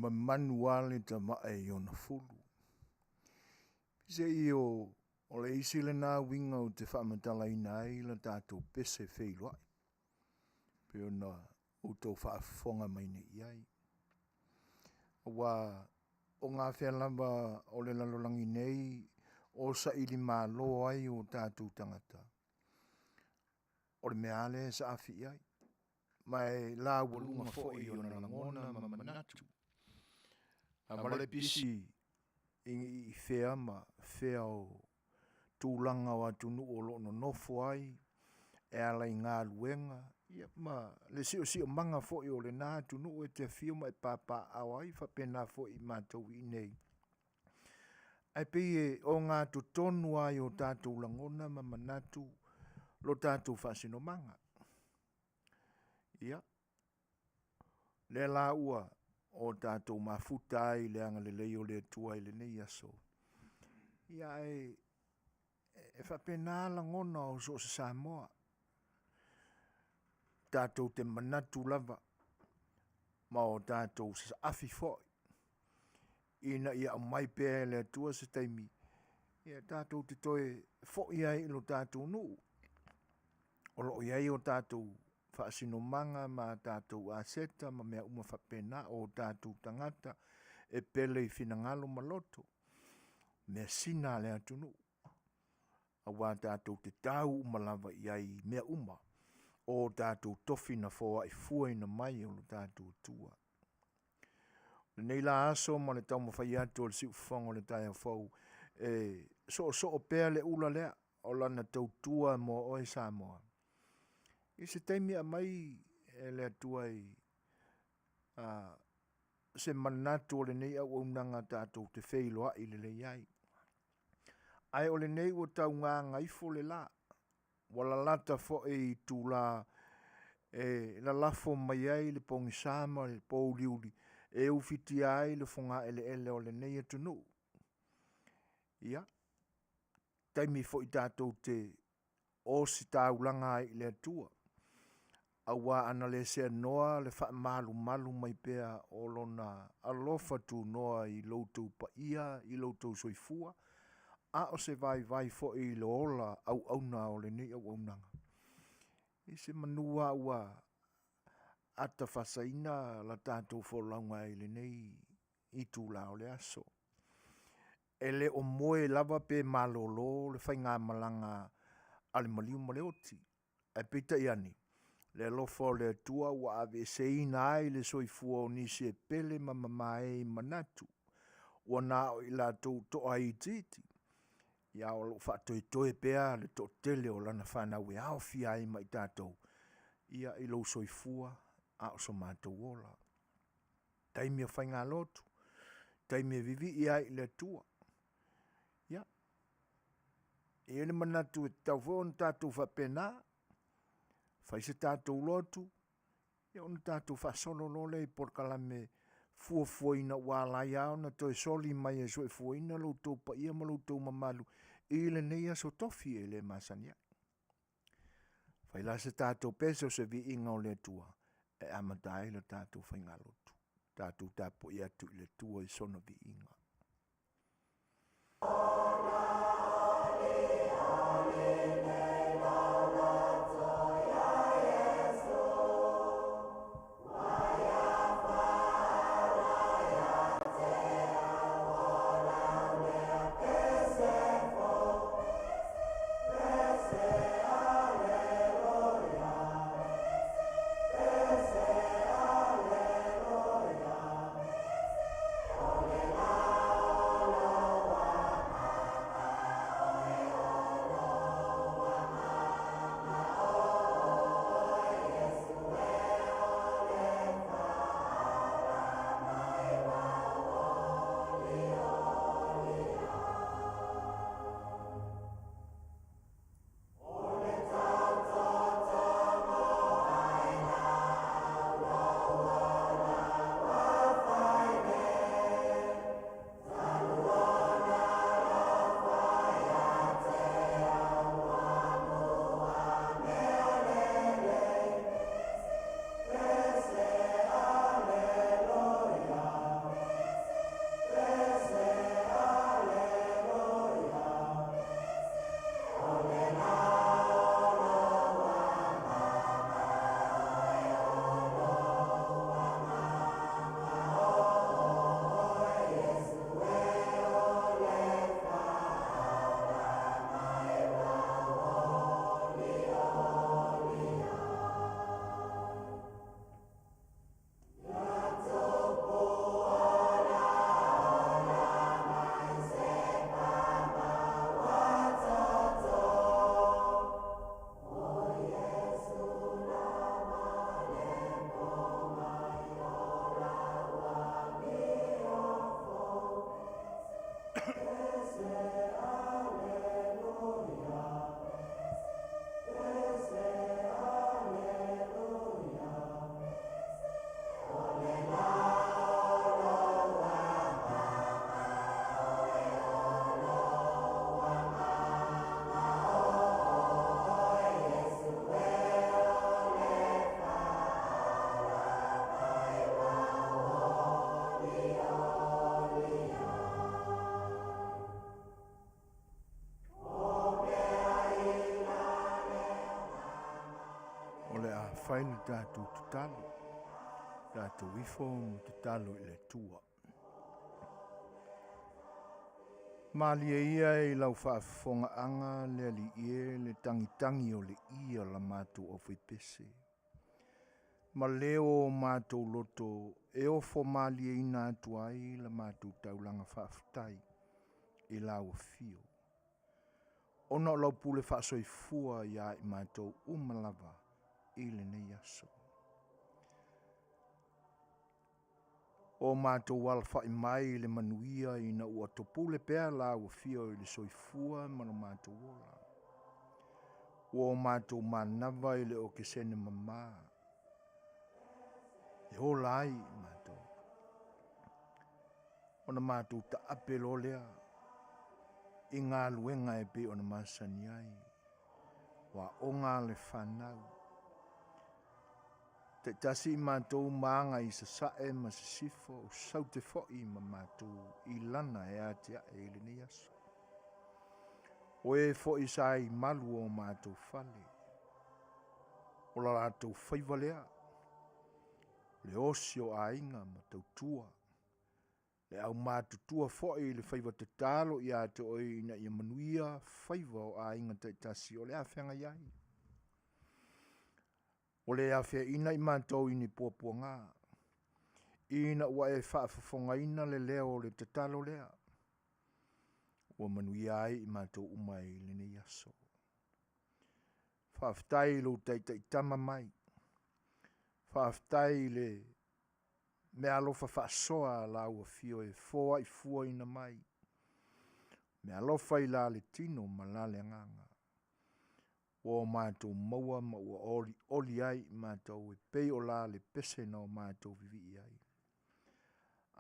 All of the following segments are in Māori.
Manuia le tamaʻa i ona fulu. Se i o le isi le nā winga o te whaamatalaina ai la tātou pese whailoai. Pe ona outou whaafonga mai ne iai. Wa o ngā whealamba o le lalolangi nei o sa ili mālo ai o tātou tangata. O le mea le sa afi ai. Mai la walunga fo'i o na langona ma manatu. Ma le pisi i whea ma whea o tūlanga o atunu o lo no nofo ai e alai ngā luenga. Ia ma le si o manga fo'i o le nā tunu e te whio mai pāpā au ai whapena fo'i mātou i nei. Ai pei o ngā tutonu ai o tātou langona ma manatu lo tātou whasino manga. Ia. Le la ua o tātou mafuta ai le anga le leo le tua i le nei aso. Ia e whapena langona o so sa Samoa. Tātou te manatu lava ma o tātou sa afi foi. Ina ia mai pēr le tua se taimi. Ia tātou te toe foi ai lo tātou nuu. O lo iai o tātou whaasino manga ma tātou aseta ma mea uma whapena o tātou tangata e pele i whinangalo maloto. Mea sina le atunu. A wā tātou te tau umalawa iai mea uma o tātou tofi na fōa i fuai na mai o lo tātou tua. Nei la aso ma le tau mawhai atu o le si ufongo le tai a fau so o pēr le ula lea o lana tau tua mo oi Samoa. I se taimi a mai le atua i se manatu o le nei au unanga tātou te whailoa i le iai. Ai o le nei o tau ngā ngaifo le la. Wala lata fo e tu la la lafo mai ai le pongi sama le pouliuli e ufiti ai le fonga ele o le nei atunu. Ia. Taimi fo i tātou te o si tāulanga ai le atua. Awa ana le se noa le wha malu mai pea o lona alofa tu noa i loutou pa ia, i loutou soifua. A o se vai fo i le ola au na o le nei au nanga. I se manua ua ata whasaina la tātou fo launga i le nei i tū lao le aso. E le o moe lava pe malolo le whai ngā malanga ale maliu maleoti. E pita iani. Le lofo le tua wa ave seina ai le soifua o nisi e pele mamamae manatu. Ua nao i la to ai titi. Ia o lo whaatoe pea le to tele o lana whanau e Afiafi ai mai tātou. Ia i lo soifua a o so mātou ola. Taimi a whainga lotu. Taimi a vivi i ai le tua. Ia. E ele manatu e tau whon tātou whapena. Whai se tātou lotu. Ia ona tātou whasolo lole i Polokalame fuafuaina wālai au na toi soli mai e soe fuaina loutou pa ia ma loutou mamalu i le nei aso tofi e le Masania. Whai la se tātou pese o se vi inga o le tua e amatai le tātou whainga lotu. Tātou tāpo i atu i le tua i sona vi inga. ai le tātou tutalo. Tātou ifo mo tutalo i le tua. Malia ia i lau faafofoga'aga le ali'ie le tangitangi o le ia la matou aufai-pese. Ma leo o matou loto e ofo malieina atu ai la matou taulaga faafetai i lauafio. Ona o lau pule faasoifua iā i matou uma lava i lenei aso. O matou alafa'i mai le manuia ina ua topule pea lauafio i le soifua ma lo matou ola. Ua o matou manava i le o kesene mamā. E ola ai matou. Ona matou ta'ape lo lea. I ngā luenga e pe ona masani ai. Wa o ngā le whanau. Te tasi i matou maanga i sasae ma se sifo o sau te fo'i ma matou i lana e atea e le ni aso. O e fo'i sa i malu o matou fale. O la latou whaivalea. Le osio a inga ma tautua. Le au mātutua fo'i le whaiva te talo i a te oi ina i manuia whaiva o a inga te tasi o le a whenga iai. O le a whea ina i mātou ini puapua ngā. Ina ua e Faafofoga'aina le leo le te talo lea. Ua manuia ai i mātou umai le nei aso. Faafetai lo taitai tama mai. Faafetai le me alofa faasoa lauafio e foa i fua ina mai. Me alofa i la le tino ma la le nganga. O mātou maua ma ua oli ai mātou e pei o la le pese na o mātou vivi ai.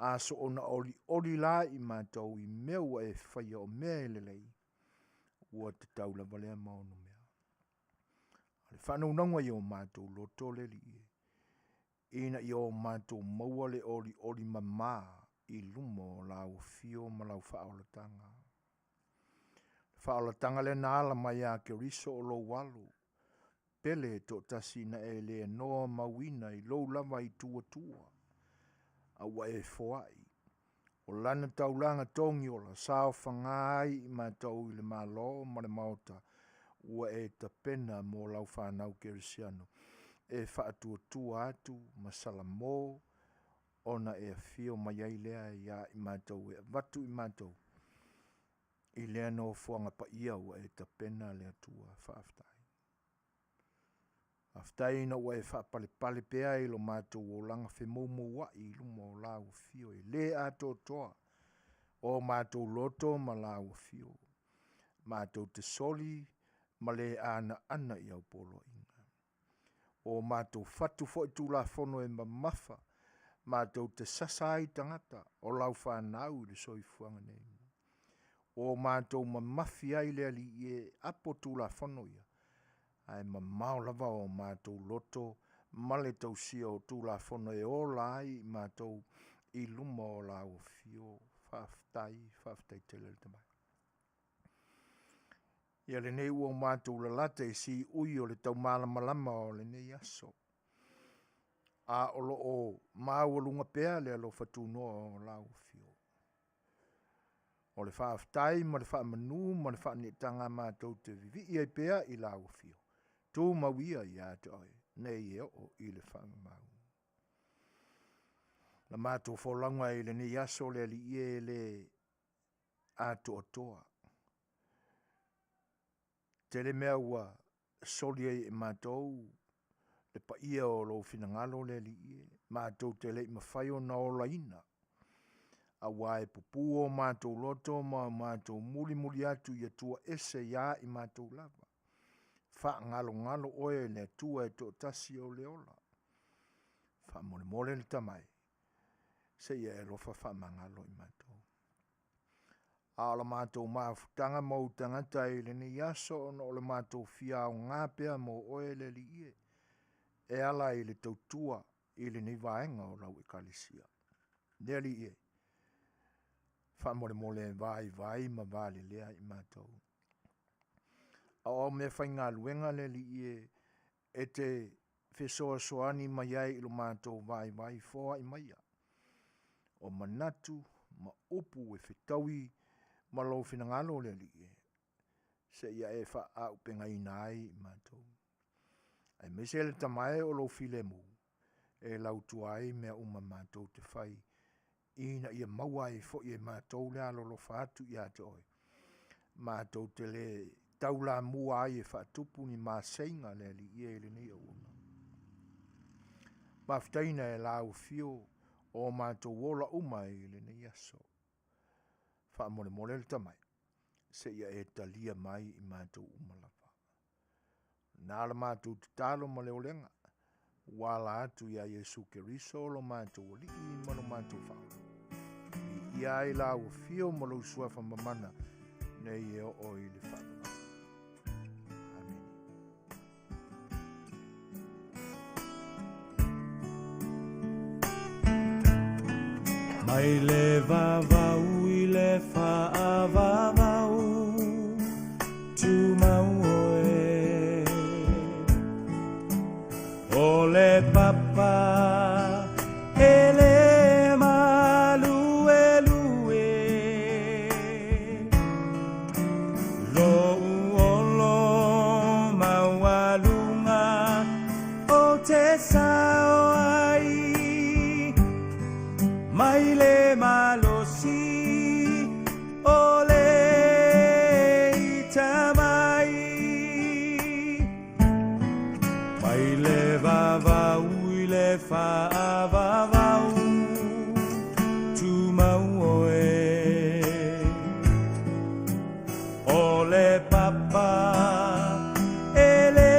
Aso ona oli la i mātou i mea ua e whaia o mea e lelei. Ua te taula valea maono mea. Ale whanaunanga i o mātou loto le li e. Ina i o mātou maua le oli mamā i lumo lauafio ma lau whaolatanga. Whaolatanga le nāla mai a ke riso o lo walu. Pele to tasina e le noa mawina i lo lava i tua. Awa e foai. O lana taulanga tongi o la sao whangai i mātou i le malo ma le maota. Ua e tapena mo lau whanau ke risiano. E whaatua atu masala mō. Ona e Afio mai ai lea ia i mātou e watu i mātou. I lea no fuanga pa ia ua e tapena lea tua whaaftai. Aftai na ua e whaapale pea i lo mātou o langa whemoumo wa i lumo lau fio e le ato toa. O mātou loto ma lau fio. Mātou te soli ma le ana i au polo inga. O mātou fatu fo i tūla fono e mamafa. Mātou te sasai tangata o lau whanau le soifuanga nei. O mātou mamafi ai lea li e apo tūla fono ia. Ai mamau lava o mātou loto male tausia o tūla fono e o lai mātou i luma o lau fio whaaftai tele le tamai. Ia le nei ua mātou lalate si ui o le tau malama o le nei aso. A olo o māualunga pea le alo fatunoa o lau fio. O le whaaftai ma le whaamanu ma le whaanetanga mātou te vivi i pea i lau fio. Tū mawia i a te oi, nei e o i le whaamau. La mātou wholanga i le nei aso le li i e le ato toa. Te le mea ua soli e mātou le pa ia o lo finangalo le li i e. Mātou te le mawhaio na o laina. A wae pupu o mātou loto ma mātou muli atu i atua ese ia i mātou lava. Fa ngalo oe le tua e to tasi o le ola. Fa mole le tamai. Se ia e lofa fa mangalo i mātou. Ala mātou maafutanga mau tangata i le ni aso o le mātou fia o ngāpea mo oe le li ie. E ala i le tautua i le ni vaenga o lau e kalisia. Nea li ie. Fa mole vai ma vale lea i mātou. A o me whai ngā luenga le li ie e te Fesoasoani mai ai ilo mātou vai foa I maia. O manatu, ma upu e whetaui, ma lau whinangalo le li e. Se ia e wha au penga ina ai mātou. Ai mese le tamae o lau file mu. E lau tuai mea uma mātou te whai. Ina ia maua e fo i e mātou le alo lo whaatu I ate oi. Mātou te le taula mua ai e whaatupu ni māseinga le li i e le nei au una. Maftaina e lau fio o mātou wola uma e le nei aso. Wha mole le tamai. Se ia e talia mai I mātou umalapa. Nāla mātou te talo ma leo lenga. Wala atu ia Yesu Keriso lo mātou li I mano mātou whao. Ia I lau fio ma lau suafa mamana nei e o I le whao. Mai le vavau I le whaavavau tu mau oe o le papa e le malue lue lo uolo maualunga o te sao ai mai le malosi o le itamai mai le vavau I le whaavavau tu mau oe o le papa e le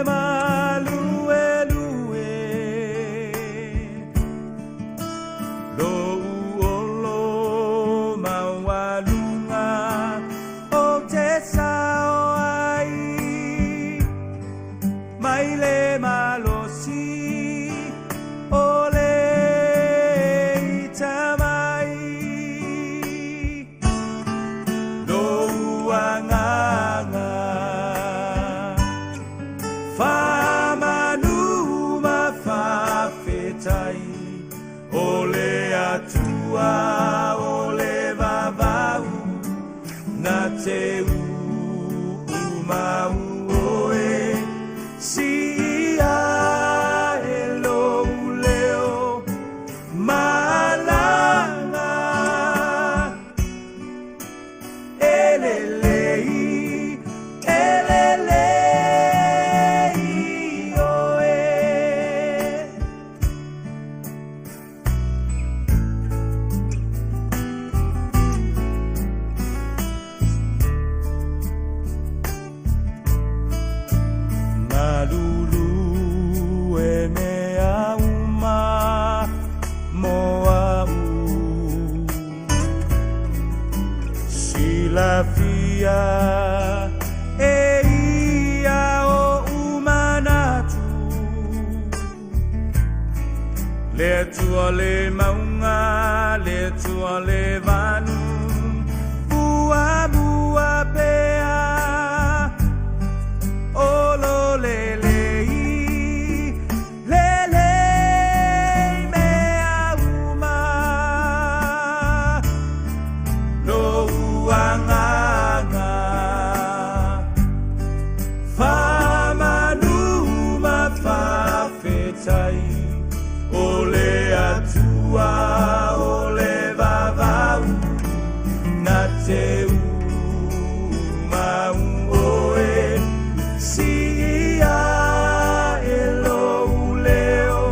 malue lue lo uolo maualunga o te sao ai mai le malosi o le itamai lo uanganga whamanuma whawhetai o le atua o le vavau na te umau oe si ia e lou leo malanga elelei oe Malulu e mea uma moau Silafia e ia o umanatu Le tua le maunga, le tua le vanu Bua bua pea Olo le mea uma no uanganga whamanuma whawhetai ole atua ole vavau na te umau oe si ia e lou leo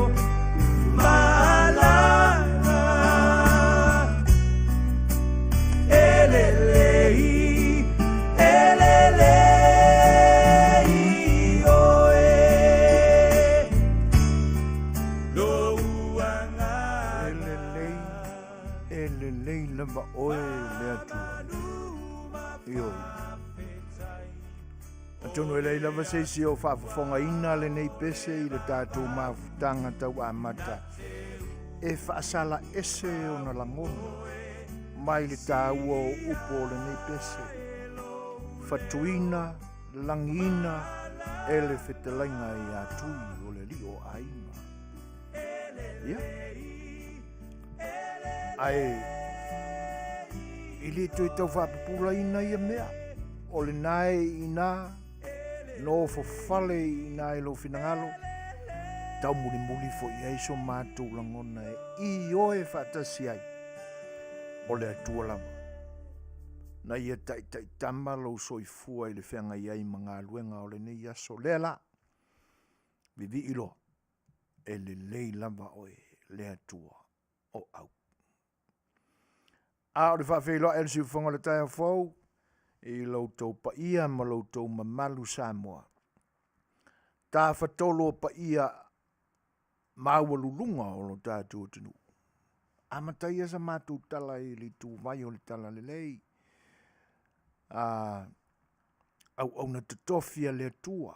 malanga elelei oe louanga elelei lava oe le atua ioi Atono e lei lava seisi o Faafofoga'aga le nei pese I le tātou mafutanga tau amata. E whaasala ese o na langona. Mai le tāua o upo le nei pese. Fatuina, langina, e le Featalaiga I atui o le lio. Ia. Ai, ili tui tau whapapula ina ia mea. O le nae ina, no fofale ina e lo finangalo. Tau muli muli fo i aiso mātou langona e i oe whatasi ai. O le atua lava. Na ia tai tama lo soifua i le whenga iai mga luenga o le nei aso lea la. Vivi ilo e le lei lava oe le atua o au. A o le whawhelo e si ufonga le tai fau i loutou pa ia ma loutou mamalu Samoa. Tā whatolo pa ia maua lulunga o lo tātua tunu. Amatai sa mātou tala i li tū vai o le tala le lei. Au na tutofia le atua.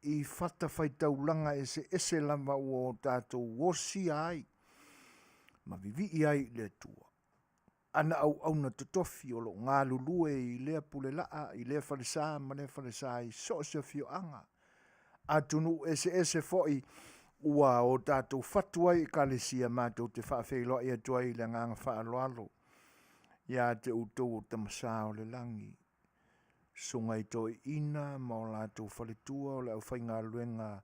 I whata whaitaulanga ese lava o tātou wosi ai. Ma vivi ai le atua. Ana au na tutofi o lo ngā lulue i lea pule laa, i lea whalisa, ma lea whalisa i so se fioanga. Atunu ese foi ua o tātou whatuai ka le sia mātou te whawhelo i atua i le nganga whaaloalo. Ia te utou o tamasa o le langi. Sunga i toi ina ma o lātou whaletua o le au whainga luenga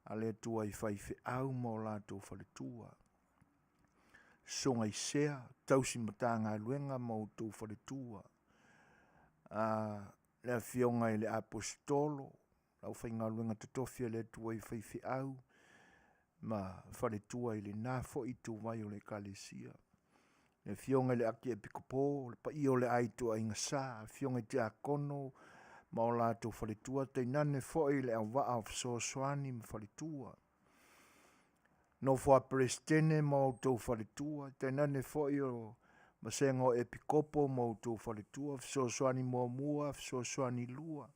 a le atua i whaife au ma o lātou whaletua. Sunga i sea, tausi matanga luenga ma o tau whaletua. Le Afioga i le apostolo, au whainga luenga tatofia le atua i whaife au, ma whaletua i le nafo i tu vai o le kalesia. Le Afioga i le aki e pikopo, le pa i o le aitu a ingasa, Afioga i te akono, ma o lātou whaletua, te nane fo i le awaa o Suasua ma whaletua. No fua prestene ma o tau whaletua, te nane fo i o masengo e pikopo ma o tau whaletua, Suasua mua, Suasua lua.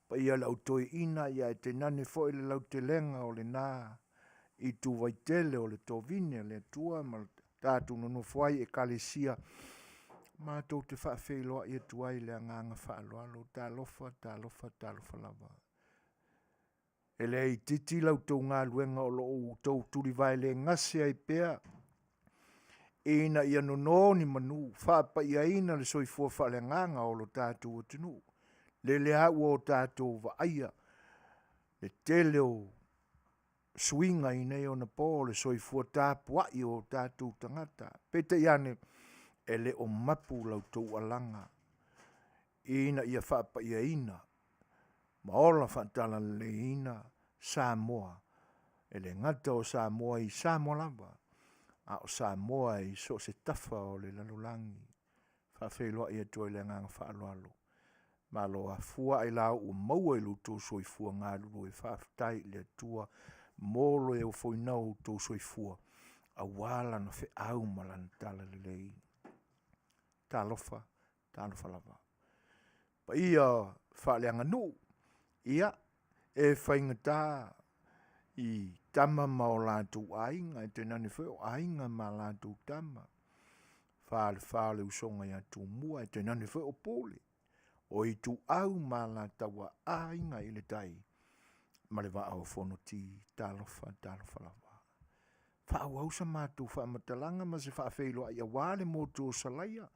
Pa ia lau toi ina, ia e te nane fo i le lau te lenga o le nā, i tu vaitele o le tovine, le tua, ma tātou nono fuai e kalesia, mātou te whaafeiloa i tuai le anganga whaaloalo, tā lofa lava. E le i titi lau tau ngā luenga o lo tau turi vai le ngase ai pea, e ina ia nono ni manu, whaapa ia ina le soifua whaale nganga o lo tātou o tunu. Le lea ua o tātou wa aia, le tele o swinga i nei o na po, le soifua tāpua i o tātou tangata. Peta iane, e le o mapu lau tau alanga. Ina ia whaapa ia ina. Maola whantala le ina Samoa. E le ngata o Samoa i Samoalava. A o Samoa i so se tafa o le lalulangi. Whawheloa ia toi le ngang whaaloalo. Malo a fua i lau o maua i luto soifua ngā lulu e whaftai le tua. Molo e o whoinau tau soifua. A wala na whi au malana tala le lei. Talofa lava. Pa ia whaaleanga nu, ia e whaingata i tama ma o lātou ainga, e te nani whao ainga ma lātou tama. Whaale usonga i atu mua, e te nani whao pole. O i tu au ma lātou ainga i le tai. Ma le wa au whono ti talofa lava. Whaau au sa mātou whaamatalanga ma se whaafeiloa i a wale mo tō salaia.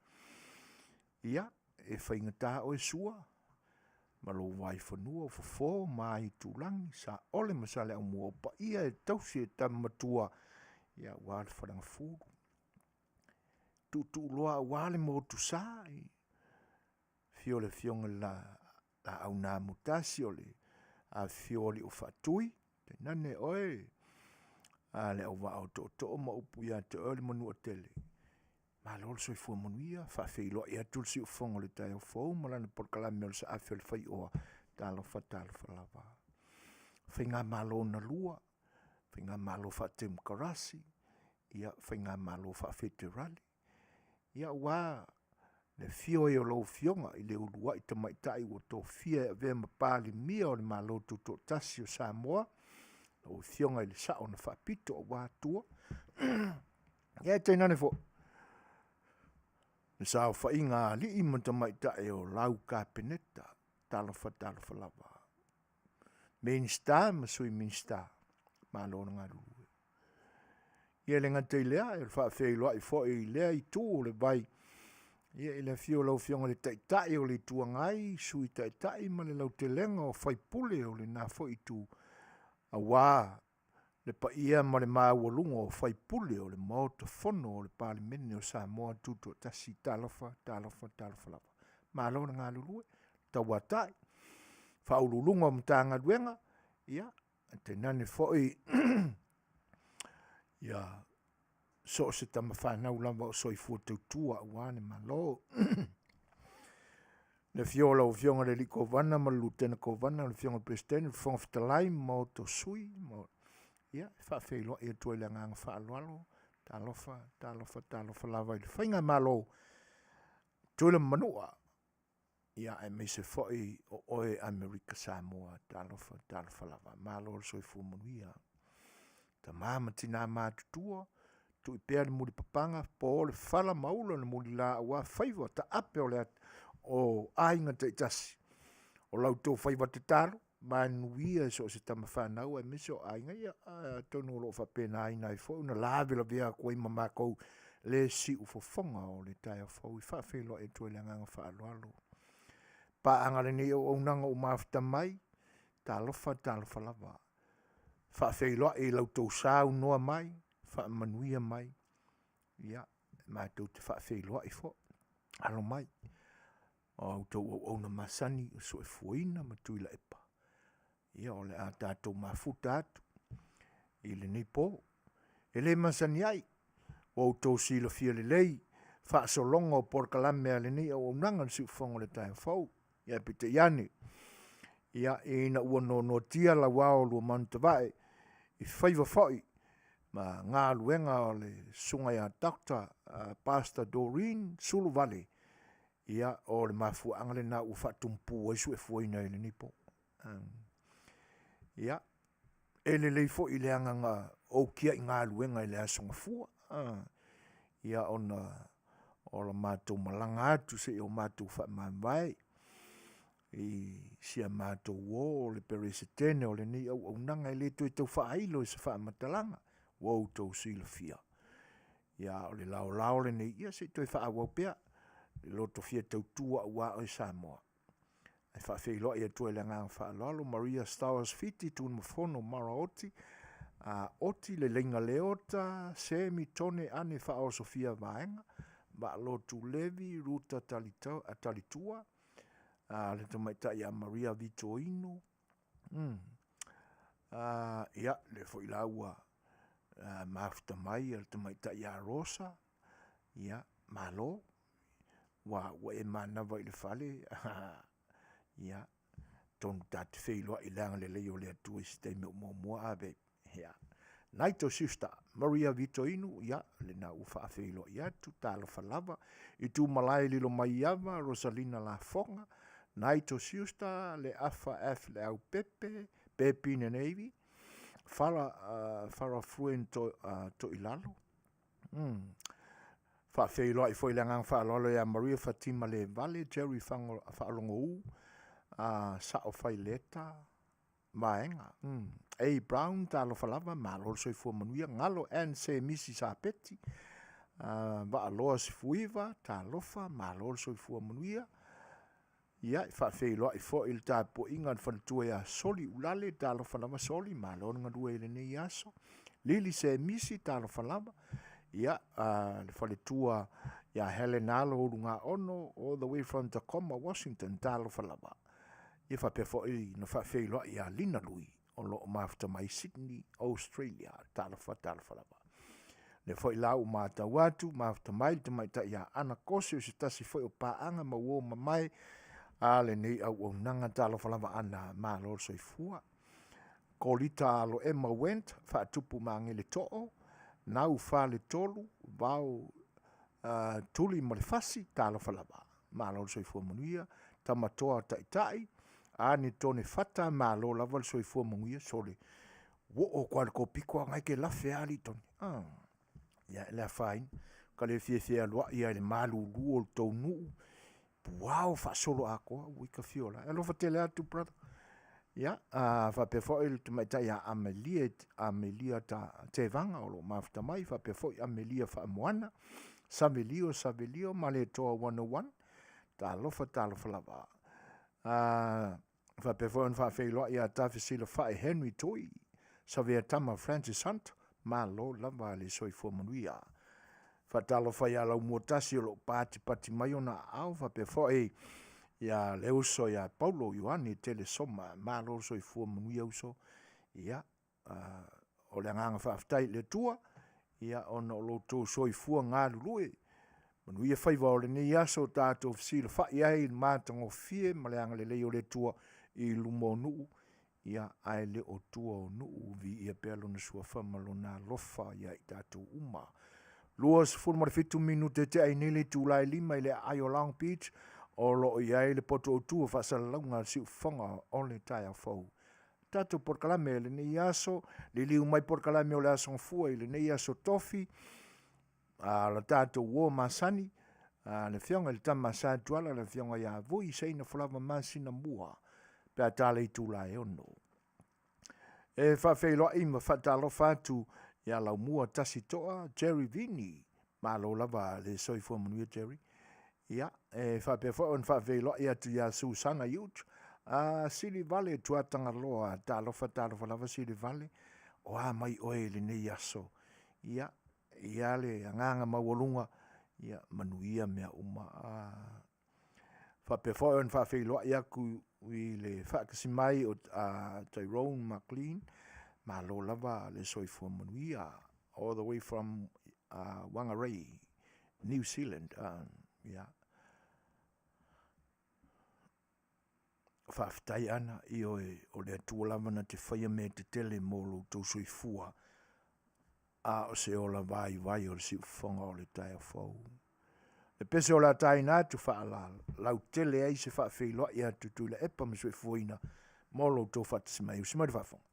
Ia, e whaingata o e sua. Malo wai whanua o fofo mai tūlangi. Sa ole masale au mua pa ia e tausi e tamatua. Ia, wale whananga fūru. Tu loa wale mo tu sai. Fiole fionga la au nā mutasi ole. A fioli o whatui. Te nane oe. A le au wao to ma upu ia te ole manua tele. Ma lol soi fu Manuia, whawhelo ia tulsi o whongo le tai o whau, malana Polokalame o sa A Le Fai'oa, talofa lava. Whainga malo na lua, whainga malo whatem karasi, ia whainga malo whawhete rali. Ia wā, le fio e o lau fionga i le ulua i tamaitai o tō fia e vema pāli mia o le malo tuto tasi o Samoa, o fionga i le sao na whapito o wātua. Ia te nane fo. Sa whainga li i mantamaita e o lau kāpeneta, talofa lava. Minsta, masui minsta, ma lona ngā rue. Ia le ngata i lea, e Faafeiloa i fo i lea i tū o le vai. Ia i le fio lau fionga le taitai o le tuangai, sui taitai ma le lau te lenga o faipule o le nā fo i tū. A wā, le pa ia ma le māualunga o faipule o le maota fono o le palimene o Samoa tuto tasi talofa lava. Mālo na ngā lulue, tauatai. Faululunga o mtanga duenga, ia, te nane fo i... Ia, so se tama whanau lava o soifua tautua wane malo. Le fiola o fionga le liko vana ma lutena ko vana le fionga presidente fonga Featalaiga mo to sui mo ia Faafeiloa ia tuai le nganga whaaloalo talofa lava i le whainga malo tuai le Manua ia e me se foi o oe Amerika Samoa talofa lava malo le soifua Manuia ta mama tina matutua tu i pēr muli papanga po le whala maula le muli la ua whaiva ta ape o le o ainga te itasi. O lau tō whaiva te taro, Manuia so se tama whanau e mese o ainga ia tono lo whapena aina i fo una lawe la vea koi mamakou le si u fofonga o le tai o fo i whawhelo e tue le nganga whaaloalo. Pa angare ni o unanga o mawhita mai, talofa lava. Whawhelo e lau tō sāu noa mai, Manuia mai, ia, mai tau te whawhelo i fo, alo mai. O tau o na masani so e fuina ma tui la epa. Ia o le a tātou mafuta atu. I le nipo. E le masani ai. O tau sila fia le lei. Whaasolonga o Polokalame a le ni o unanga si ufonga le tai fau. Ia pite iane. Ia e ina ua no tia la wao lua manutavae. I whaiva fai. Ma ngā luenga o le sunga ia Dr. Pastor Doreen Sulu Valley. Ia o le mafua angale na u fatumpu e su e fuina i le nipo. Ia, e le leifo i le anganga o kia i ngā luenga i le asonga fua. Ia o la mātou malanga atu se o mātou wha mamai. I sia mātou o le peresetene o le ni au nanga i le tui tau wha ailo i se wha matalanga. Wau tau sila fia. Ia o le lao le ni ia se tui wha awau pia. Loto fia tau tua ua o Samoa. Ai Faafeiloa ia tue le nganga whaalalo, Maria Stowers Fiti, tūna mafono mara oti, oti le lenga leota, semi tone ane whao Sofia vaenga, ba lotu levi, ruta talitua, le tamaita ia Maria Vitoino, ia le foilaua mafuta mai, le tamaita ia Rosa, ia malo, wa e mana vai le fale ia ton tat feilo i langa le leo le tu este mo ave ia naito sister Maria Vitoino ia le na ufa feilo ia tu Talanoa i tu malai lilo mai ava Rosalina la fonga naito sister le Afiafi le au pepe ne nevi fara fruento to ilalo Faafeiloa i foi le ngang whaalolo ia Maria Fatima le Vale, Jerry whaalongo Sao Faileta, Maenga. A Brown, Talofalava, Malol Soifua Manuia, Ngalo and se Misi Sapeti, Vaaloa Sifuiva, Talofa, Malol Soifua Manuia. Ia, Faafeiloa i foi il tapo ingan whanatua ia Soli Ulale, Talofalava Soli, Malol ngadua ile ne iaso. Lili se Misi, Talofalava. Ia, le whaletua ia Helen Alo urunga ono all the way from Tacoma, Washington, Talofalava. Ia whapefo i na whawheiloa ia Lina Lui o lo mafuta mai Sydney, Australia, Talofalava. Le whailau māta watu, mafuta mai, te maita ia ana kose o se tasi whai o paanga ma uo mamai a le nei au nanga Talofalava ana mālor soifua. Kolita alo Emma Went, whaatupu maangele to'o, nau whale tolu, vau tuli malefasi, Talofalava. Mālor soifua Manuia, tamatoa taitai, ani tone fata mālo lava soifua Manuia, sole. Wo o kwa ko piko ngai ke lafe ali toni. Ya la fain, ka le fie alwa ia le malu lu o tonu. Wow, fa solo ako, wika fiola. Elo fatele atu brother. Ia, whape fwoi le tumaitai a Amelia ta te vanga o lo mafuta mai, whape fwoi Amelia wha moana, Savelio, male toa 101, ta lofa lava. Whape fwoi wha whailoa ia tafi sila whae Henry Toi, Savea Tama Francis Hunt, malo lava le soifua Manuia. Whatalo whai alau muatasi o lo pati mai o na au, whape fwoi ia le uso ia Paulo Ioane tele soma malo so i fu Manuia uso ia o le nganga whaftai le tua ia ono lo to so i fu ngā lului Manuia whaiva o le ni aso tātou fsila whai ai mātango fie ma le anga le leo le tua i lumo nuu ia ai le o tua o nuu vi ia pelo na sua whamalo na lofa ia i tātou uma luas fulmar fitu minute te ai nile tūlai lima i le Ayo Long Beach o lo iai le poto o tua whasalaunga si ufonga o le tai a fau. Tato Polokalame le nei aso, le liu mai Polokalame o le asong fua i le nei aso tofi, la tato uo masani, le fionga le tama sa tuala, le fionga ia vui seina Folava Masinamua, pe a tala i tūla e ono. E whawheiloa ima whatalo whatu ia lau mua tasi toa, Jerry Vini, malo lava le soifua Manuia Jerry, ia whape whaon whawheiloa ia tu ia Susana Youth, Sili Vale tuatanga loa, talofa lava Sili Vale, o mai oe le nei aso, ia le anganga mawalunga, ia Manuia mea uma, whape whaon whawheiloa ia ku i le whakasimai o Tyrone McLean, ma lo lava le soifua Manuia, all the way from Whangarei, New Zealand, ia. Whaftai ana i o le tuolama na te whaia me te tele molo tau soifua o se o la vai o le si ufonga o le tai a fau. Le pese o la tai nā tu whaalala, lau tele ai se whawhiloa i atu tu le epa me soifuina molo tau whatasimai usimai whafonga.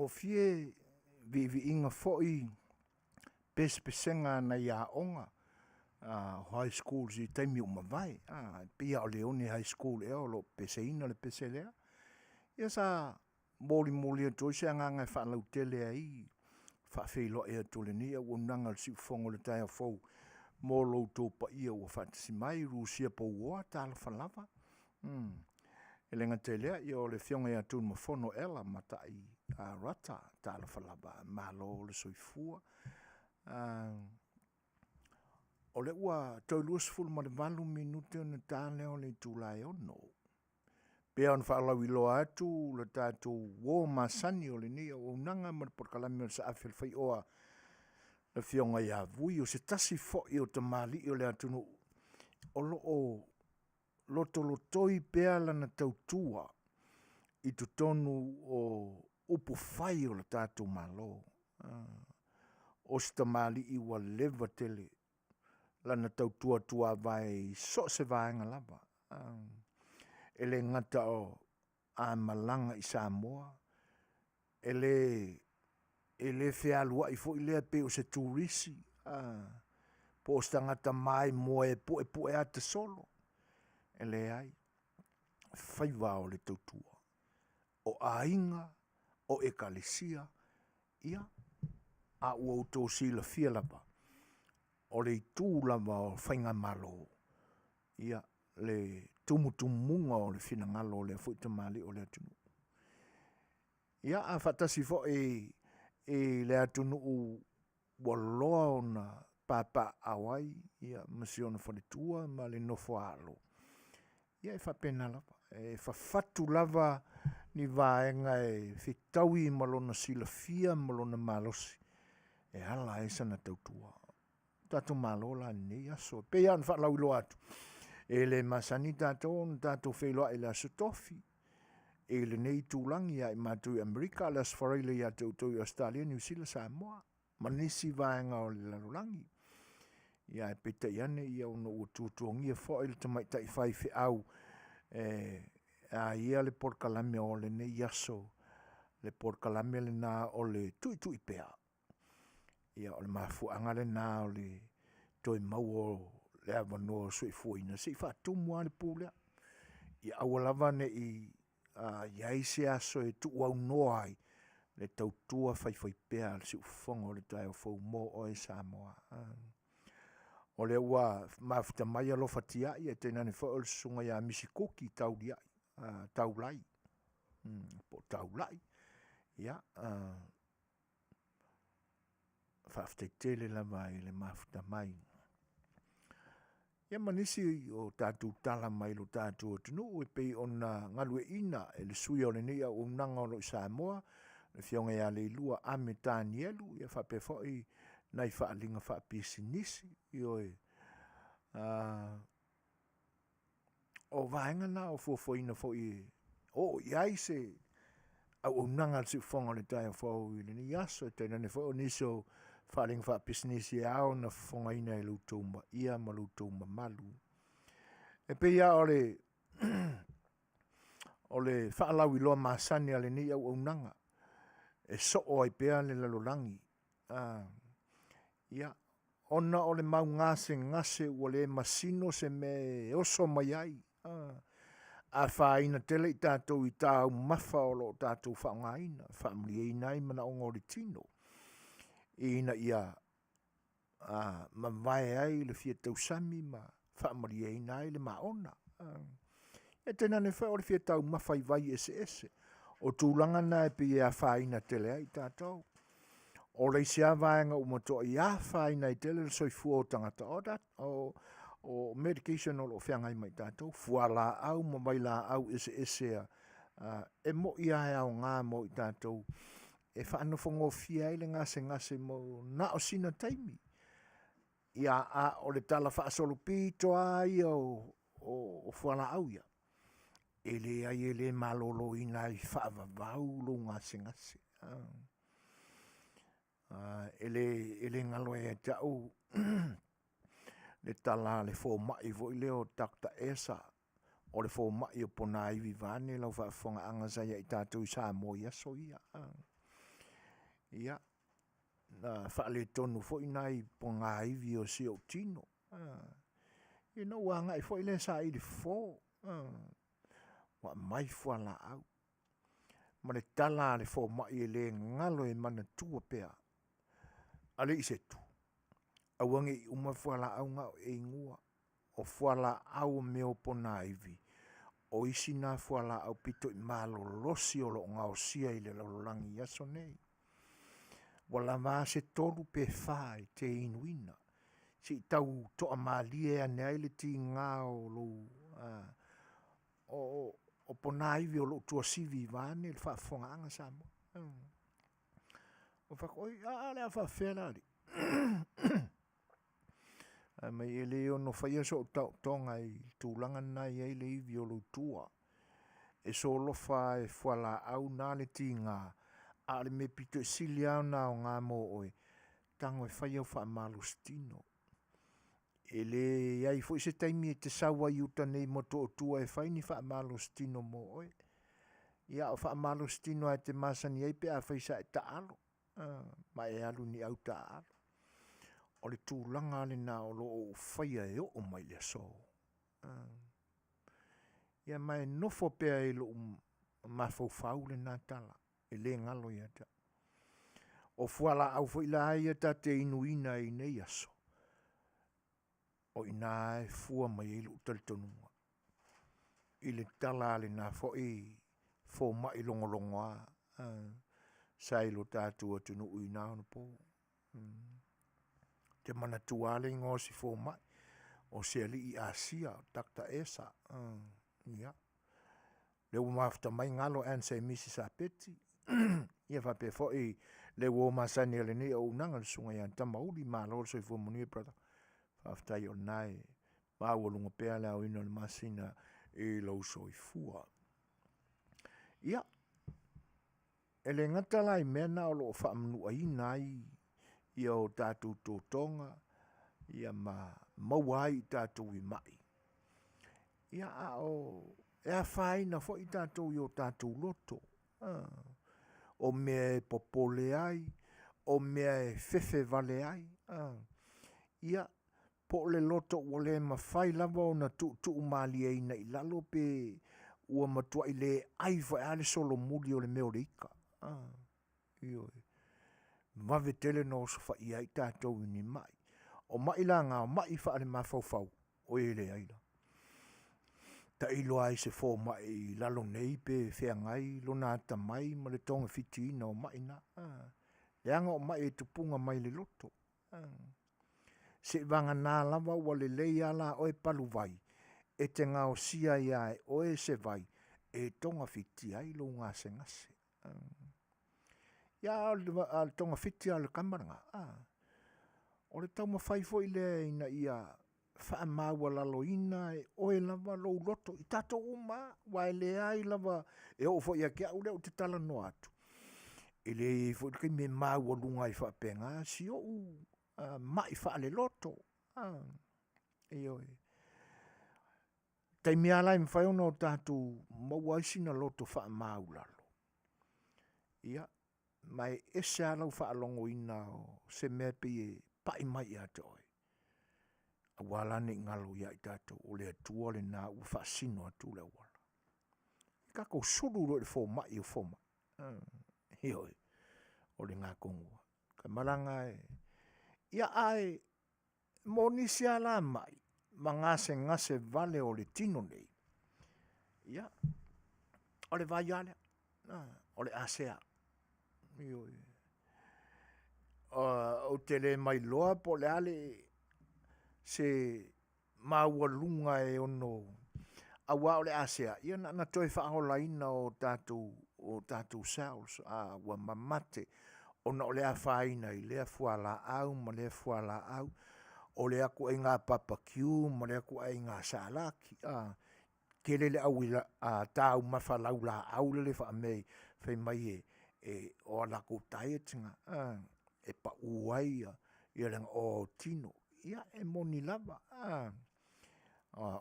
fie vi inga foi pesenga na ia onga high school si taimi uma vai pia o leone high school e o lo peseina le peselea ia sa moli to se anga fa la tele ai fa felo e to le ni o nanga si fongo le tai fo mo lo to pa ia o fa si mai rusia po wa Talanoa elenga telea ia o le fionga ia tu mo fono ela matai rata Talanoa malo le soifua o le ua tau luasfulu ma le 8 minute o na tāle o le tūlai ono. Pea on whaalau i loa atu le tātou wō masani o le ni o unanga ma le Polokalame o sa A Le Fai'oa le fionga ia vui o se tasi fo'i o tamali o le atunu o lotolotoi pea lana tautua i tutonu o upu fai o le tātou malo. O se tamali i wa leva tele lana tautua tua vai so se vaenga lava. Ele ngata o a malanga i Samoa. Ele fealua i fo ilea pe o se turisi. Po sta ngata mai moe po e ate solo. Ele ai. Faiva o le tautua. O ainga, o ekalesia, ia, a ua uto sila fia lava. O le tū lava o whainga malo. Ia, le tumutumunga o le finangalo o le fuitamali o le atunu. Ia, a fatasi fo e le atunu u waloa o na papa awai. Ia, masiona whaletua ma le nofo alo. Ia, e whapena lava. E whafatu lava ni vaenga e whitaui malona sila fia malona malosi. E hala e sana tautua. Tato malo la ni aso. Pe an fa lau lo atu. E le masani tato wheloa e la sotofi. E le nei tūlangi ai mātui Amerika las whareile ia tautou Australia, New Zealand, Samoa. Manisi vaenga o le lalulangi. Ia e peta iane ia ono ua tuatuangia fo ele tamai tai whai au. A ia le Polokalame o le nei aso. Le Polokalame le nā o le tui pea. Ia o le mafuanga le nā o le toi mau o le avanoa sui fuina. Si whaatumu ane pūlea. Ia awalava ne i iaise aso e tu au noa ai. Le tautua whai pea le si ufonga o le tai o fau mo o e Samoa. O le ua mafuta mai alo fatia ia tēnane wha o le sunga ia misikoki taulai. Po taulai. Ia, whafte tele lava e le mafuta mai. Ia manisi o tātou tala mai lo tātou atunu e pei ona ngalue ina e le sui o le nia o nanga o lo Samoa le fionga ia le lua ame tāni elu ia whape foi nai whaalinga whaapisinisi i oe o vaenga na o fuafoina foi o iai se au nanga si fonga le tai o fau i le ni aso e tēnane foi o niso whaalinga whaapisinisi e au na Fofogaina e lutouma ia ma lutouma malu. E pe ia o le whaalau i loa masani ale ni au nanga e so o ai pea le lalolangi. Ia, ona o le mau ngase ua le masino se me oso mai ai. A whaina tele i tātou i tāu mawha o lo tātou whaongaina. Whaamri e nai mana o ngori tino. Ina ia ma vai ai le fia tau sami ma whaamri e nai le maona. E tēnane wha o le fia tau mawhai vai ese. O tūlanga na e pi a whaina tele ai tātou. O le sia vaenga umato i a whaina i tele le soifua o tangata o dat. O medication o lo whiangai mai tātou. Fuala au, mawaila au ese e mo i ai au ngā mo i tātou. E whaanofongo fia i le ngase mo na o sina taimi. Ia o le tala whaasolo pito ai o fuala au ia. Ele ai ele malolo ina i whaavavau lo ngase. Ele ngalo e tau le tala le fo mai vo leo takta esa o le fo mai o pona i vivane lau whaafonga anga zai i tātou i Samoa ia so ia. Ia, na whaale tonu fo inai po ngā iwi o si o tino. Ina ua ngai fo ile sa ili fo. Wa mai fua la au. Ma le tala le fo mai e le ngalo e mana tua pea. Ale i Setu. Awange i uma fua la au ngau e ingua. O fua la au meo po nā iwi. O isi nā fua la au pito i malo losi o lo ngau sia i le laulangi yaso nei. Wala maa se tolu pe whai te inuina. Si tau toa maalie a nea ile ti ngao lo o pona iwi o lo tua sivi vane le Faafofoga'aga Samoa. O whakoi, le a whawhera li. Mai e le ono whaia so tonga i tūlanga nai e le iwi o lo tua. E so lofa e whala au nā le ti ngā. A le me pito e sili au nā o ngā mo oe. Tango e whaia o wha malo stino. E le iai fo se taimi e te sawa i uta nei moto o tua e whaini wha malo stino mo oe. Ia o wha malo stino e te masani ei pe a whaisa e ta alo. Ma e alu ni au ta alo. O le tūlanga le nā o lo o whaia e o mai le so. Ia mai nofo pea e lo mawhau le nā tala. E le ngalo ia ta. O fuala au fo ila aia ta te inuina i nei aso. O ina e fua mai e lu talitonua. I le tala le nā fo fo mai longolongo a. Sai lo tātua tunu uina ono po. Te mana tuale ngō si fo mai. O se ali i Asia, takta esa. Ia. Le umafta mai ngalo anse misi sa peti. Ia whape fo le wo masani ale ni o unanga le sunga ia tamauli ma lo so i fo Manuia brother. Whaftai o nai. Māua lunga pēa le au ino le masina e lau so i fua. Ia. Ele ngata lai mena o lo whaamnua i nai. Ia o tātou tōtonga. Ia mauai tātou i mai. Ia a o ea whaina fo i tātou i o tātou loto. O mea e popole ai. O mea e fefe vale ai. Ia po le loto o le mawhai lava o na tu mali e ina i lalo pe ua matua i le aiva e ale solo muli o le meo le ika. Ioi. Mave tele no so fa ia i tātou ni mai. O mai la ngā mai wha ale mawhauwhau o e le aila. Ta ilo ai se fō mai lalo nei pe whea ngai lo nā ta mai ma le tonga fiti ina o mai na. Le anga o mai e tupunga mai le loto. Se vanga nā lava ua le lei ala o e palu vai. E te ngā o sia ia e o e se vai. E tonga fiti ai lo ngā se ngase. Ia al tonga fiti al kamaranga. O le tau mawhai fo i le ina ia wha maua lalo ina e o e lava lo loto. I tato uma wa e le ai lava e o fo ia kia ule o te Talanoa atu. E le fo i me maua lunga i wha penga si o mai wha le loto. Ioi. Tai mea lai mwhai ona o tātou maua isina loto wha mau lalo. Ia. Mai ese alau wha alongo ina o se mea pe e pai mai a te oi. A walane ngalo ia i tātou o le atua le nā ua wha sino atu le wala. Kako suru lo le fō mai o fō mai. Ioi. O le ngā kongua. Ka maranga e. Ia ai monisi ala mai. Ma ngase vale o le tino nei. Ia. O le vai ale. O le asea. Ioi. O te le mai loa po le ale se maua lunga e ono. Awa o le asea. Ia na toi whaola ina o tātou sales. Wa mamate. Ona o lea whaina i lea fuala au, ma lea fuala au. O lea ku e ngā papakiu, ma lea ku e ngā salaki. Kele le au ila tāu mawha laula au le wha mei. Whai mai o alako tae tinga. E pa uai ia lenga o tino. Ia e moni lava.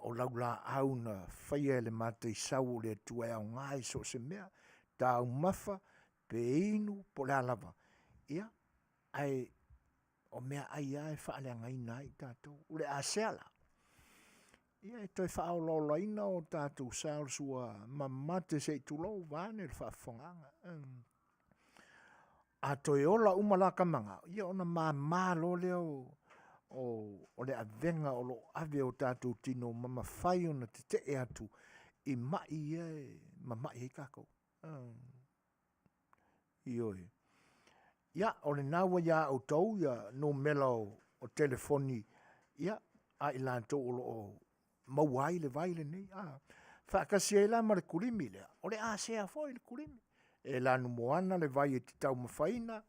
O laula au na whaia le mate i sau le tua au ngai so se mea. Tāu mawha pe inu po lea lava. ia ai o mea ai ai whaaleangaina i tātou. Ule a seala. Ia e toi whaololaina o tātou Samoa mamate se i tulo vāne le Faafofoga'aga. A toi ola umalaka manga. Ia ona mālo leo o le avenga o lo ave o tātou tino mamawhai ona te te atu i mai e mamai e kako. Ioi. Ia, o le nawa ia au tau, ia no mela o telefoni, ia, a ilanto o lo mauai le vai le nei. Whakasi e la ma le kulimi lea, o le a sea foi le kulimi. E la moana le vai e titau mawhaina,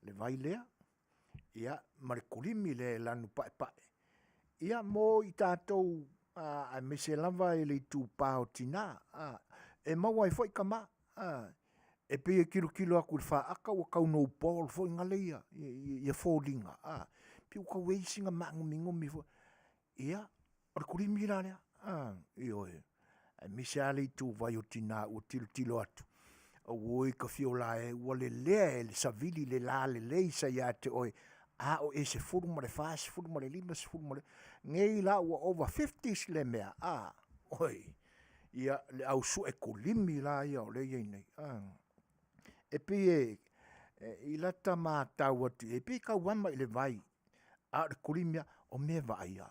le vai lea. Ia, ma le kulimi le la pae pae. Ia, mo i tātou a mese lava e le tu pao tina, e mauai foi kama, e pe e kilo aku le whaaka o kau no pol foi ngaleia, ia fōlinga, pe o kau eisinga mangomi foi. Ia, o le kulimi la lea, ioe, e mese ale i tu vai o tina o tilo atu. O woi ka fiola e ua le lea e le savili le la le leisa ia te oe, o e se furu ma le wha, se furu ma le lima, se furu ma le... Ngei la ua over 50s le mea, oi, ia le au su e kulimi la ia o le iei nei. E pi i lata mā tau atu, e pi ka wama i le vai, le kulimia o mea vai ia.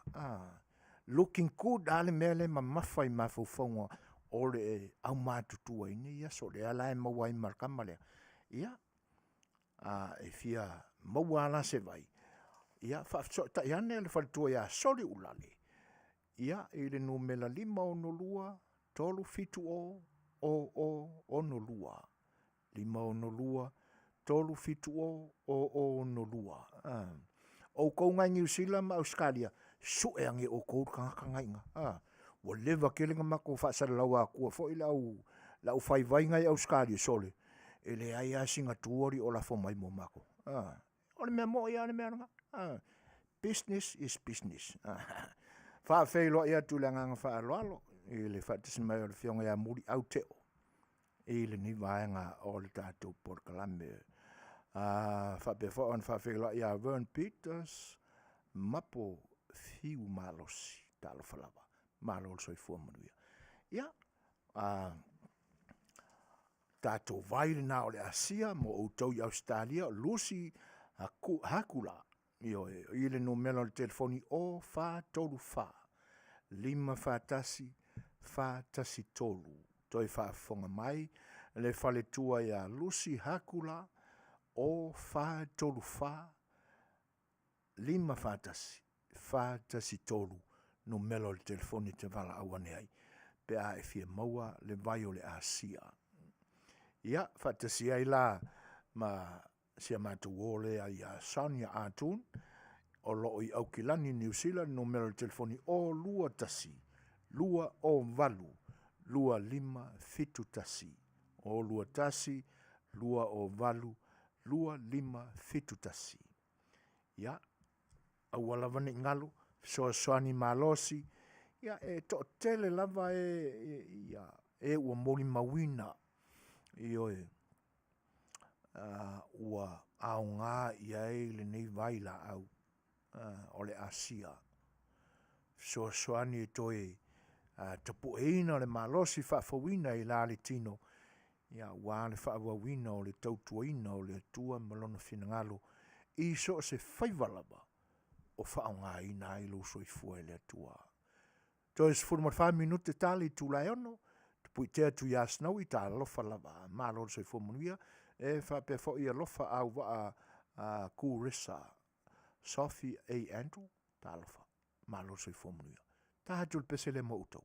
Looking good, ale mea le mamawhai mawhauwhaunga o le au mātutua ine, ia so le ala e mawai markama lea. Ia, e fia mawala se vai. Ia, ta iane le whalitua ia sori ulale. Ia, e le numela 5 o nolua, tolu fitu o nolua. 5 o nolua, tolu fitu o nolua. O kou ngai New Zealand ma Australia, su e ange o kou kanga inga. Wa leva kelinga mako whaasara lawa kua fo i lau whai vai ngai Australia sole. E le ai a singa tuori o la fo mai mo mako. O le mea mo ia le mea ranga. Business is business. Wha whaeloa ia tu le nganga wha aloalo. E le whaatisi mai o le whionga ia muri au teo. E le ni vaenga o le tātou Polokalame. Wha pewha on wha whaeloa ia Vern Peters. Mapo fiu malosi Talanoa. Malo soi fua Manuia. Ia, tātou vai le nā o le Asia, mo o tau i Australia, Lucy Hakula, i le no mela le telefoni o tolu wha, 5 tasi tolu, toi whaafonga mai, le whale tua ia Lucy Hakula, o tolu wha, 5 tasi tolu, no melo le telefoni te wala awane ai. Pe a e fia maua le vai o le Asia. Ia, whatasi ai la ma sia mātu wole ai a Sonia Atun, o loo i Aukilani New Zealand, no melo le telefoni o lua tasi, lua o valu, lua 5 fitu tasi, o lua tasi, lua o valu, lua 5 fitu tasi. Ia, awalavane ngalo, Suasua malosi, ia e to tele lava e ua moli mawina, ioe, ua aonga ia e le nei vaila au, o le Asia. Suasua e toe, tapu eina le malosi whaafawina i la le tino, ia ua le whaawawina o le tautuaina o le tua malona finangalo, i so se whaivalava, o whaonga i nā i lo soi fua le atua. Toi se furu 5 minute tali tu lai ono, te pui tea tu ias nau i tā lofa lava, mā lo soi fua Manuia, e whape fo i a lofa au wa Kurisa, Sophie A. Andrew, tā lofa, mā lo soi fua Manuia. Tā hatu le pese le mo utou.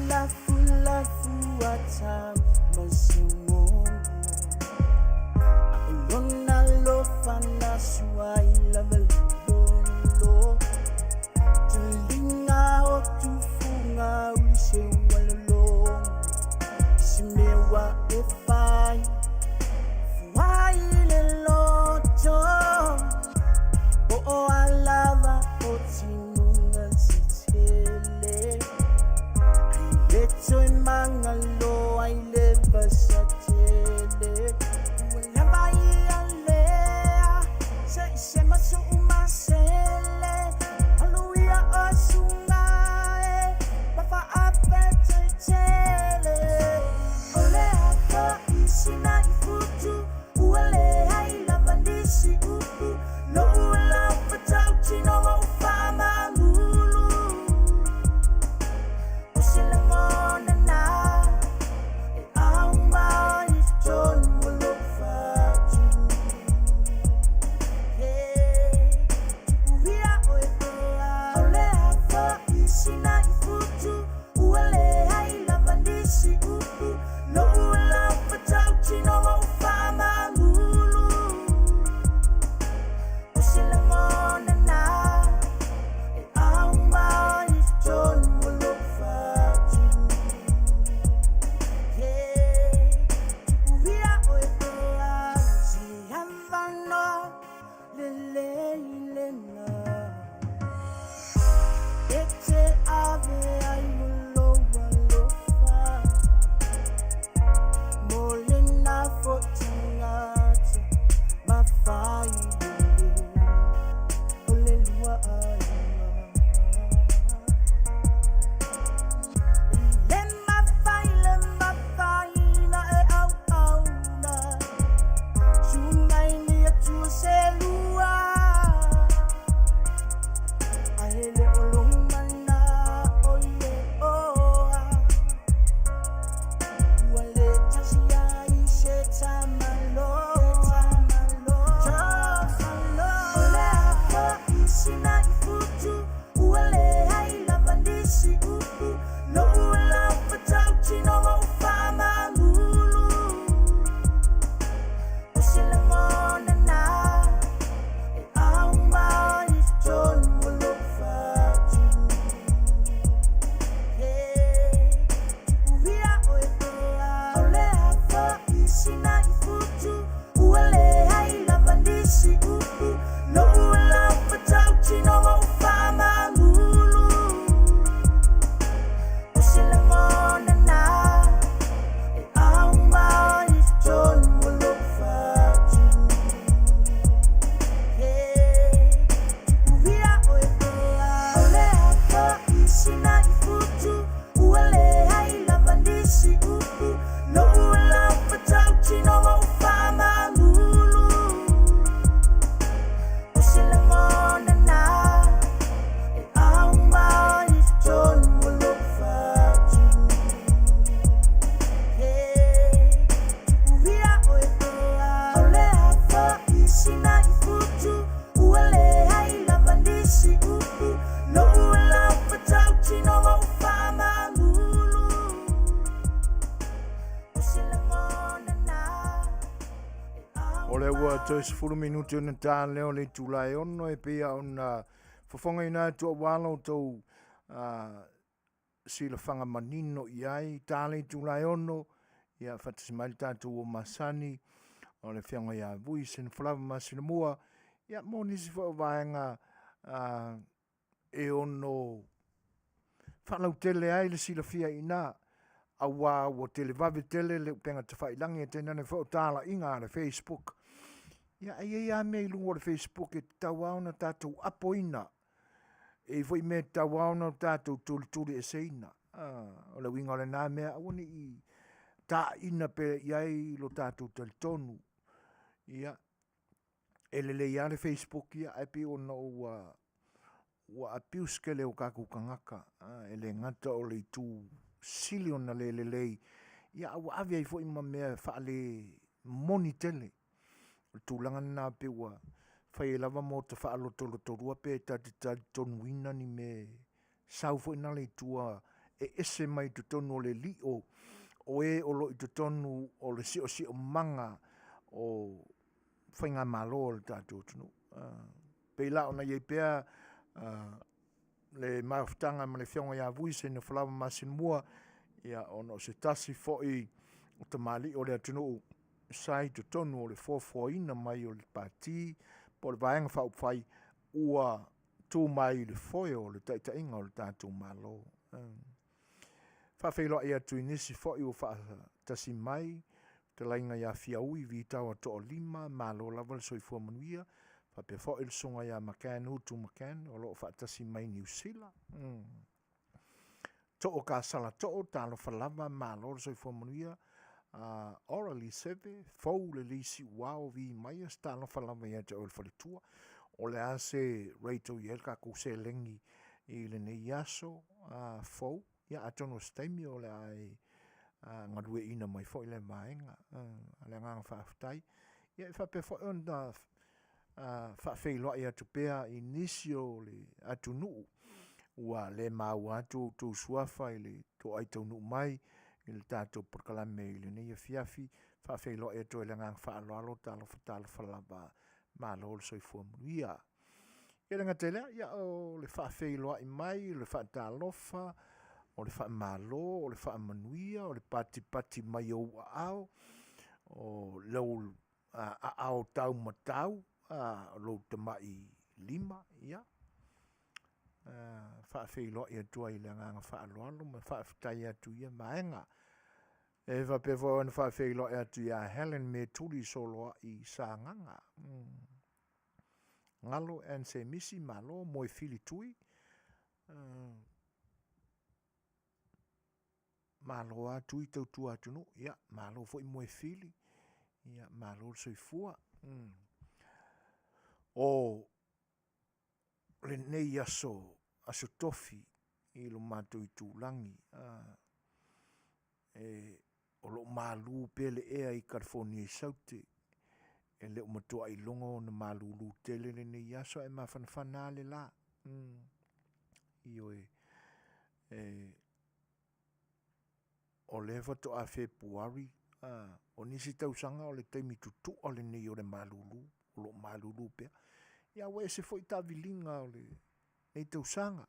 La fua O le ua toi se fulu minuti ona tā leo le tūlai ono e pia ona Fofogaina tua wala o tau sila whanga manino i ai, tā le tūlai ono, ia whatasimai tātou o Masani, o le whianga ia vui, Seigafolava Masinamua, ia mo nisi whaavaenga e ono whanau tele ai le sila fia ina, a wā o tele vave tele le penga te whailangi e tēnā ne whao tāla inga le Facebook. Ia ia mei lungo le Facebook e tauauna tātou apoina, e foi me tauauna tātou tuli e seina. O le winga o le nā mea, awani i tā ina pe iai lo tātou talitonu. Ia, e le ia le Facebook ia, e pi ona ua apiuske leo kaku kangaka, e le ngata o le tū sili ona le lei, ia awa avia i foi ma mea whaale moni tele. Tūlanga nā pe ua whai lava mo te whaalotorua pe tati tonuina ni me sau foi na le tua e ese mai tu tonu o le lio o e o lo i tu tonu o le si o manga o whainga malo o le tātou tunu. Pe la ona iei pea le mawhtanga ma le whionga ia vui Seigafolava Masinamua ia ono se tasi foi o te mali o le atunu sai to tonu o le Fofogaina mai o le pati po le vaenga whaupwhai ua tū mai le foe o le taitainga o le tātou malo. Whawhailoa ia tu inisi fōi o tasi mai, te lainga ia Afiaui vi taua to o 5, malo lava le soifua Manuia, whape fōi le songa ia Makan, utu Makan, o loo whaatasi mai New Zealand. To o ka sala to o Talanoa malo le soifua Manuia, ora li seve, fou le lisi wao vi mai as Talanoa ia te o le whalitua, o le ase reito i elka kuse lengi i le nei aso fou, ia atono staimi o le ai ngadue ina mai fo i le maenga, le nganga whaafutai. Ia i whape fo on da whawhailoa i atu pea inisio le atu nuu, ua le mau atu tō suafa i le tō aitau nuu mai, i le tātou Polokalame i le nei Afiafi, whawhailoa i atu e le nganga whaaloalo Featalaiga malo le soifua Manuia. Ia le ngatele, ia o le whawhailoa i mai, le Featalaiga, o le whaamalo, o le Manuia, o le pati mai o ao, o lau ao tau matau, lo te mai 5, ia. Whaawhailoa i atua i le nganga whaaloalo, ma whaawhitai atu ia maenga. E whapewa ana whaawhailoa i atu ia Helen me tuli soloa i Sānganga. Ngalo en se misi malo, moe fili tui. Malo atu i tautu atunu, ia, malo fo i moe fili. Ia, malo soifua. O le nei aso tofi i lo mātou i tūlangi. O lo malu pele ea i California i saute. E leo matua i longo na malulu tele le nei aso e mawhanawhana le la. Io o lewa to a Februari, o nisi tausanga o le taimi tutu o le nei o le malulu, o lo malulu pea. Ia we se foi tavilinga o le nei tausanga.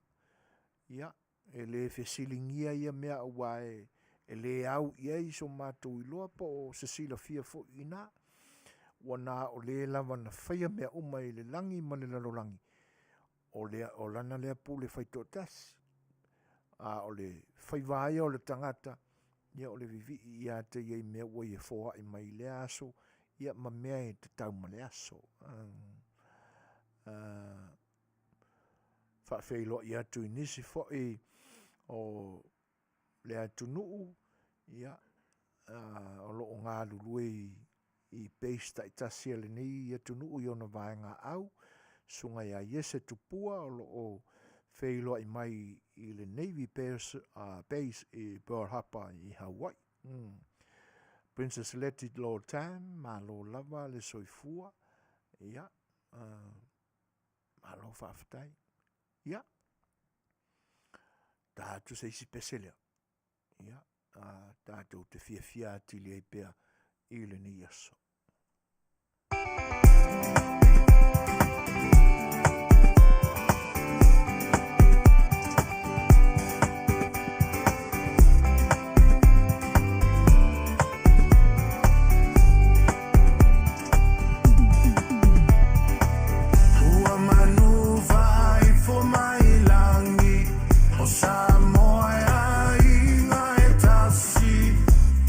Ia, e le fesilingia ia mea ua e le au ia i so mātou i loa po o Seigafolava fo ina. Wana o le lava na whaia mea uma i le langi ma le lalolangi. O lana lea pu le whaitotasi. O le whaivaia o le tangata. Ia o le vivi ia te iei mea ua i e fōa i mai le aso. Ia ma mea e te tau ma le aso. Whawhailoa i atu i nisi fo i o le atu nuu. Ia o loo ngā lulue i peista i tasia le nei i atu nuu i ona vaenga au. Sunga ia Setu pua o loo whailoa i mai i le Navy base i Pearl Harbor i Hawaii. Princess Letty lo time, malo lava le soifua. Ia, malo whawhatai. Ia, tātu se isi peselea. Ia, tātou te fia tili ei pea i le ni aso. Samoa inga e tasi,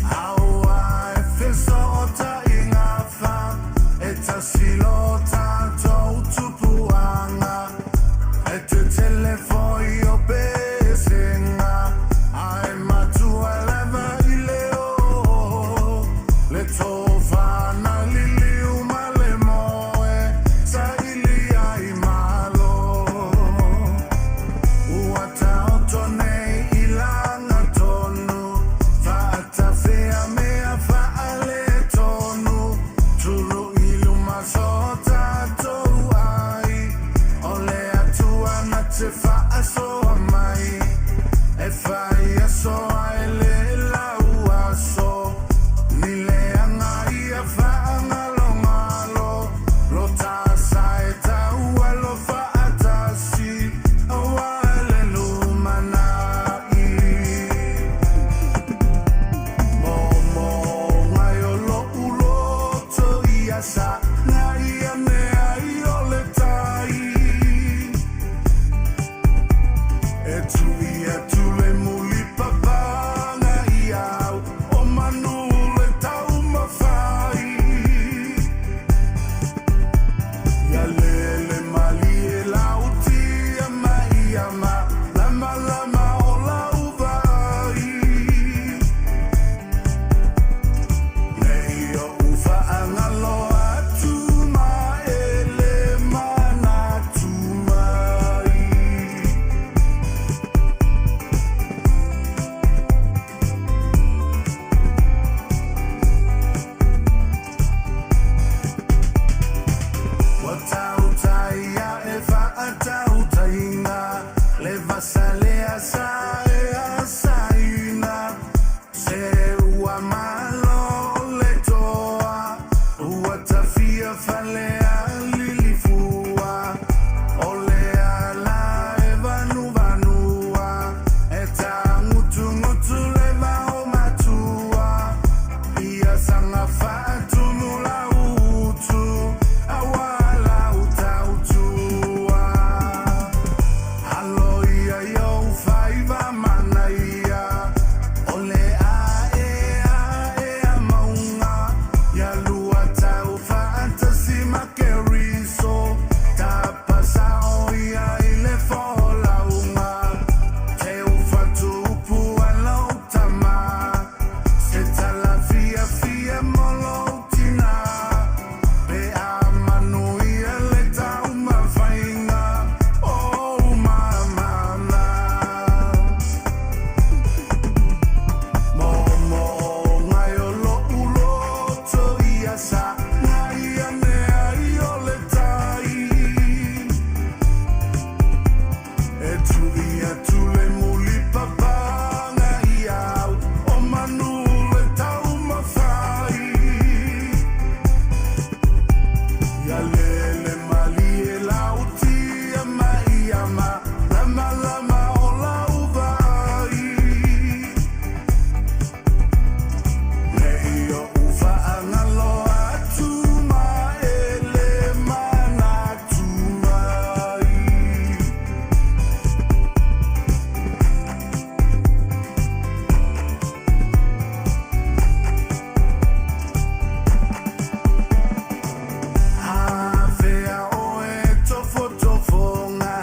aua e whesota inga wha, e tasi lota. malo le toa ua tafia falea lilifua ole ala e vanua e tangutu ngutu le vao matua ia sanga fatu nula utu awala utautua alo ia yo faiva manaia ole maunga ya lua tau fantasy makeriso tapasao ia ile folaunga te ufatupu alautama setala fia molotina be a Manuia le tau mafainga oh mama Momo ngai o lo ulo to ia sa ngai ane ai o le tai e tu ia tu le muli papa ngai au o manu le tau mawhai ia lele mali e lauti ama ia ma lama lama o lau vai Nei o ufa angalo atu ma ele mana tu mai Avea o e tofofonga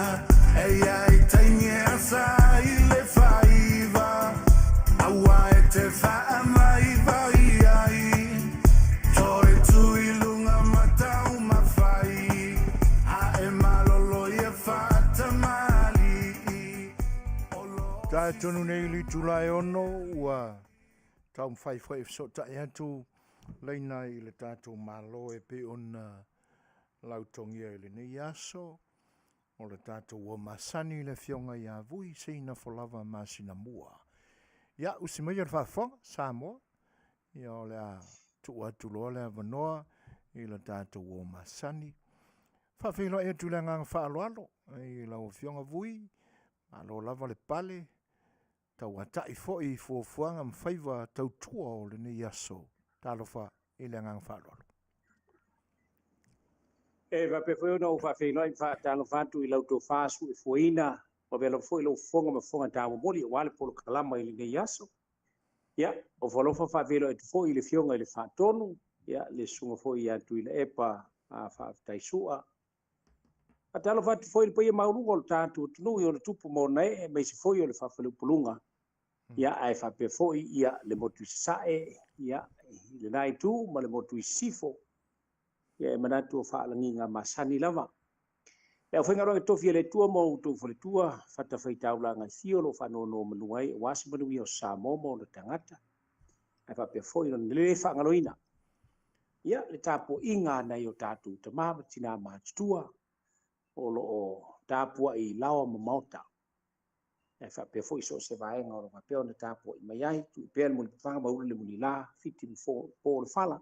e ai tainia sa I le faiva aua e te faa mai vai ai toi tui lunga matau mawhai a e malolo ia fata mali Tā tonu nei li tulai ono ua tau mwhai whai so tai atu leina I le tātou malo e pe ona lautongia I le nei aso o le tātou ua masani le fionga I a vui Seigafolava Masinamua. Ia usi mai le Faafofoga'aga Samoa ia o le a tu atu loa le avanoa I le tātou ua masani. Whawhilo e tu le ngang whaaloalo I lau fionga vui alo lava le pale tau atai foi fuafuanga mwhaiva tau tua o le nei aso talofa I le ngang whaaloalo. E va pe foi no fa fe no fa talo fatu I lauto fasu e foina o velo foi lo fonga ma fonga ta mo moli wale Polokalame I le yaso ya o volo fa velo e foi le fionga le fa tonu ya le sunga foi ya tu le epa a fa taisua a talo fatu foi le pai maulu o tatu tunu yo le tupu mo nei me se foi o le fa pulunga ya ai fa pe foi ya le motu sae ya le nai tu ma le motu sifo ya manatu fa langinga masani lava e foi ngaro e tofi le tua mo tu fo le tua fata fai taula nga fio lo fa no manuai wasi Manuia o Samoa mo le tangata ai fa pe foi le fa ngaloina ya le tapo inga na yo tatu te ma tina ma tua o lo o tapu I lawa mo mauta e fa pe foi so se vai ngoro ma pe ona tapu I mai ai tu pe mo fa ma ule mo la fitin fo po le fala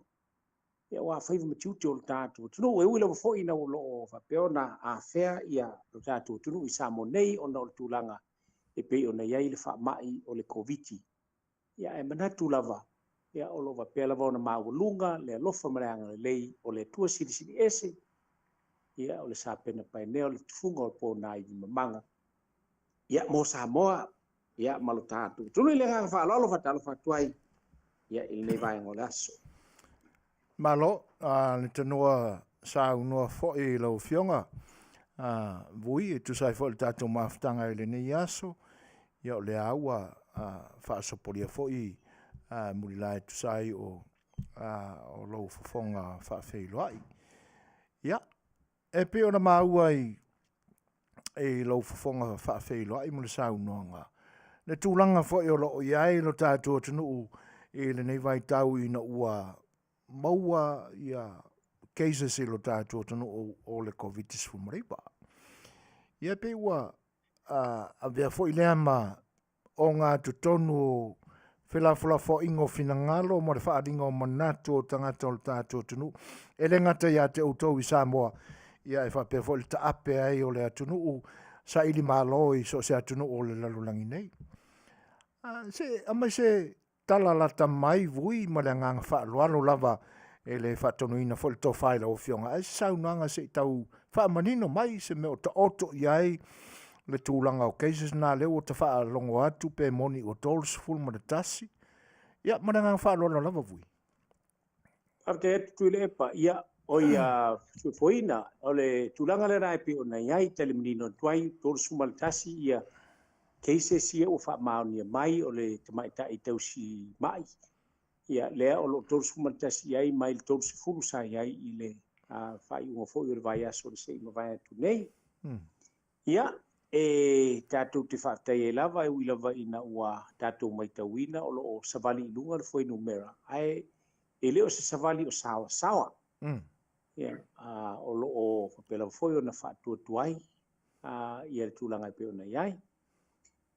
ia wa faiva matiuti o le tātou tunu e ui lava fo'i na o loo fapeo na afea ia o tātou tunu I Samoa nei ona o le tūlanga e pei ona iai le whaamai o le koviti ia e manatu lava ia o lo vapea lava ona mawalunga le alofa mareanga le lei o le tua siri ese ia o le sapena paenea o le tufunga o le pōna I mamanga ia mo Samoa ia malo tātou tunu I le nganga whaalolo fatalo fatuai ia I nei vai ngole aso Malo, le tanoa sa unua fo'i lau fionga. Vui e tu sai fo'i tātou maftanga I le nei aso. Ia o le aua whaasoporia fo'i muri lai tu sai o lau fofonga whaafeiloai. Ia, e pe ona maua I lau fofonga whaafeiloai muri sa unuanga. Le tūlanga fo'i o lo iai lo tātou tunu I le nei vai tau I na ua maua ia cases lo tātou tonu o le COVID-19 maripa. Ia pe ua a vea fo I lea ma o ngā tutonu Whela fo ingo fina ngalo mo le whaaringa o manatu o tangata o le tātou tunu. E le ngata ia te utou I Samoa. Ia e whapea fo le taape ai o le atunu u sa ili malo I so se atunu o le lalulangi nei. Se ama se tala lata mai vui ma le nganga whaalualo lava e le whaatonuina fo le tō whaila o Fionga. E saunanga se tau whaamanino mai se meo ta oto iai le tūlanga o cases nā leo o ta wha longo atu pe moni o tolus full ma le tasi. Ia, ma ngā wha lona lava vui. Arte atu tui le epa, ia, o ia Fofogaina, o le tūlanga le rai pe o na iai tali menino tuai, tolus ma le tasi, ia, cases ia o wha maonia mai o le tamaita I tausi mai. Ia, lea o lo tolus ma le tasi iai, mai le tolus fulu sa iai I le wha I unga fo I le vai aso le se ima vai atu nei. Ia, e tātou te whaatai e lava e uilava ina ua tātou mai tauina o lo savali I lunga le foi numera. Ai, e leo se savali o sawa. Ia, o lo o whapela foi o na whaatua tuai, ia le tūlanga I pe o na iai.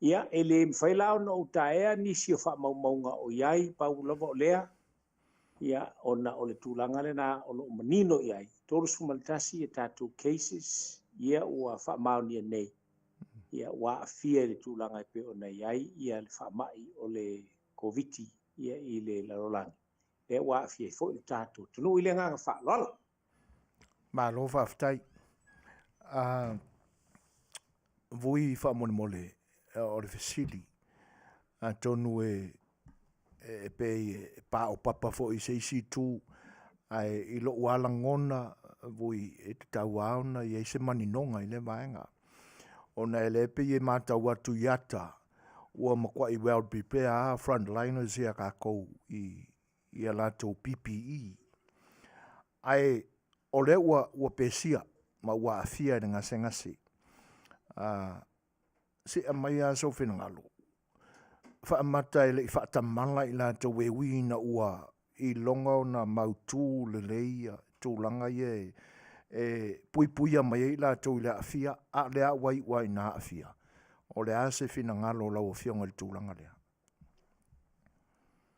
Ia, e le mwhailao na o taea nisi o whaamaunga o iai, pau lava o lea. Ia, o na o le tūlanga le na o lo manino iai. Toro sumaltasi e tātou cases, ia ua whaamaunia nei. Ia wa afia le tūlanga I pe o na iai, ia le whaamai o le COVID, ia I le larolangi. E wa afia I fo I tātou. Tunu I le nganga whaalala. Ma lo whaftai. Vui whaamone mole o le fesili. Tonu e pe pa o papa fo I se isi tū. I lo wala ngona vui e te tau auna I se maninonga I le vaenga. Ona ele pe ye mata watu yata ua makwa I well prepare frontliners ia kako I alato PPE. Ai ole ua pesia ma ua afia de ngase. Se amaya so finangalo. Fa mata ele fa tamala I la to we na ua I longa na mautu le leia tūlanga ye puipuia mai la tau le afia a le a wai na afia o le a se fina ngalo lau o fionga le tūlanga lea.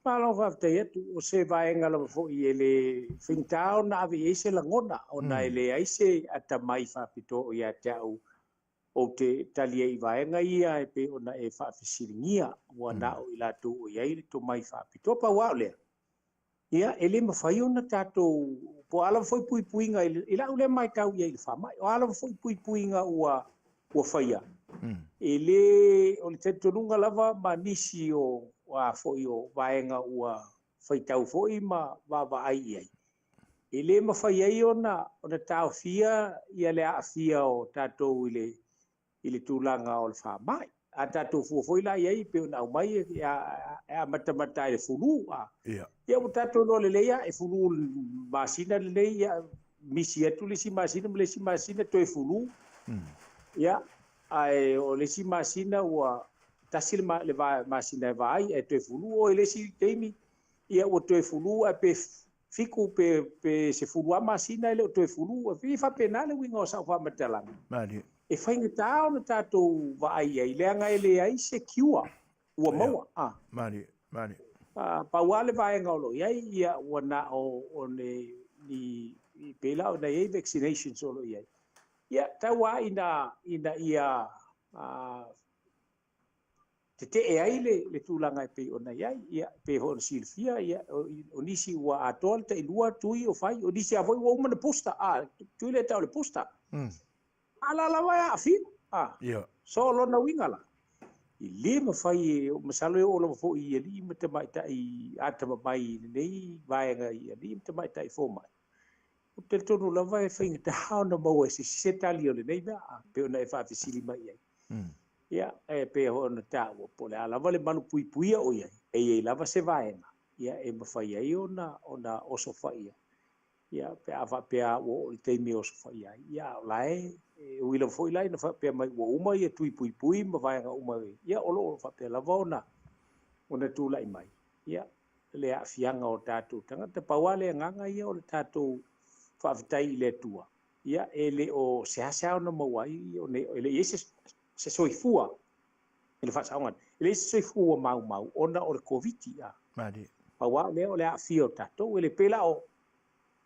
Malo whaftai atu o se vaenga la fo I ele whintao na avi eise la ngona o na ele aise ata mai whapito o ia te au o te talia I vaenga ia e pe o na e whafisiringia ua na o I la tu o ia ili to mai whapito pa wao lea. Ia, ele mawhai ona tātou, po ala foi puipuinga, ila ule mai tau ia ili whamai, o ala foi puipuinga ua whaia. Ele, o le tetonunga lava, ma nisi o foi o vaenga ua whaitau foi ma wawa ai iai. Ele mawhai ai ona tau fia, ia le a fia o tātou ile tūlanga o le whamai. A tātou fuafoi la iai pe ona au mai e matamata e fulu. Ia o tātou no le leia e fulu masina le leia misi atu le si masina le si masina to e fulu. Ia ai o le si masina ua tasil le masina e vai e to e fulu o le si teimi ia o to e fulu a pe fiku pe se fulu a masina le to e fulu a fi fa penale winga o sa fa matalanga. Mari. E whainga tāo na tātou vai ai, leanga ele ai secure, ua maua. Mari. Pauale vai ngaulo, iai ia ua na o ni pela o na iai vaccinations olo iai. Ia, taua ina ia te e ai le tūlanga e pe o na iai, ia pe ho silfia, ia o nisi ua atol te ilua tui o fai, o nisi avoi ua umana posta, tui le tau le posta. Ala la vai a fin so lo na wingala I le mafai o masalo o lo fo I li mata mai tai ata mai nei vai nga I li mata mai tai fo mai o te tonu la vai finga ta na mo se setali o le nei ba pe ona e fa fisili mai ia e pe ho na ta o po le ala vale manu puipuia o ia e lava se vai nga ia e mafai ai ona o so fai ia pe ava pe o te mi o so fai ia lai uila foi lai na fa pe mai o uma ia tui pui ma vai nga uma ia o lo fa pe lava ona tu lai mai ia le a fianga o tātou tanga te pauale nganga ia o le tātou whaafitai le tua ia ele o se hasa ona mawai o le se soifua ele whaasaongan le soifua mau ona o le covid a Mari. paua le o le afio tatou le pela o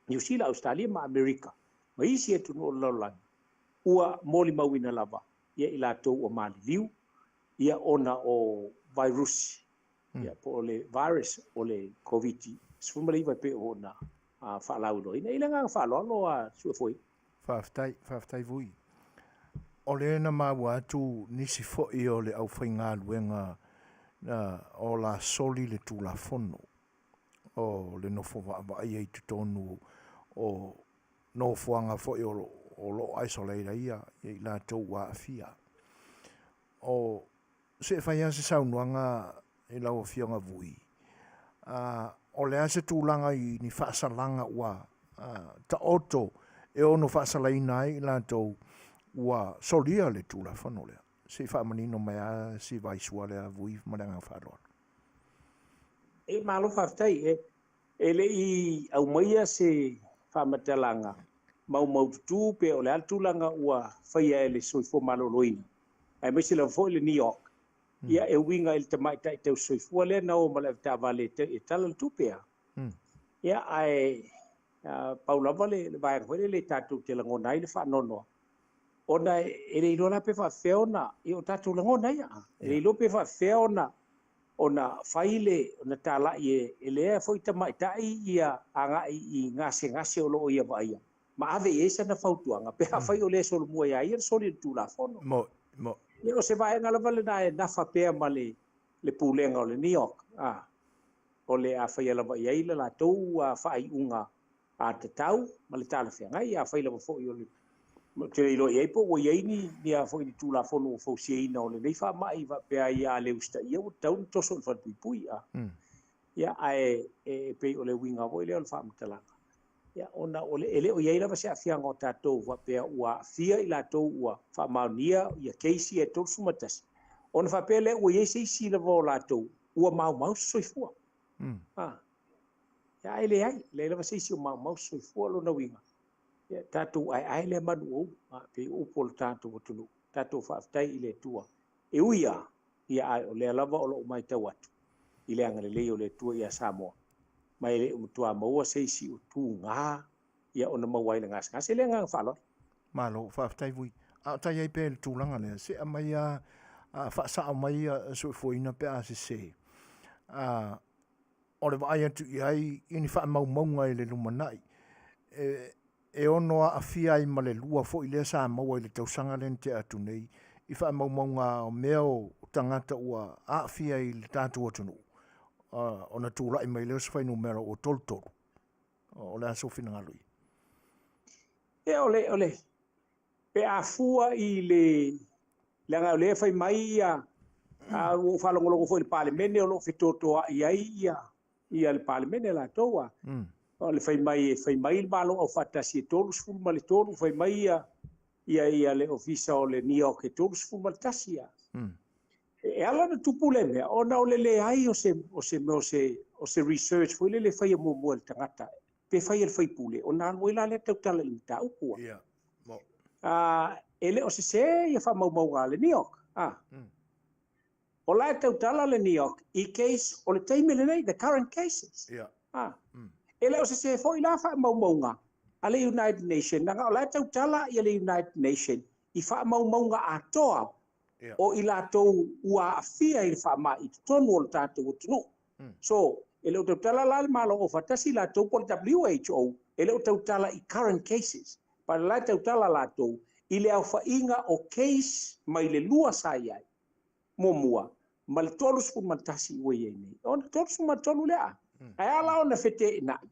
New Zealand, Australia ma America ma isi e tunu o lalolagi ua moli mauina lava ia i latou o maliliu ia ona o virus ia po o le virus o le covid sfumaliva pe ona fa'alauloina i le gaga fa'aloalo a su'efoi Faafetai vui. O le na maua atu nisi fo'i o le aufaiga aluega o la soli le tulafono o le nofo va'ava'i ai totonu o nofoaga fo'i o lo'o aisoleila ia i latou a'afia o se faia se saunoaga i lau afioga vui o le a se tulaga i ni fa'asalaga ua ta'oto e ono fa'asalaina ai i latou ua solia le tulafono lea se fa'amanino mai a si vaisua lea vui ma le aga fa'aloalo e malo fa'afetai e le'i aumaia se fa'amatalaga mau tutu pe o le altulaga ua faia e le soifua malōlōina ae maisi lava fo'i le New York ia e uiga i le tamaita'i tausoifua lea na o ma le ta'avale e tala le tupea ia ae paulava le vaega foi le tatou te lagona ai le fa'anonoa ona e le iloa la pe fa'afea ona i o tatou lagona ia e le iloa pe fa'afea ona faile ona tala'i e lea foi tamaita'i ia aga'i i gasegase o lo'o ia va'aia ma ave i esa na fautuaga pe ha'afai o lea solomua iā ia le soli le tulafono mo ia o se vaega lava lenā e nafa pea ma le pulega o le New York o le a faia lava i ai le latou fa'ai'uga tatau ma le talafeagai a fai lava fo'i o le te ilo i ai po ua iai ni a fo'i ni tulafono o fausiaina o lenei fa'ama'i va'apea ia a le usta'ia ua tau ni toso o le falepuipui ia ae pei o le uiga foi lea o le fa'amatalaga ia ona o le ele o iai lava se afiaga o tatou va'apea ua afia i latou ua fa'amaonia ia keisi e tolusumatasi ona fa'apea lea ua iai se isi lava o latou ua maumau soifua ia ai leai le lava se isi o maumau soifua lona uiga ia tatou ae lea manu'ou pe upu o le tatou atunuu tatou fa'afetai i le atua e uia ia ae o lea lava o lo'o maitau atu i le agalelei o le atua ia Samoa mai le umutua maua se isi o tūgā ia ona maua ai le gasegase le agaga fa'aloalo malo fa'afetai vui tai ai pe le tulaga lea se'a mai fa'asa'o mai su'efuaina pe a sesē o le va'ai atu i ai i ni fa'amaumauga i le lumana'i e ono a'afia ai ma le lua fo'i lea sa maua i le tausaga lena te atu nei i fa'amaumauga o mea o tagata ua a'afia i le tatou atunuu ona tula'i mai lea se fainumera o tolutolu o le a sofinagalu'i ia ole pe afua i le aga o lea fai mai ia ua fa'alogologo fo'i le palemene o lo'o fetotoa'i ai ia le palemene latou o le fai mai le malo au fatasi e tolu sfulu ma le tolu fai mai ia le ofisa o le New York e tolu sfulu ma le tasi ia e ala na tupu le mea ona o le ai o se research foi le fai mo le tangata pe fai le fai pule ona aloi la le tautala i taupu ele o se ia fa mau le New York o la tautala le New York i case o le taime le nei the current cases ele o se foi la fa maunga ale United Nation nga o la tautala i le United Nation i fa maunga atoa o i latou ua afia i le fa'ama'i totonu o le tatou atunuu so ele o tautala la le malo o fatasi latou po le WHO ele o tautala i current cases pa la tautala latou i le aufaiga o case mai le lua sai ai momua ma le tolu sefulu matasi ua iai nei ona tolu sefulu matolu lea ae ala ona fete'ina'i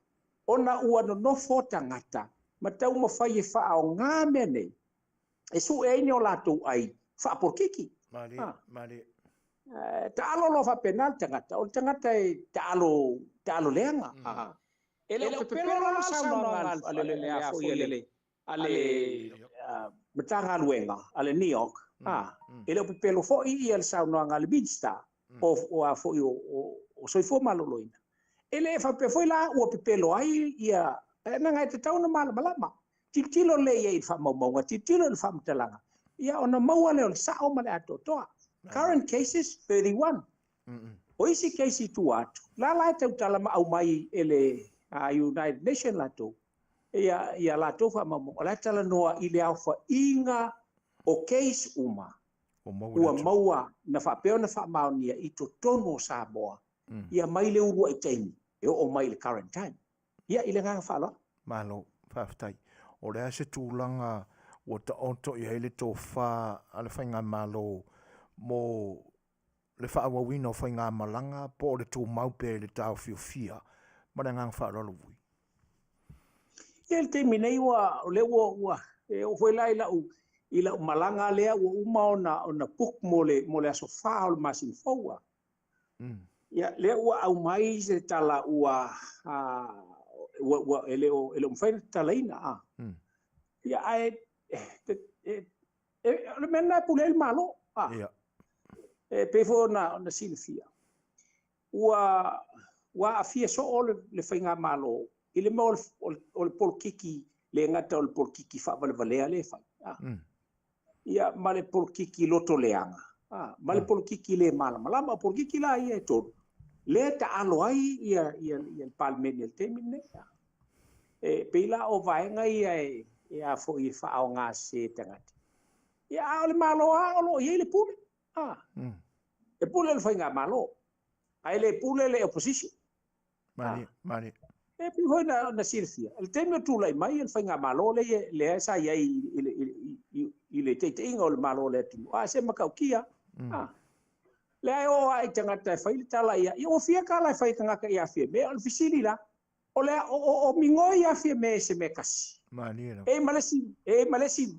ona ua nonofo tagata ma tau mafai e fa'aogā mea nei e su'e ai ni o latou ai fa'apolokiki mali ta'alo lo fa'apena le tagata o le tagata e ta'alo leaga ele o pepelo la saunoaga ale le a fo'i ale matagaluega ale New York ele o pepelo fo'i ia le saunoaga le Minster o a fo'i o soifua maloloina ele fa'apea foi la ua pepelo ai ia naga e tatauna malamalama titilo le ia i fa'amaumauga titilo i le fa'amatalaga ia ona maua le o le sa'o ma le atoatoa Current cases 31. O isi keisi tu atu. La tau talama au mai ele United Nations lato. Ia lato fa mamo. La talanoa ile au fa inga o case uma. Ua maua na fa peo na fa maonia i to tono Samoa. Ia mai le urua i taimi. E o mai le current time. Ia ile nganga fa lo. Malo, whaftai. O rea se tūlanga o ta onto i heile tō wha ale whainga malo mo le whaawawina o whainga malanga po le tō maupe le tau whiofia. Mara ngang whaarolo vui. Ia le teimi nei ua le ua o whaila i la malanga lea ua uma o na puk mo le aso wha o le Masinamua. Ia lea ua au mai se tala ua ele umwhaina talaina. Ia le mena pule el malo. Pefo na silfia. Ua afia so o le whainga malo. Ile mo o le polkiki le ngata o le polkiki whavalvalea le whai. Ia ma le polkiki loto leanga. Ma le polkiki le malama. O polkiki la ia e tonu. Le ta alo ai ia palmeni el temine. Peila o vaenga ia fo i whao ngā se tangati. Ia o le malo o lo ia le pule. E pule le whainga malo. Ai le pule le opposition. Mani. E pi hoi na sirfia. El teme tu lai mai el whainga malo le sa ia i le teite inga o le malo le tunu. Se makau kia. Le ai o ai tangata e whaile tala ia. Ia o fia ka lai whai kangaka ia fia. Me al fisili la. O le o mingoi ia fia me se me kasi. Mani. E malesi.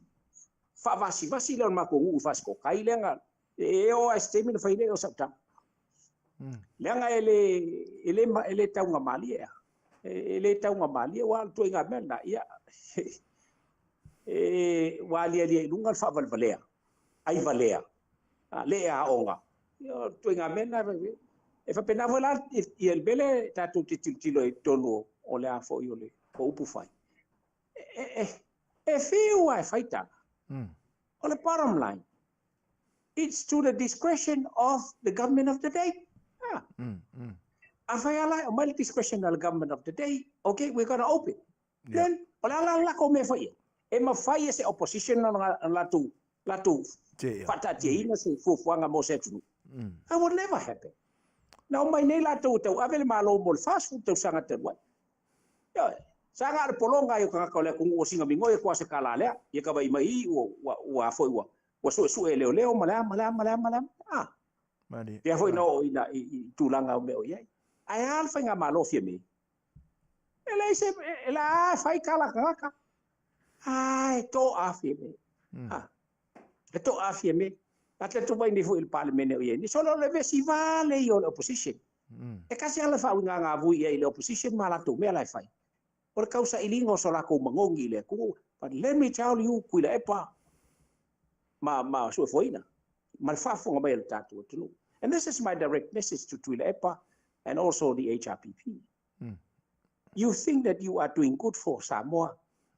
Vasi le on mako ngu fasko. Kai lenga. E o ai stemi le whaile o sapta. Lenga ele taunga mali ea. Ele taunga mali wa tu inga mena ia wa lia ilunga fa valvalea ai valea le a onga yo tu inga mena e fa pena vola i el bele tatu titilo e tonu o le afo i ole ko upu fai fiu ai faita on the bottom line it's to the discretion of the government of the day. Afayala, a mild discretion of the government of the day. Okay, we're going to open. Then, la come fai. Emma fai se opposition na latu. Fatatina se fuanga mo setu. That would never happen. Now, my nei latu tau avel malo mo fast food tau sanga te wai. Sanga ar polonga yo ka kole kung osinga mingo e kwase kala le. Ye ka bai mai wa foi wa. Wa so leo malam. Mani. Dia foi no ina tulanga me o ye. Ai al whainga malo fia me. Ela whai kala kaka. Ai, to a fia me. E to a fia me. Ate tu vai ni fu il parlemene o ye. Ni solo le vesi vale i o le opposition. E kasi ala whau ngā vui i le opposition mala tu mea lai whai. O le kausa ilingo so la kou mangongi le ku. But let me tell you, kui la epa. Ma Suafuaina. Ma le whafonga mai le tatu atunu. And this is my direct message to Tuila EPA and also the HRPP. You think that you are doing good for Samoa?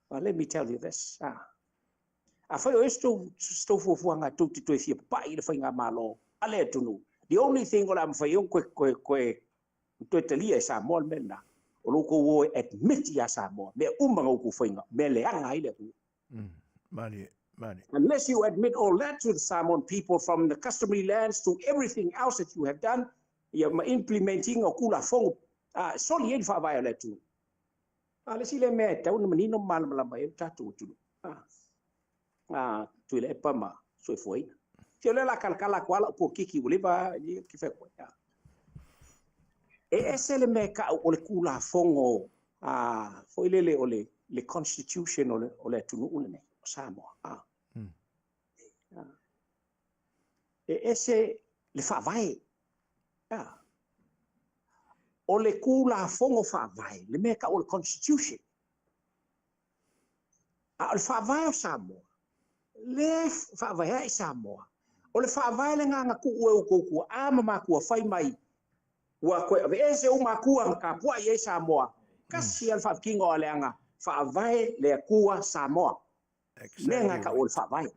Well, let me tell you this. The only thing that I'm saying, Samoa mena, o admit ya Samoa, me umanga ku fainga, me leanga ile ku. Unless you admit all that to the Samoan people, from the customary lands to everything else that you have done, you're implementing a kula fong. Sorry, in fa violate tu. Let's see, let me tell you, manino malama e tatu tu. Tu le pama so foi. Se le la calcala quala po kiki uliva ki fe ko. Ese le me ka o le kula fongo. Foi le le constitution o le tunu ulene Samoa. Ese le fa vai. O le kula fongo fa vai, le me ka o le constitution. Le fa vai o Samoa. Le fa vai ai Samoa. O le fa vai le nganga ku o ku ama ma ku fai mai. Wa ko ese o ma ku ka po ai Samoa. Kasi al fa kingo le anga fa vai le ku Samoa. Lenga ka o le fa vai.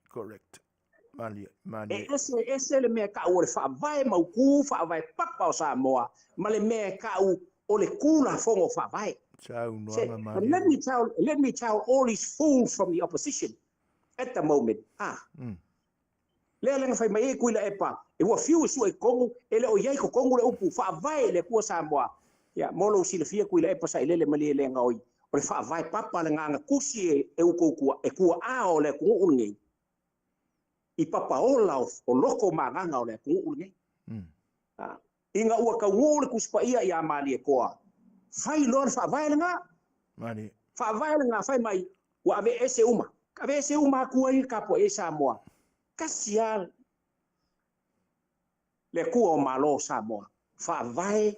Correct. Mali. Ese le mea ka o le whaavai mau ku, whaavai papa o Samoa, ma le mea ka o le kula fongo whaavai. Let me tell all these fools from the opposition at the moment. Lea lenga whai mai e kuila e pa, e ua fiu e sua e kongu, e le o iai ko kongu le upu, whaavai le kua Samoa. Ya, molo sila fia kuila e pa sa ilele mali e lenga oi. O le whaavai papa le nganga kusi e uko kua, e kua ao le kungu ungi. I papa ola o loko maganga o le kungu ungi. Inga ua ka ngole kuspa ia i amali e koa. Fai lor whaavai le ngā. Whaavai le ngā whai mai, ua ave ese uma. Ave ese uma kua i kapo e Samoa. Kasial le kua o malo Samoa. Whaavai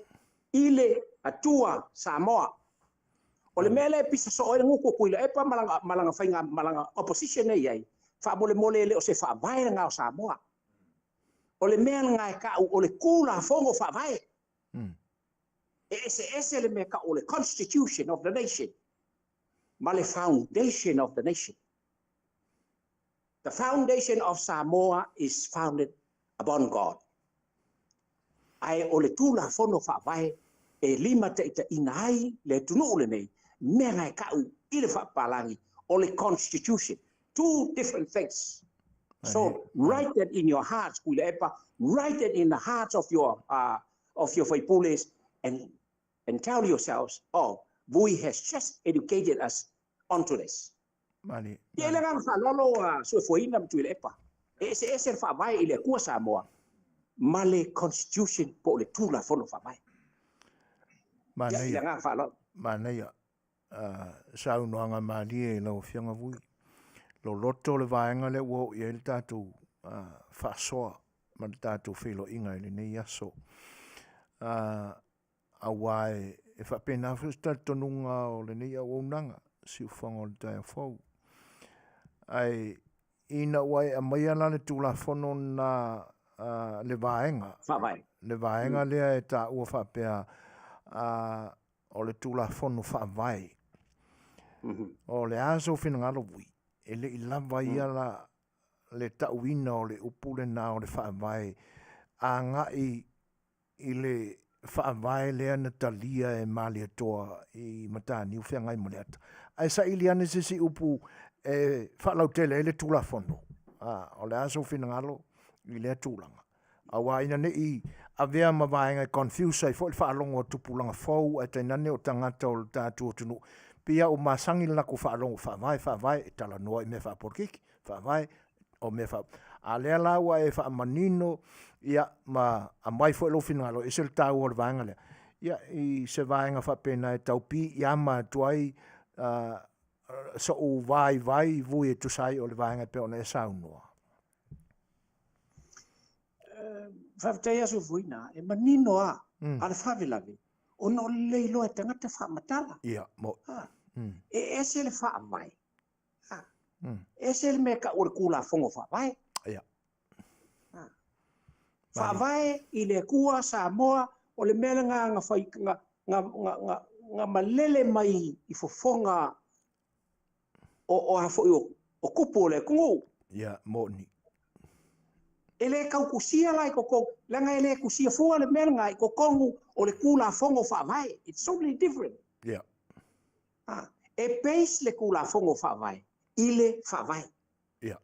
ile atua Samoa. O le mele pisa so o le nguko kuila e pa malanga whainga malanga opposition e iai. Whaamole mole le o se whaavai le ngā o Samoa. O le mea ngā e ka o le kula fongo whaavai. Ese le mea ka o le constitution of the nation. Ma le foundation of the nation. The foundation of Samoa is founded upon God. Ai o le tula fono whaavai e lima te ita inai le tunu le nei. Mea ngai kau i le whaapalangi o le constitution. Two different things. So write that in your hearts, kuila epa. Write it in the hearts of your whaipules and tell yourselves, oh, Vui has just educated us onto this. Mali. Ia le ngā whalolo Suasua mtu ile epa. Ese le whaavai ile kua Samoa. Ma le constitution po le tula fono whaavai. Ia le ngā whalolo. Manuia. Saunoanga mali e lau whianga Vui. Lo loto le vaenga le wo i le tātou whasoa. Ma le tātou whilo inga i le nei aso. A wae e whapena whista tonunga o le nei au nanga. Si uwhanga o le tai a whau. Ai ina wai a mai ala le tula whono na le vaenga. Whaavai. Le vaenga lea e tā ua whapea o le tula whono whaavai. O le aso whina ngalo Vui. E le i lava ia le tauina o le upule na o le whaavai. A ngai i le whaavai lea na talia e mali atoa i matani uwhia ngai mo le ata. Ai sa ili ane sisi upu e whalau tele e le tula whono. O le aso whina ngalo i le tūlanga. A wā ina ne i a vea mawaenga e confuse ai fo le whaalongo tupulanga fau e tainane o tangata o le tātua tunu. Pia o masangi lako whaalongo whaavai e Talanoa i me whaaporkiki. Whaavai o me wha. A lea laua e whaamanino ia ma a mai fo e lo finalo e se le tāu o le vaenga lea. Ia i se vaenga whapena e taupi i ama tuai so o vai Vui e tusai o le vaenga pe ona e saunoa. Whaavitai aso Vuina e manino a le whavelave. O no leilo e tangata whaamatala. Ia, mo. E ese le whaavai. Ese le mea ka ore kula fongo whaavai. Ia. Whaavai i le kua Samoa o le mea ngā whai ngā malele mai i fofonga o hafo o kupu o le kungu. Ia, mo ni. Ele kau kusia lai koko langa ele kusia fua le melanga i kokongu o le kula fongo whaavai. It's totally different. Yeah. E peis le kula fongo whaavai. Ile whaavai. Yeah.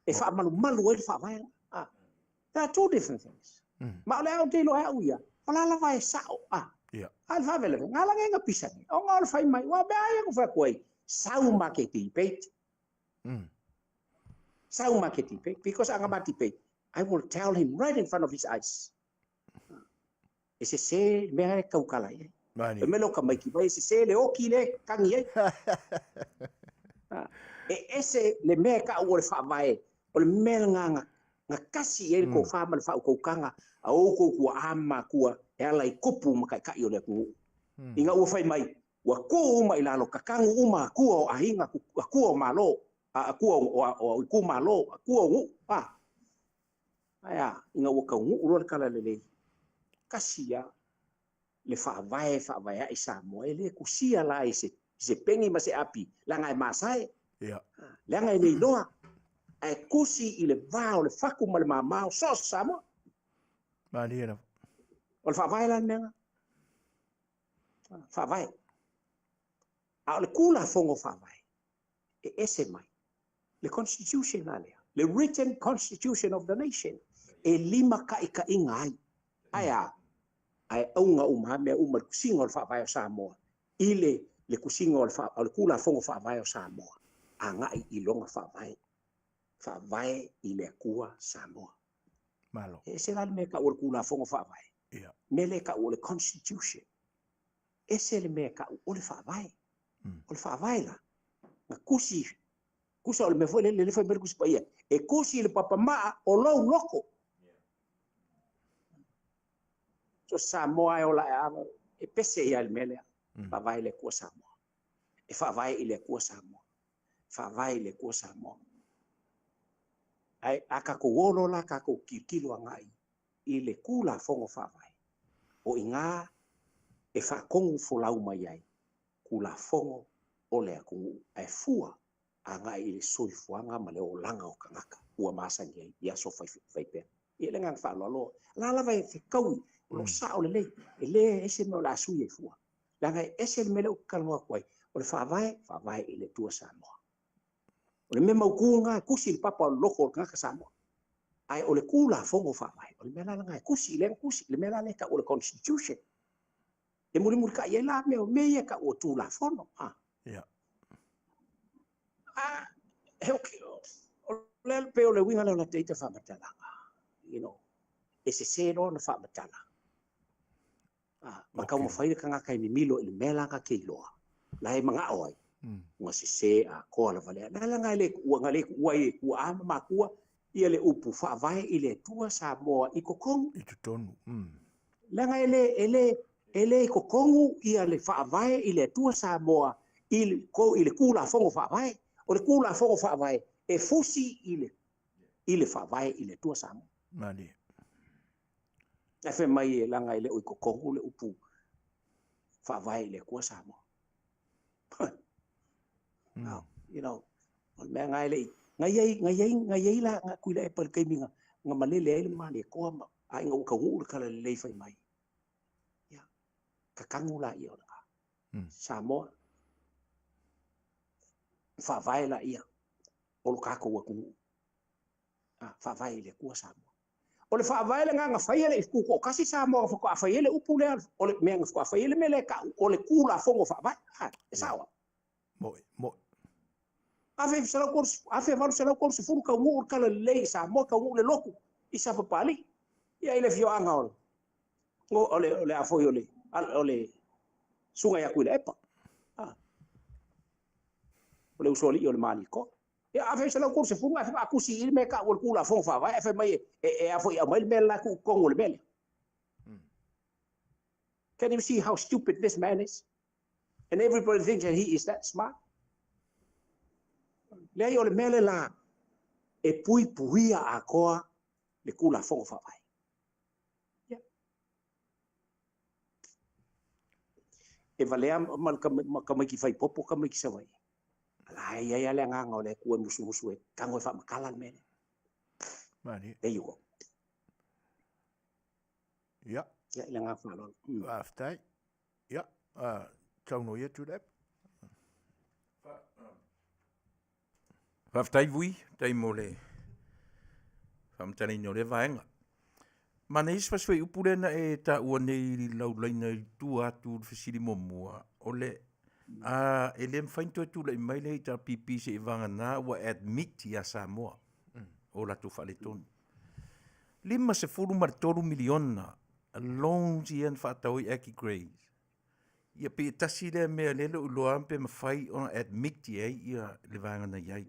E whaamalu malu e le whaavai. There are two different things. Ma ole au te lo au ia. Ola la vai sao. Yeah. Al whavele. Ngā langa inga pisani. O ngā ole whai mai. Wa bea ia ku whakuai. Sau maketi peit. Sau maketi peit. Because anga mati peit. I will tell him right in front of his eyes. Ese se mea kaukala ye. E melo ka mai ki vai se le oki le kangi ye. E ese le mea ka o le whaavai. O le mea nganga. Nga kasi e ko whaama le whao koukanga. A oko kua ama kua. E ala i kupu makai kai o le kuu. Inga ua whai mai. Ua kua uma i lalo. Kakangu uma kua o ahinga. Kua o malo. Kua o iku malo. Kua o ngu. Aya, inga waka nguru le kala lele. Kasia le whaavai a i Samoa. Le kusia la i se pengi ma se api. Langa e masai. Yeah. Langa e nei loa. ai kusi i le vā o le faku ma le mamao so Samoa. Maria. O le whaavai la nenga. Whaavai. A o le kula fongo whaavai. E ese mai. Le constitution la lea. Le written constitution of the nation. E lima ka inga ai. Ai a. Ai aunga mea le kusinga o le whaavai o Samoa. Ile le kusinga o le kula fongo whaavai o Samoa. A ngai I longa whaavai. Whaavai I le kua Samoa. Malo. E se la me ka o le kula fongo whaavai. Yeah. Me le ka o le constitution. E se le me ka o le whaavai. O le whaavai la. Nga kusi. Kusa o le me foi le foi mer kusi pa ia. E kusi le papa maa o lou loko. So Samoa e o la e pese ia le mele. Whaavai le kua Samoa. E whaavai I le kua Samoa. Whaavai le kua Samoa. Ai aka ko wolo la ka ko kilo ngai I le kula fongo whaavai. O inga e whakongu folau mai ai. Kula fongo o le akungu ai fua a ngai I le soifuanga ma le o langa o kangaka. Ua masangi ai ia so whaipea. I le ngang whalolo. La lava e whikaui lo sa o le lei. E le ese me o la sui e fua. Langa ese le mele o kalunga kwai. O le whaavai I le tua Samoa. O le mema ukunga kusi le papa o loko o kangaka Samoa. Ai o le kula fongo whaavai. O le mela langa kusi le mela le ka o le constitution. E muri ka ia la me o me ka o tu la fono. Yeah. Le pe o le winga le teita whamatala. You know. E se no na whamatala. Ma kau mawhaire ka ngaka I milo I le mela ka keiloa. La e mga oai. Nga se a koa la valea. Nala ngai le kua ngale kua I kua ama makua. Ia le upu whaavai I le tua Samoa I kokongu. I tutonu. Langa ele I kokongu ia le whaavai I le tua Samoa. I le kula fongo whaavai. O le kula fongo whaavai. E fusi I le whaavai I le tua Samoa. Mani. E whe mai e langa ele o I kokongu le upu whaavai I le kua Samoa. You know, mea ngai le ngai la nga kuila e pal kai minga nga malele ele mali ko ma ai nga ka ngu kala le fai mai ya ka kangu la ia la Samoa fa vai la ia o ka ko ku fa vai le ku Samoa o le fa vai la nga fai ele ku ko kasi Samoa fa ko fai ele upu le o le mea nga fa fai ele mele ka o le ku la fongo fa vai e sawa Mo. Afe valu sala kursu furu ka ngu kala le Samoa ka ngu le loku I sa papali ia ile fioanga o ole afoi ole sunga ya kuile epa ole usoli ole mali ko ia afe sala kursu furu afe akusi il me ka ol kula fon fa vai afe mai e afoi amal mela ku kongo le mele. Can you see how stupid this man is? And everybody thinks that he is that smart. Le ole mele la e puia a koa le kula fongo fa vai. E valea mal ka ki fai popo ka ki sawai. Ala ia le nganga ole ku musu e kango fa makala mele. Mani. There you go. Yeah. Ya le nganga fa lo. After. Yeah. Talanoa to that. Whaftai vui, tai mole. Whamtani no le vaenga. Mana iswa swai upure na e ta ua nei laulaina I tu atu whisiri momua. Ole, ele mwhainto atu lai mai lei ta pipi se I vanga na ua admit ia Samoa. O la tu whale tonu. Lima se furu maritoru miliona. Long zian whatau I Aki Grace. Ia pe tasi le mea lele uloa pe mawhai ona admit ia le vanga na iai.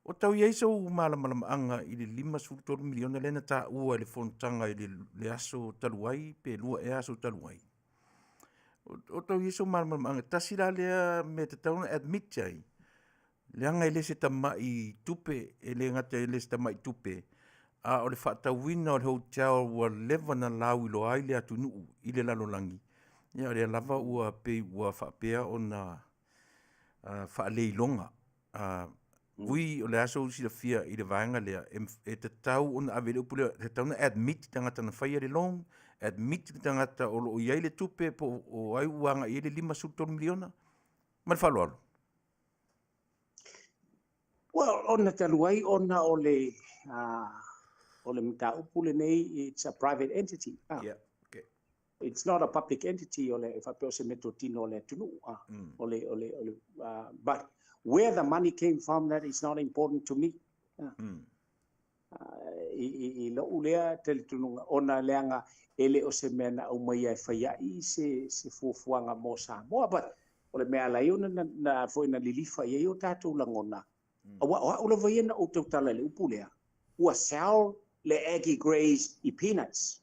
O tau iei sau malama I le 5 miliona lena ta ua le fontanga I le aso taluai pe lua e aso taluai. O tau iei sau malama tasi la lea me te tauna admit iai. Leanga ele se tamai tupe, ele ngata ele se tamai tupe. O le whaatawina o le hotel ua lewa na lau I loa I le atunu I le lalolangi. Ia le lava ua pe ua whaapea o na whaaleilonga. Vui o le aso si la fia i le vaenga lea, e te tau ona avele upule, te tau na admit tangata na whaia le long, admit tangata o lo iai le tupe po o ai uanga i le 5 miliona. Man whaloalo. Well, ona taluai ona o le mta upule nei, it's a private entity. Yeah, okay. It's not a public entity o le whapeo se meto tino o le tunu. But where the money came from, that is not important to me. I lo ulea tele tununga ona leanga ele o se mena au mai ai whaiai se fuafuanga mo Samoa, but o le mea lai ona na foi na lilifa i o tātou langona. Awa ula vaiena o tau tala le upulea. Ua sell le Aggie Grays i peanuts.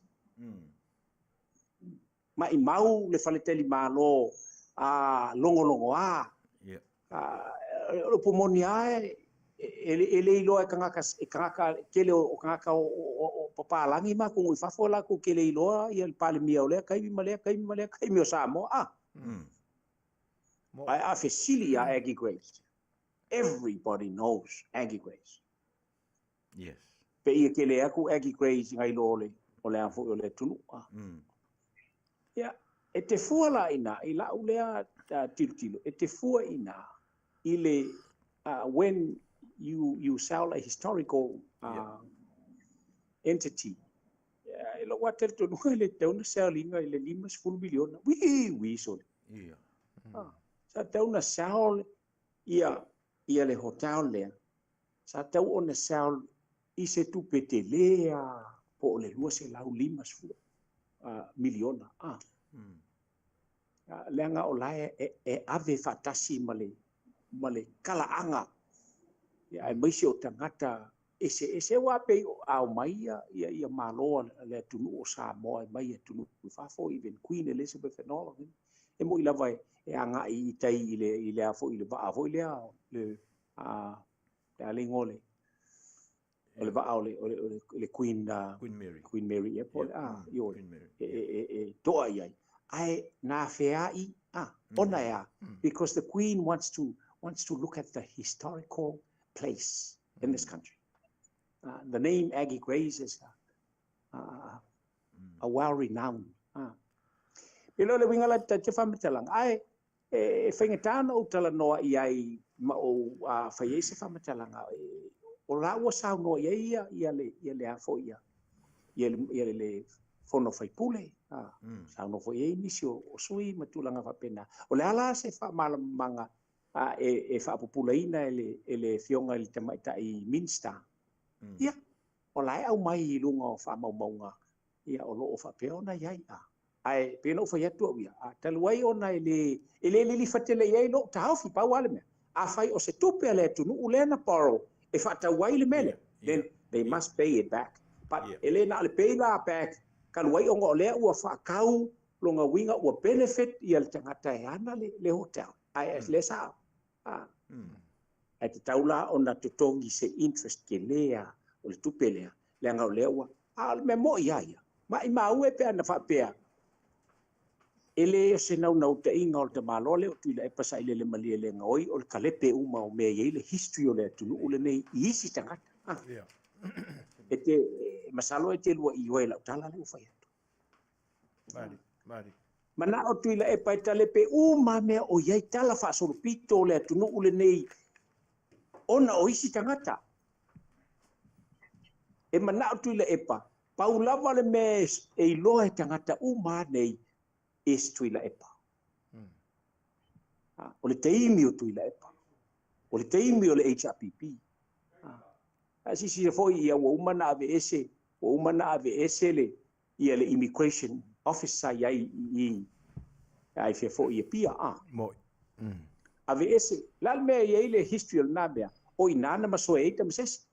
Ma i mau le faleteli malo longo a. O pomoni ae ele ilo e kangaka kele o kangaka o papalangi ma kung ifafola ko kele ilo i el pale mia ole kai mi o Samoa. I Afiafi Aggie Grays. Everybody knows Aggie Grays. Yes. Pe ia kele aku Aggie Grays ngai lo ole afo ole tunu. Yeah, e te fuala ina i la ulea tilo. E te fua ina ile when you sell a historical entity. Ilo watel to no ile tauna selling ile 5 miliona. We so. Yeah. Sa tauna sell ia le hotel le. Sa tau ona sell i Setu petelea po le lua se lau 5 miliona. Leanga o lae e ave fatasi male kalaanga. Ya e maisi o tangata ese wape au maia ia maloa le tunu o Samoa e maia tunu fafo even Queen Elizabeth and all of them. E mo ilava e anga i tai ile afo ile va afo ile le alingole. Ole va ole Queen Mary e po yo toa ia ai na feai ona ia because the Queen wants to look at the historical place in this country. The name Aggie Grays is a well-renowned. Ilo le wingala te whamatalang ai e whaingatana o Talanoa i ai ma o whaiei se whamatalanga o la ua sao noa ia le afo ia le fono whaipule sao no whaiei nisi o sui matulanga whapena o le ala se whamalamanga e whaapupulaina e le fionga i te maita i Minster ia o lai au mai i lunga o whamaumaunga ia o loo whapeona iai ai pena o whaiatu au ia taluai ona e le li whatele iai lo tahauwhi pau ale mea a whai o se tupe ale tunu ulena paro e whatauai le mele then they must pay it back but elena ale pay la back kaluai onga o lea ua whakau longa winga ua benefit i al tangata e ana le hotel ai le sao ai te taula ona totongi se interest ke lea o le tupe lea leanga o lea ua me mo ia ma i mau e pe ana whapea ele se nau te inga o te malole o tuila e pasa ile le malia le ngoi o le kalepe uma o mea iei le history o le atunu ule nei i isi tangata. E te masalo e te lua i oe lau tala le ufai atu. Mana o tuila e pai talepe uma mea o iei tala whaasoro pito o le atunu ule nei ona o isi tangata. E mana o tuila e pa paulava le mea e iloa e tangata uma nei is tuila epa. O le teimi o tuila epa. O le teimi o le HRPP. Sisi foi ia wa umana ave ese le ia le immigration officer i fe foi ia pia Moi. Ave ese la me ia le history o nabea o inana maso e ta mses.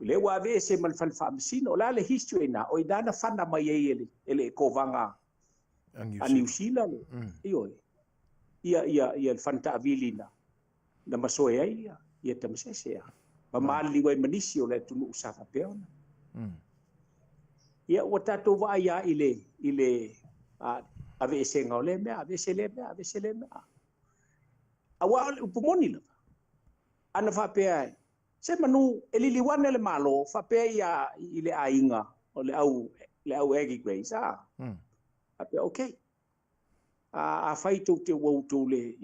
Le wa ave ese man fan famsino la le history na o idana fana mai ele kovanga a New Zealand ia fanta avilina na masoe ia tamsese ma mali wai manisi o le tunu usafa peona ia o tato va ia ile ave ese ngole me ave se le awa upomoni la ana whapea se manu e liliwana le malo whapea i le ainga o le au Aggie Grace whapea okay a whaito te wautu le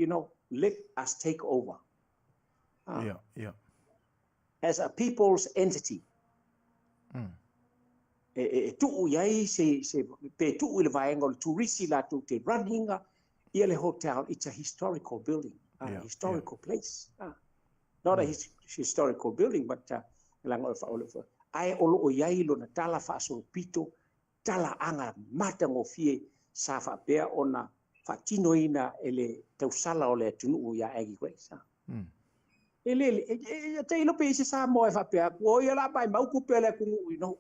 let us take over as a people's entity tuu iai se pe tuu i le vaenga o le turisi la tu te runninga ia le hotel. It's a historical building, historical place. Not a historical building, but ai olo o iai lo na tala whaasoropito, tala anga matangofie sa whapea ona whatinoina ele tausala o le atunu ia Aggie Grace. Te ilo pe se Samoa e whapea, kua ia la pai mauku pele kungu,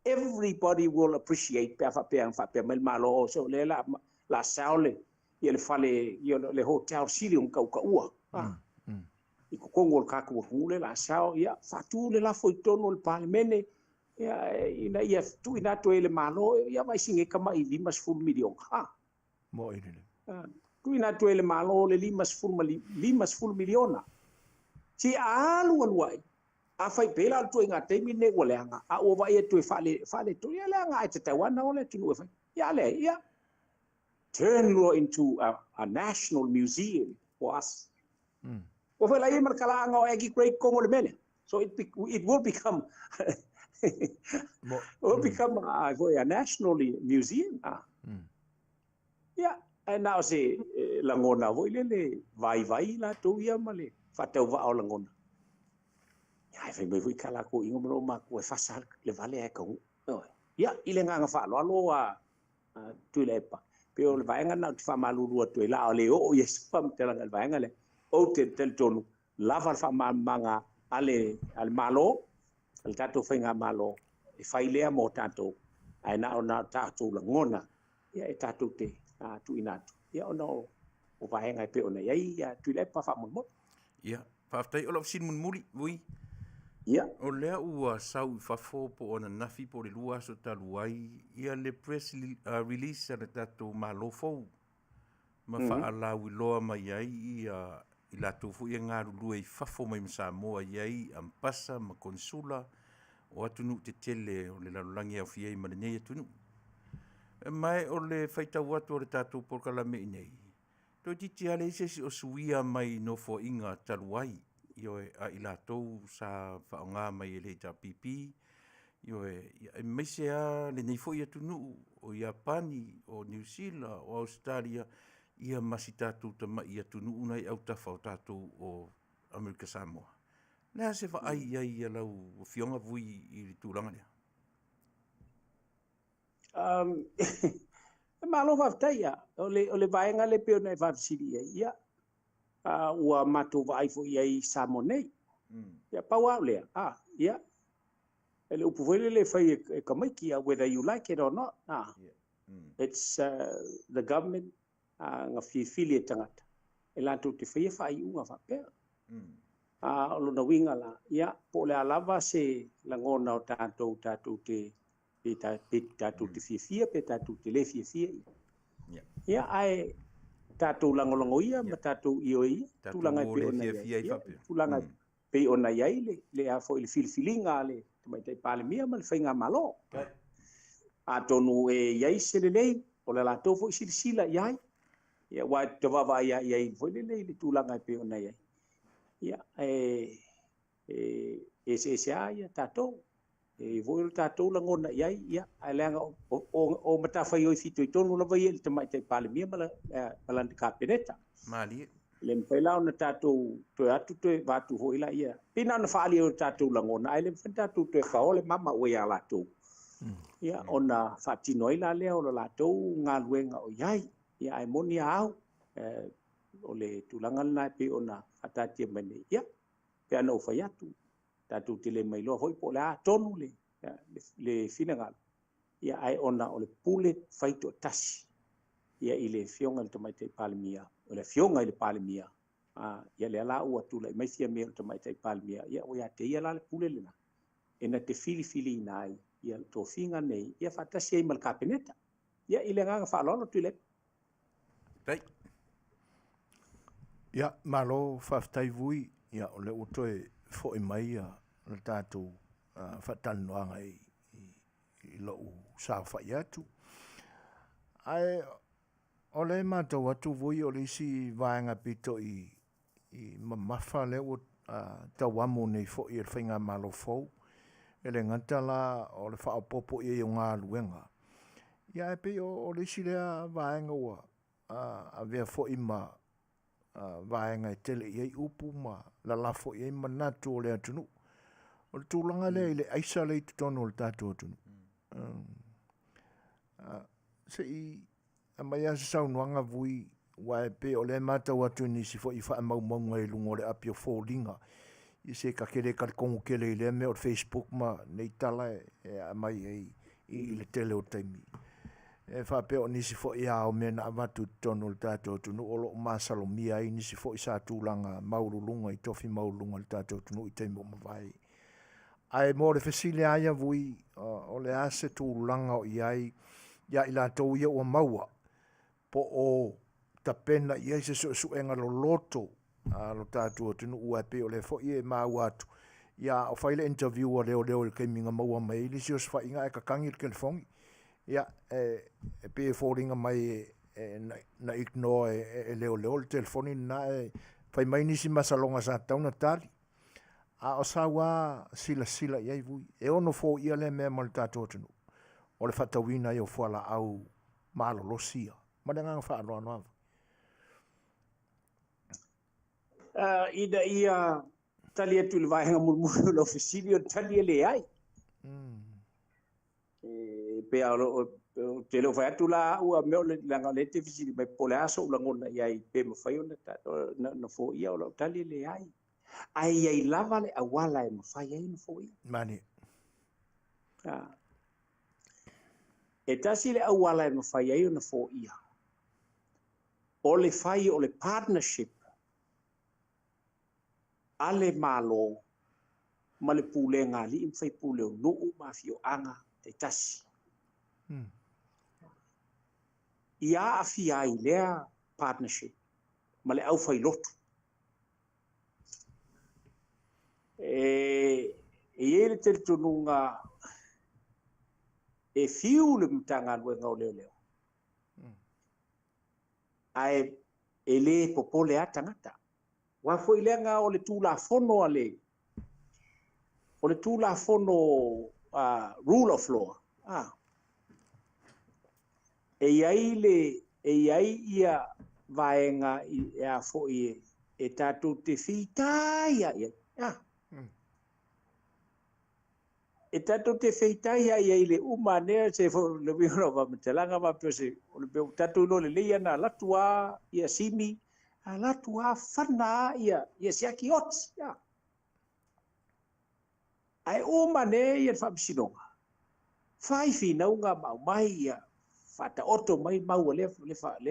everybody will appreciate pe whapea mel malo so le la saole ia le fale ia le hotel sili un kau ua. I ko kongo le kaku kule la sao ia fatu le la foi tono le parlemene ia tu ina to ele malo ia vai singe kama i 5 milion. Mo ile. Tu ina to ele malo le 5 miliona. Si alu ai. A fai pela tu inga te mine o le anga a o vai tu fale tu ia le anga te tawana o le tu fai ia le ia turn into a national museum for us. O fai la ia markala anga o Aggie Grace Kongo le mele, so it will become a national museum. Yeah, and now se langona voi le vai la tu ia male fatau va o langona. Ai fai mai kala ko ingo mo ma ko fasal le vale e ko. Ya ile nga fa lo tu le pa. Pe o le vaenga na fa malulu tu la le o yes pam te la vaenga le o te tel tonu lava fa manga ale al malo al tato fainga malo e fai le mo tato ai na ona tato la ngona ya e tato te tu inatu ya ona o vaenga pe ona ya tu le pa fa mo. Ya fa tai o sin mun muri vui. Yeah. O lea ua sau I fafo po ona nafi po le lua so taluai ia le press release a le tatou malofou ma whaalau I loa mai ai I la tofu ia ngā rulua I fafo mai Samoa iai ampasa ma konsula o atunu te tele o le lalulangi au fiei ma le nei atunu. Mai o le whaitau atu o le tatou Polokalame I nei. Toi titi ale ise o suia mai no fo inga taluai. Ioe a I lātou sa whaonga mai le ta pipi. Ioe meise a le nei foi atu nuu o Japani, o New Zealand, o Australia, ia masi tātou tama I atu nuu nei au tafa o tātou o Amerika Samoa. Nea se wha ai ia lau o fionga vui I le tūranga lea. Malo whaftaia, o le vaenga le peo nei whafsiri ia. Ua matu vai fo iai Samoa nei. Ya paua lea. Yeah. Ele upu vele le fai e kamaiki whether you like it or not. It's the government nga fili tangata. E lantu te fai fai unga whapea. O lona winga la. Ya, po le alava se langona o tātou te tātou te fia pe tātou te le fia. Ya, ai tātou langolango ia, ma tātou ioi, tūlanga pe ona iai. Tūlanga pe ona iai le a fo I le filifilinga le, te mai tai palemia ma le whainga malo. A tonu e iai se le lei, o le lātou fo I silisila iai. Ia wai te wawa iai fo le lei, le tūlanga pe ona iai. Ia, se a ia tātou. E voi tātou langona iai, ia, ai leanga o matawhai oi fito I tonu la vai te mai tai palemia ma la kapeneta. Mali. Le mpailau na tātou toe atu toe vātu hoi la ia. Pina na whaali o tātou langona, ai le tātou toe whaole mama oi a lātou. Ia, ona whatino I la lea o la lātou ngā luenga o iai. Ia, ai moni au, o le tūlanga na pe ona whatatia mene. Ia, pe ana o whai atu. Tātou te le mai loa hoi po le tonu le finangalo. Ia ai ona o le pule whaito tasi. Ia I le fionga le tamai tai palemia. O le fionga I le palemia. Ia le ala ua tula I mai fia mea le tamai tai palemia. Ia o ia te ia la le pule lena. E na te fili ina ai. Ia to finga nei. Ia whatasi ai mal kapeneta. Ia I le nganga whaalolo tu le. Tai. Ia malo whaftai vui. Ia o le utoe fo i mai le tātou Talanoa i lo sa whai atu. Ai o le mātou atu vui o le isi vaenga pito i mamafa le o tawamu nei fo i whainga malo fau. E le ngata la o le whaopopo i o ngā luenga. Ia e pe o le isi lea vaenga ua a vea fo i ma vaenga e tele i upu ma la lafo i manatu o le atunu. O le tūlanga lea i le aisa le i tutono o le tātou atunu. Se i a mai asa saunuanga vui wa e pe o le mātou atu nisi fo i wha mau maunga i lungo le Afioga. I se ka kere ka kongu kele i le me o Facebook ma nei tala e a mai i le tele o taimi. E wha pe o nisi fo i ao mea na avatu tono le tātou tunu o lo masalo mia i nisi fo i sa tūlanga maurulunga i tofi maurulunga le tātou tunu i taimi o mawai. Ai mo le fesile aia vui o le ase tūlanga o iai ia i la tau ia o maua po o tapena ia se suenga lo loto lo tātou tunu ua pe o le fo i e mau atu. Ia o whaile interview o leo le keiminga maua mai li si o swainga e kakangi le telefongi. Ia e pe fōringa mai na ignore e leo le telefoni na whai mai nisi masalonga sa tauna tali. A o sawa sila iai vui. E ono fō ia le mea mal tātou tunu. O le whatawina i o whala au malolosia. Marenga whaaloa noa. Ida ia tali atu le vaenga mulmulu lo fisili o tali le ai. Pe alo te lo vai atu la ua meo le langa le te fisili mai pole aso la ngona iai pe mo fai ona na fo ia o tali le ai. Ai ai lava le awala e mo fai ai no fo ia. Mani. E tasi le awala e mo fai ai no fo ia. O le fai o le partnership ale malo ma le pulenga li im fai puleo nuu ma Afioga te tasi. Ia Afiai lea partnership ma le au fai lotu. E ele te tununga e fiu le mtanga luenga o leo. Ai ele popole atangata. Wa foi lenga o le tula fono ale. O le tula fono rule of law. E iai ia vaenga ia foi e tatu te fitaia ia. E tatu te fitaia ia ile umane se fo le vino va metelanga va pese o le tatu no le leia na latua ia simi a latua fana ia siaki ots ia. Ai umane ia famsinonga. Fai fina unga mai ia fata oto mai mau le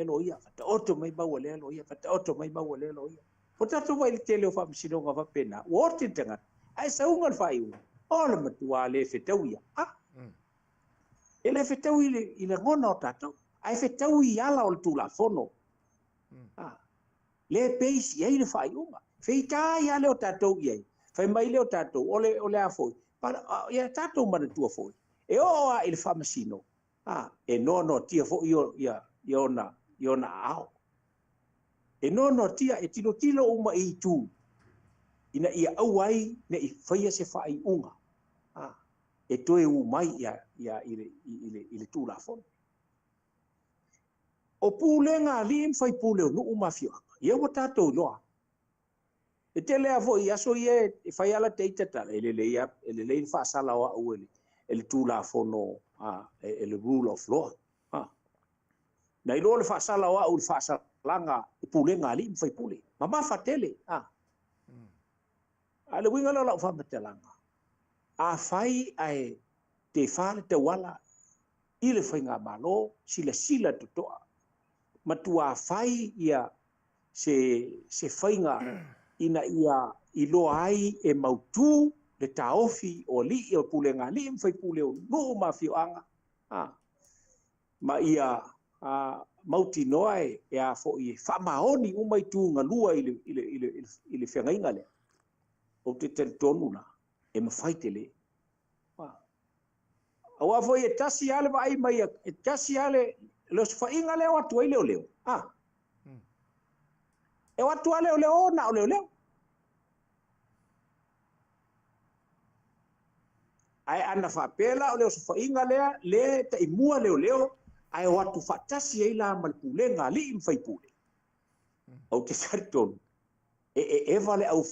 lo ia fata oto mai mau le lo ia fata oto mai mau le lo ia. Portanto vai tele o famsinonga va pena. Worti tanga. Ai sa unga fai unga. Ola matua le fetau ia. Ele fetau ile ngona o tatou. Ai fetau i ala o tula fono. Le peisi ia ile fai unga. Feita ia le o tatou ia. Fai mai le o tatou ole a foi. Para ia tatou mana tua foi. E o a ile famasino. E no tia fo iona ao. E no tia e tilo uma i tu. Ina ia auai ne i faia se fai unga. E toe umai ia ile tula fon. O pulenga li im fai puleo no uma Afioga. Ia wa tatou loa. E tele avo ia so ie e fai ala teita tala. Ele le fa sala wa uele. Ele tula fono ele rule of law. Na ilo le fa sala wa u fa salanga e pulenga li im fai pule. Mama fa tele. Ale winga la fa metelanga. A fai ai te fale te wala ile fai nga malo sila totoa. Matua fai ia se fai nga ina ia ilo ai e mautu le taofi o li o pulenga li im fai puleo no ma Afioga. Ma ia mauti noai e a fo i fa maoni umai tu nga lua ile fengainga le. o te tonu na e mawhai te le. Awa foi e tasi ale vai mai e tasi ale lo se whainga leo atu ai leo. E watu ale o leo na o leo. Ai ana whapela o leo se whainga lea le ta imua leo. Ai watu whatasi ai la malpulenga li im whai pule. Au te wharitonu. Eva le au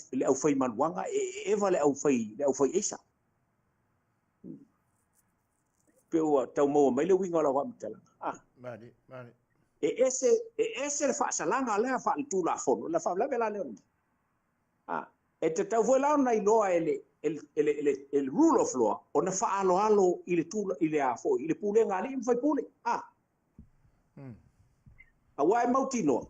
whai manuanga, eva le au whai eisa. Peo tau mau mai le winga la wa mtala. Mari. Ese le whaasalanga lea whaalitu la fono, la whaalawe la leo. E te tau voila na iloa el rule of law, o na whaalo i le afo, i le pule ngali im whai pule. Awa e mautino.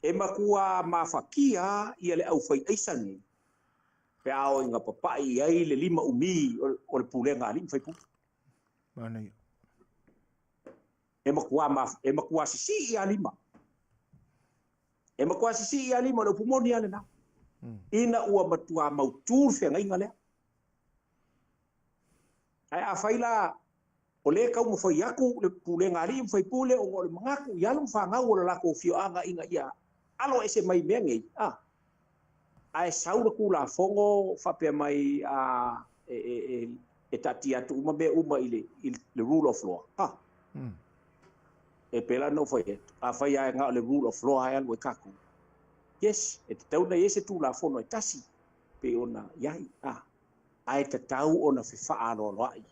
E makua mawhakia i le au whai eisani. Pe ao inga papai ai le 5 umi o le pulenga ali fai pu. Manuia. E makua sisi i alima. E makua sisi i alima le pumoni ale na. Ina ua matua mautur fe ngai lea. Ai a faila o le kau mo fai aku le pulenga ali fai pule o le mangaku yalu fa ngau o la ko fioanga inga ia. Alo ese mai mengi. Ai saura kula fongo fape mai e tati atu uma be uma ile le rule of law. E pela no foi a fai ai nga le rule of law ai alwe kaku. Yes, e te tau na yese tu la fono e tasi pe ona yai. Ai te tau ona fifa alo ai.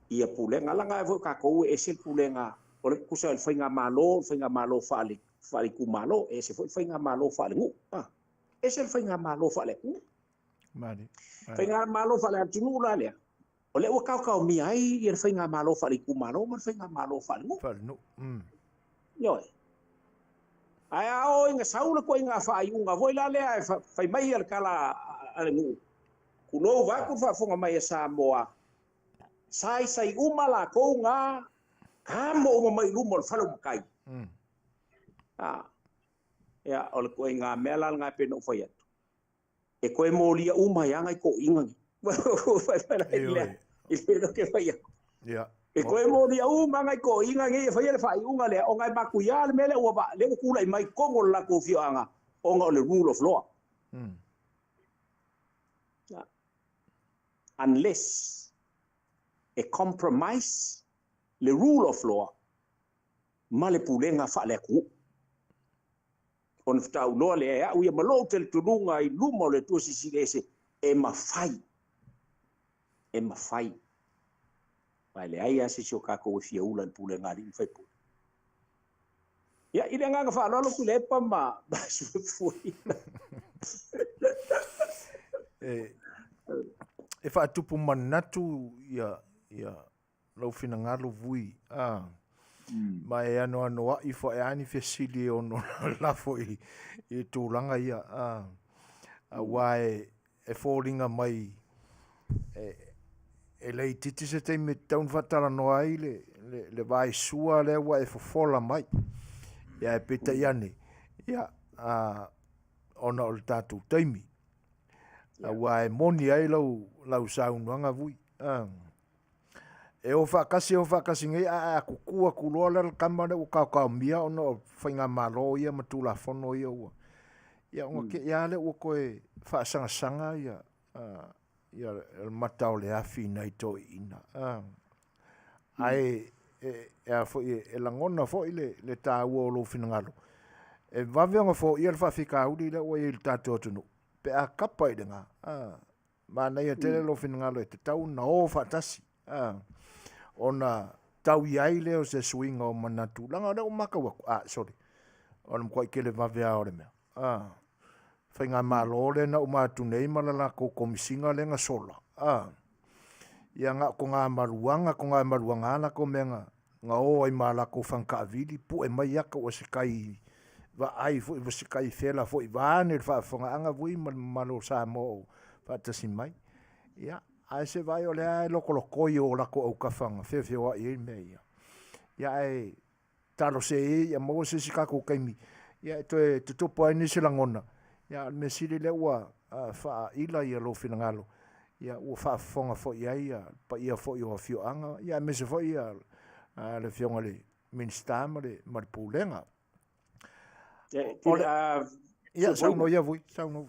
Ia pulenga langa e vo kako e sel pulenga o le kusa el fainga malo fali ku malo e se foi fainga malo fali ngu. Ese fai ngā malo whale. Mari. Fai ngā malo whale atunu la lea. O le ua kau mi ai i fai ngā malo whale ku malo, man fai ngā malo whale ngu. Whale nu. Ioi. Ai ao inga saula ko inga whai unga voi la lea e fai mai al kala ale ngu. Kunou waku whafonga mai e Samoa. Sai umala ko ngā kamo uma mai lumo le whale makai. Ya ole ko inga mela nga pe no foi atu e ko e molia uma yanga ko inga ile lo ke fai ya e ko e molia uma nga ko inga nge fai le fai unga le o nga ba ku ya le mele o ba le ku la mai ko ngol la ko fianga o nga le rule of law unless a compromise le rule of law male pulenga fa le ku on ftau no le ya u malo tel tununga I lumo le tu si ese e mafai vai le ai ase sio ka ko fia ula pule ngari fai pu ya ile nga fa lo ku le pa ma ba su foi e fa tupu manatu ya lo fina ngalo vui ma e ano I fo e ani fesili ono la fo I tūlanga ia wae e fōringa mai e lei titi se te me taun Talanoa ai le vai sua le wa e fofola mai ia e peta iane ia ona o le tātou taimi wae moni ai lau saunuanga vui e o whakasi ngai a kukua kuloa le kamane o kau mia ono whainga malo ia matula whono ia ua. Ia onga ke ia le ua koe whaasanga ia matao le afi nei to ina. Ai e langona fo le tā ua o lo whinangalo. E waweanga fo ia le whawhika auri le ua i le tātou atunu. Pe a kapa I renga. Ma nei a tele lo whinangalo e te tau na o whatasi. Ona tau iai leo se swinga o manatu. Langa o maka waku. Sorry. Ona mkwa I kele vavea ore mea. Whainga malo le na umatu nei malala ko komisinga le nga sola. Ia nga ko ngā maruanga ala ko menga. Nga o ai mala ko whanka avili. Pu e mai aka o se kai va ai fo I se kai fela fo I vane le whaafonga anga vui malo Samoa whaatasi mai. Ia. Ai se vai o le ai loko I o lako au kawhanga, whewhewa I mea ia. Ia ai, talo se ia mo se si kako kaimi, ia te topo ai nisi langona ia me siri le ua fa ila ia lo finangalo ia ua faafofoga foʻi ai ia paia foʻi o afioaga ia me se foʻi ia le fioga le minista ma le pulega ia sauno ia vui sauno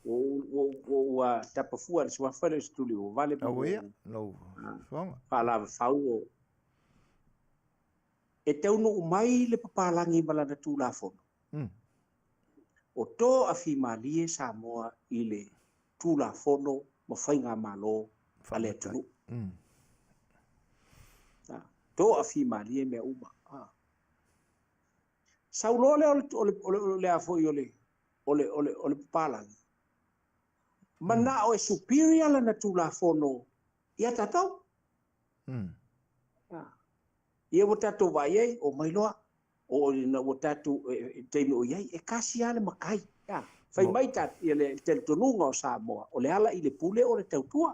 o tapafua le suafa le stuli o vale au ia no fonga pala fau e tau no mai le papalangi malana tu la fono o to afi malie Samoa i le tu la fono ma fainga malo ale tu to afi malie me uma saulo le afo ole papalangi mana o e superior la na tu la fono ia tatau ia o tatu vai ai o mai loa o na o tatu teimi o iai e kasi ale makai fai mai tat ia le teltonunga o Samoa o le ala i le pule o le tautua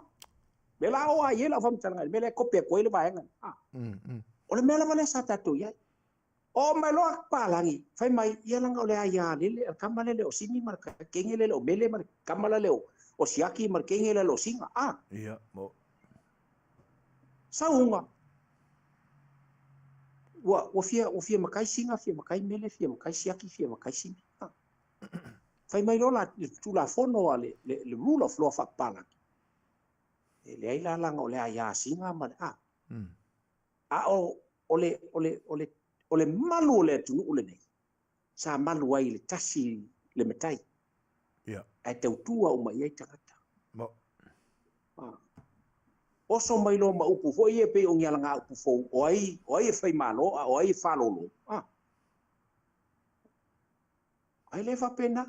me la o ai la fam tanga me le kopia ko ile vaenga o le mela vale sa tatu iai o mai loa palangi fai mai ia langa o le aia le kamale le o sini mar kengele le o mele mar kamala le o siaki mar kengele le o singa ia mo saunga wa fia makai singa fia makai mele fia makai siaki fia makai singa fai mai lola tu la fono ale le rule of law fa pala le ai la langa o le aia singa ma ole malu le tu ole nei sa malu ai le tasi le metai ia ai tau tua o mai ai tangata mo oso mai lo ma upu fo ie pe o ngia langa upu fo o ai fai malo o ai falolo ai le fa pena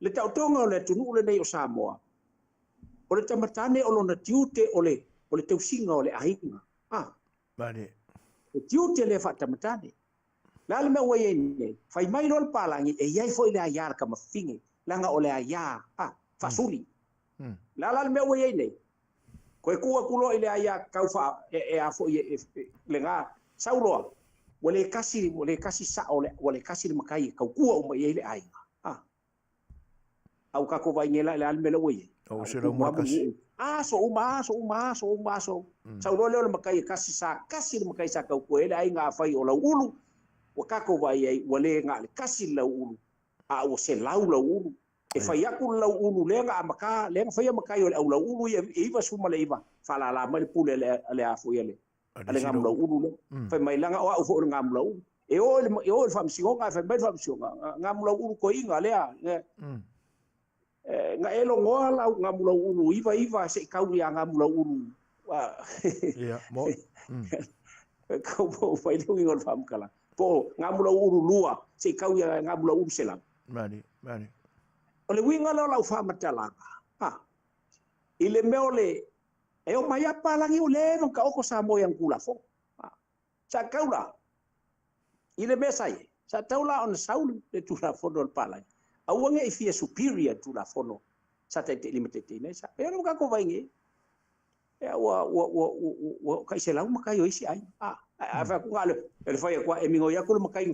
le tau tonga o le tunu le nei o Samoa o le tamatane o lona tiute o le tausinga o le ainga mane o tiute le fa tamatane la le me wai nei fai mai lo le palangi e iai fo ile ayar ka mafingi langa o le aya fasuli la le me wai nei ko e kua kulo ile aya kaufa e afo le nga sauloa wale kasi sa wale kasi le makai kau kua o mai ile ai au ka ko vai ngela le almelo we o se lo makasi so saulo le makai kasi le makai sa kau kua ile ai nga fai o la ulu o ka ko vai ai wale nga le kasi la ulu o se lau la ulu e fai aku lau ulu lenga amaka lenga fai amaka yo au lau ulu iva suma le iva fala la mai pule le afu ele ale ngam lau ulu le fai mai langa o au fo ngam lau e o fam singa fai mai fam singa ngam lau ulu ko inga le nga elo ngoa lau ngam lau ulu iva se kau ya ngam lau ulu ia mo ko bo fai lu ngol fam kala po ngam lau ulu lua se kau ya ngam lau ulu selang mani o le winga lo lau whamatalaga. I le meo le, e o mai apa langi o le non ka oko sa moe ang kula fo. Sa kaula, i le mea sai, sa taula on saulu le tula fono al palangi. Auange i fia superior tula fono, sa te te lima te te nei sa. E no ka ko vainge, e wa kai se lau makai o isi ai. A fa ku ngalo, e le fai kwa e mingo ya ku le makai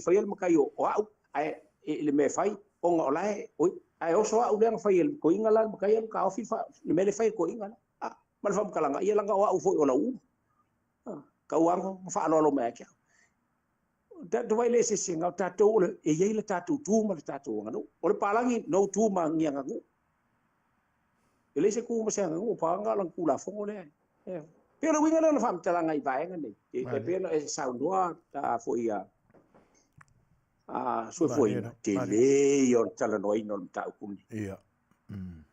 o au, e le me fai, o nga olae, oi, ai oso au le fai el ko ingala makai el ka ofi fa le mele fai ko ingala mal fam kalanga ia langa wa ufo ola u ka wango fa lo me ka da do vai le se singa tatu le e ye le tatu tu ma le tatu ngano o le palangi no tu ma ngia ngu ele se ku ma se ngu pa nga lang kula fo le pero winga le fam talanga i vai ngani e pero e sa ndo ta fo ia Suasua te le yo Talanoa no mta upuli ia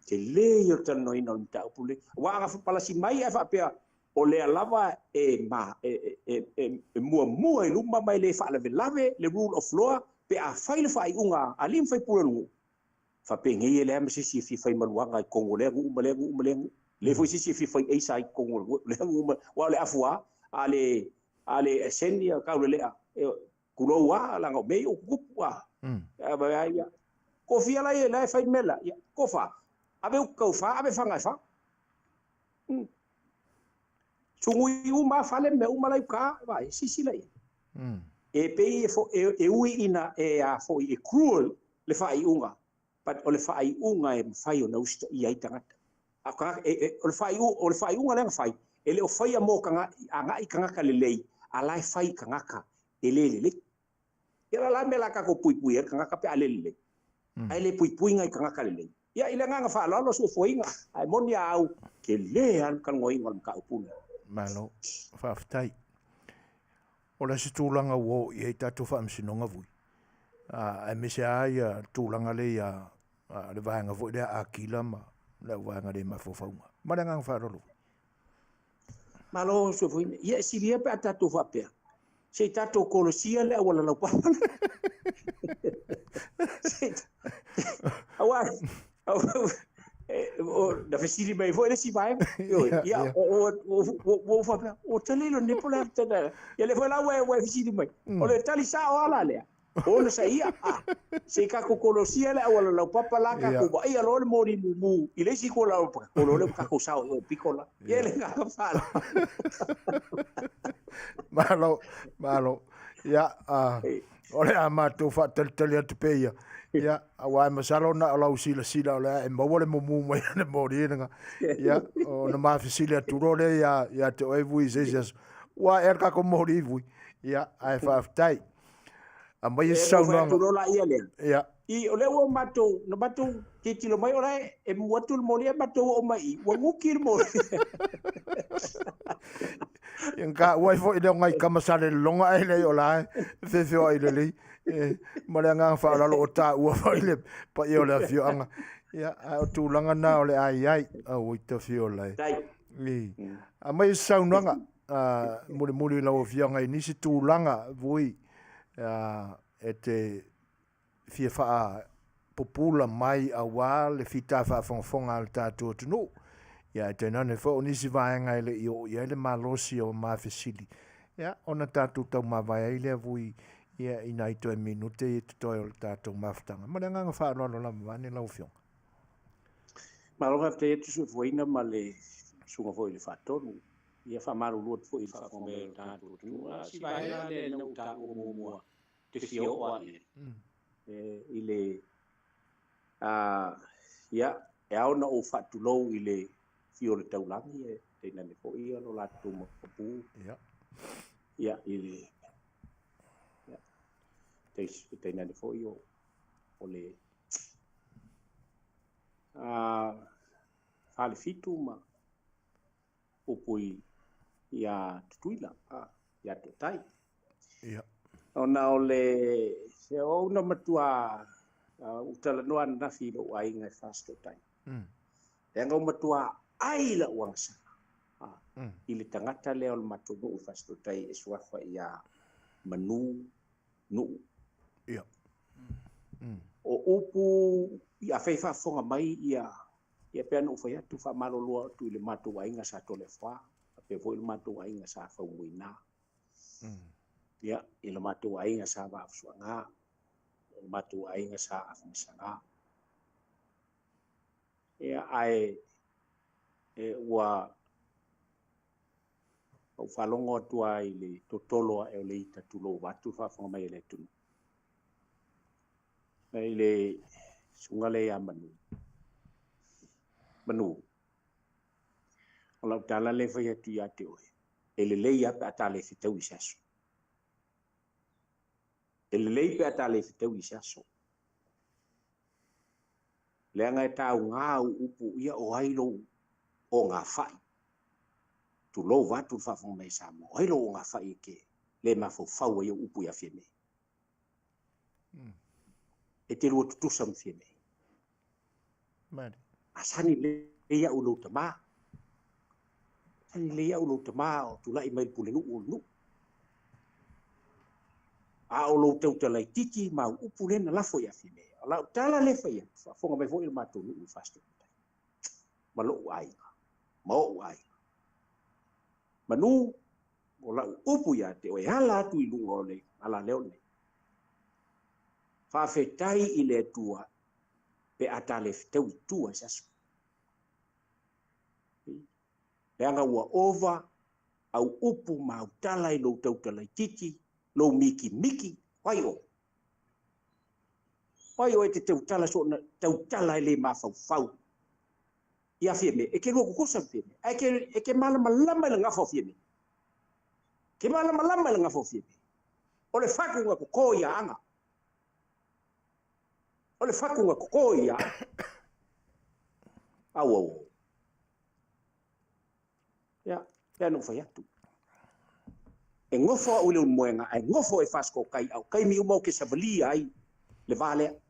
te le yo Talanoa no mta upuli wa nga fa palasi mai fa pe o le lava e mua i luma mai le fa lave le rule of law pe a faile fa i unga alim fa pulu fa pe ngi le am si fi fa maluanga i kongo le ngu le fo si fi fa e sai kongo le ngu wa le afua ale senia ka le kulo wa la ngo me o kupwa ba ya ko fia la fa mela ya ko fa abe ko fa abe fa ngai fa sungu u ma fa le me u ma lai ka ba si lai e pe e ui ina e a fo e cruel le fai unga but o le fai unga e fai o nausta i ai tangata a ka o le fai unga le fai ele o fai mo kanga anga i kanga le lei ala fai kanga ka ele le era la mela ka ko pui pui kanga ka pe ale le ai le pui pui ngai kanga ka le lei ia ile nga fa lo so foinga ai monia au ke le an kan ngoi ngol ka upuna malo fa ftai o le situlanga wo i e tatu fa msinonga vui a me se ai tulanga le ia le vanga vo le akila ma le vanga le mafofaunga ma le ngang fa rolo malo so foinga ia si lia pe tatu fa pe se tatu kolosia le wala la pa awa da fesiri mai foi si vai ia o fa o telelo ne pola tena ia le foi la we fesiri mai o le tali sa o ala le o le sa ia se ka ko kolosia le wala la papa la ka ko ia lo le mori mu i le si ko la ko lo le ka ko sa o picola ia le ka fa malo ia o le amato fa tele atu pe ia ia awa masalo na la usila le mo le mo mai le mori nga ia o na ma fisile tu role ia te o vu izes wa ka ko mori vu ia ai fa tai a mai sauna tu rola ia le ia i o le o mato no mato ke tilo mai ora e muatu mori mato o mai wa nguki mori yang ka wai fo ile ngai kamasale longa ele ola fe o ile li mole nga fa la lo ta u fa ile pa yo la Afioga ya o tu langa na ole ai o te Afioga ni a mai saunanga muli la Afioga ni si tu langa voi e te fa popula mai a wa le fita fa fonga al tatu tu ya te nane fo ni si vai ngai le yo ya le malosi o ma fesili ya ona tatu tau ma vai ile vui ya ina i 2 minute i to o tatu maftanga ma nga fa no la mane la ufio ma lo te tu su foina ma le sunga foi le fatonu ia fa malu lu fo i fa me tatu tu si vai la le no ta o mo te fio o ile ya e ona o fatu lo ile fio le taulangi e te nane fo ia lo la tu mo pu ya ile ya te nane fo io o le fale fitu ma o pui ya tuila ya te tai ona o le se o na matua Talanoa na filo ai ngai fasto tai nga matua ai la wangsa ile tangata le o matu no fasto tai e suafa ia manu no o upu ia feifa fonga mai ia pe no foi atu fa malolo tu le matu ai nga sa to le fa pe foi le matu ai nga sa fa uina ia ile matu ai nga sa va suanga matu ai nga sa afmisanga ai wa o falongo tua ile totolo e le tatulo watu fa fonga mai le tu ile sungale ya manu ola tala le fa ya tu ya te o ele le ya pa tale fitau isaso ele le pa tale fitau isaso le nga ta nga upu ia o ailo o nga fai tu lo watu fa fonga mai Samoa o ailo o nga fai ke le mafofau ia upu ya fieme e te rua tutu sam fieme mari asani le ia ulo tama sani le ia ulo tama o tu lai mai pule nu a o lo tau tala tiki ma upu le na lafo ia fieme ala tala le fa ia fa fonga mai fo il matu nu fasto ma lo ai manu o la upu ia te o ala tu i lungo le ala leo le fa fetai i le tua pe atale tau tua sasu le anga ua ova au upu ma utala i lo tau tala tiki lo miki wai o te tautala so na tautala le mafau ia fie me e ke lo ko sa fie me e ke malama lama le ngafo fie me ke malama lama le ngafo fie me o le faku nga ko ia anga o le faku nga ko ia au ya no fai atu e ngofo o le moenga e ngofo e fasko kai au kai mi mo ke savalia ai le vale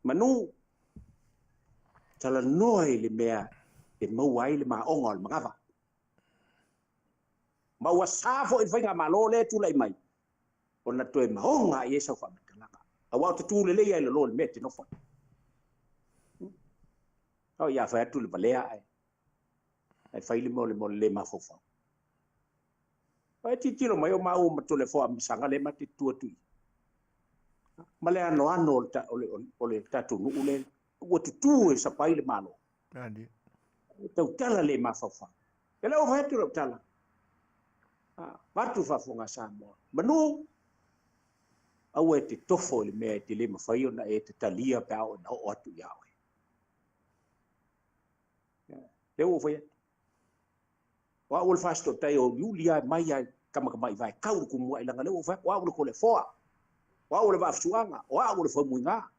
manu Talanoa le mea e mau ai le maonga le magava mau asafo e whainga malo le tu lai mai ona toe maonga i esa wha matalanga awa te tu le lea le lo le mea te nofa au ia whai atu le balea ai whai le mo le mafofa ai titilo mai o mau mato le foa misanga le mate tua tui ma le ano o le tatu nuu le ua tutu e sapai le malo tau tala le mafafa e leo whai atu tala Matu Faafofoga'aga Samoa. Manu au e te tofo le mea te le mawhai ona e te talia pe au na o atu iawe. Leo o whai atu. Wa ul fasto tai o Yulia mai ai kama i vai kau ku mua ilanga leo o whai wa ul ko le foa. Wa ul Faafofoga'aga, wa ul famuinga.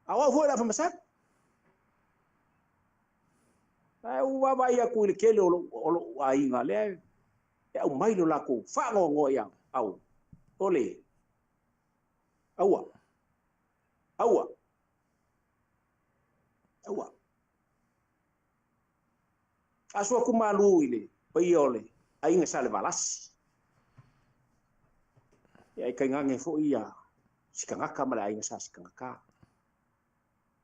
A wa foi la famasat. Ai wa vai aku le kele o ainga le e au mai lo lako whango ia au ole aua asua ku malu ile pai ole ainga sale valas ia kai ngange fo ia sikangaka mala ainga sa sikangaka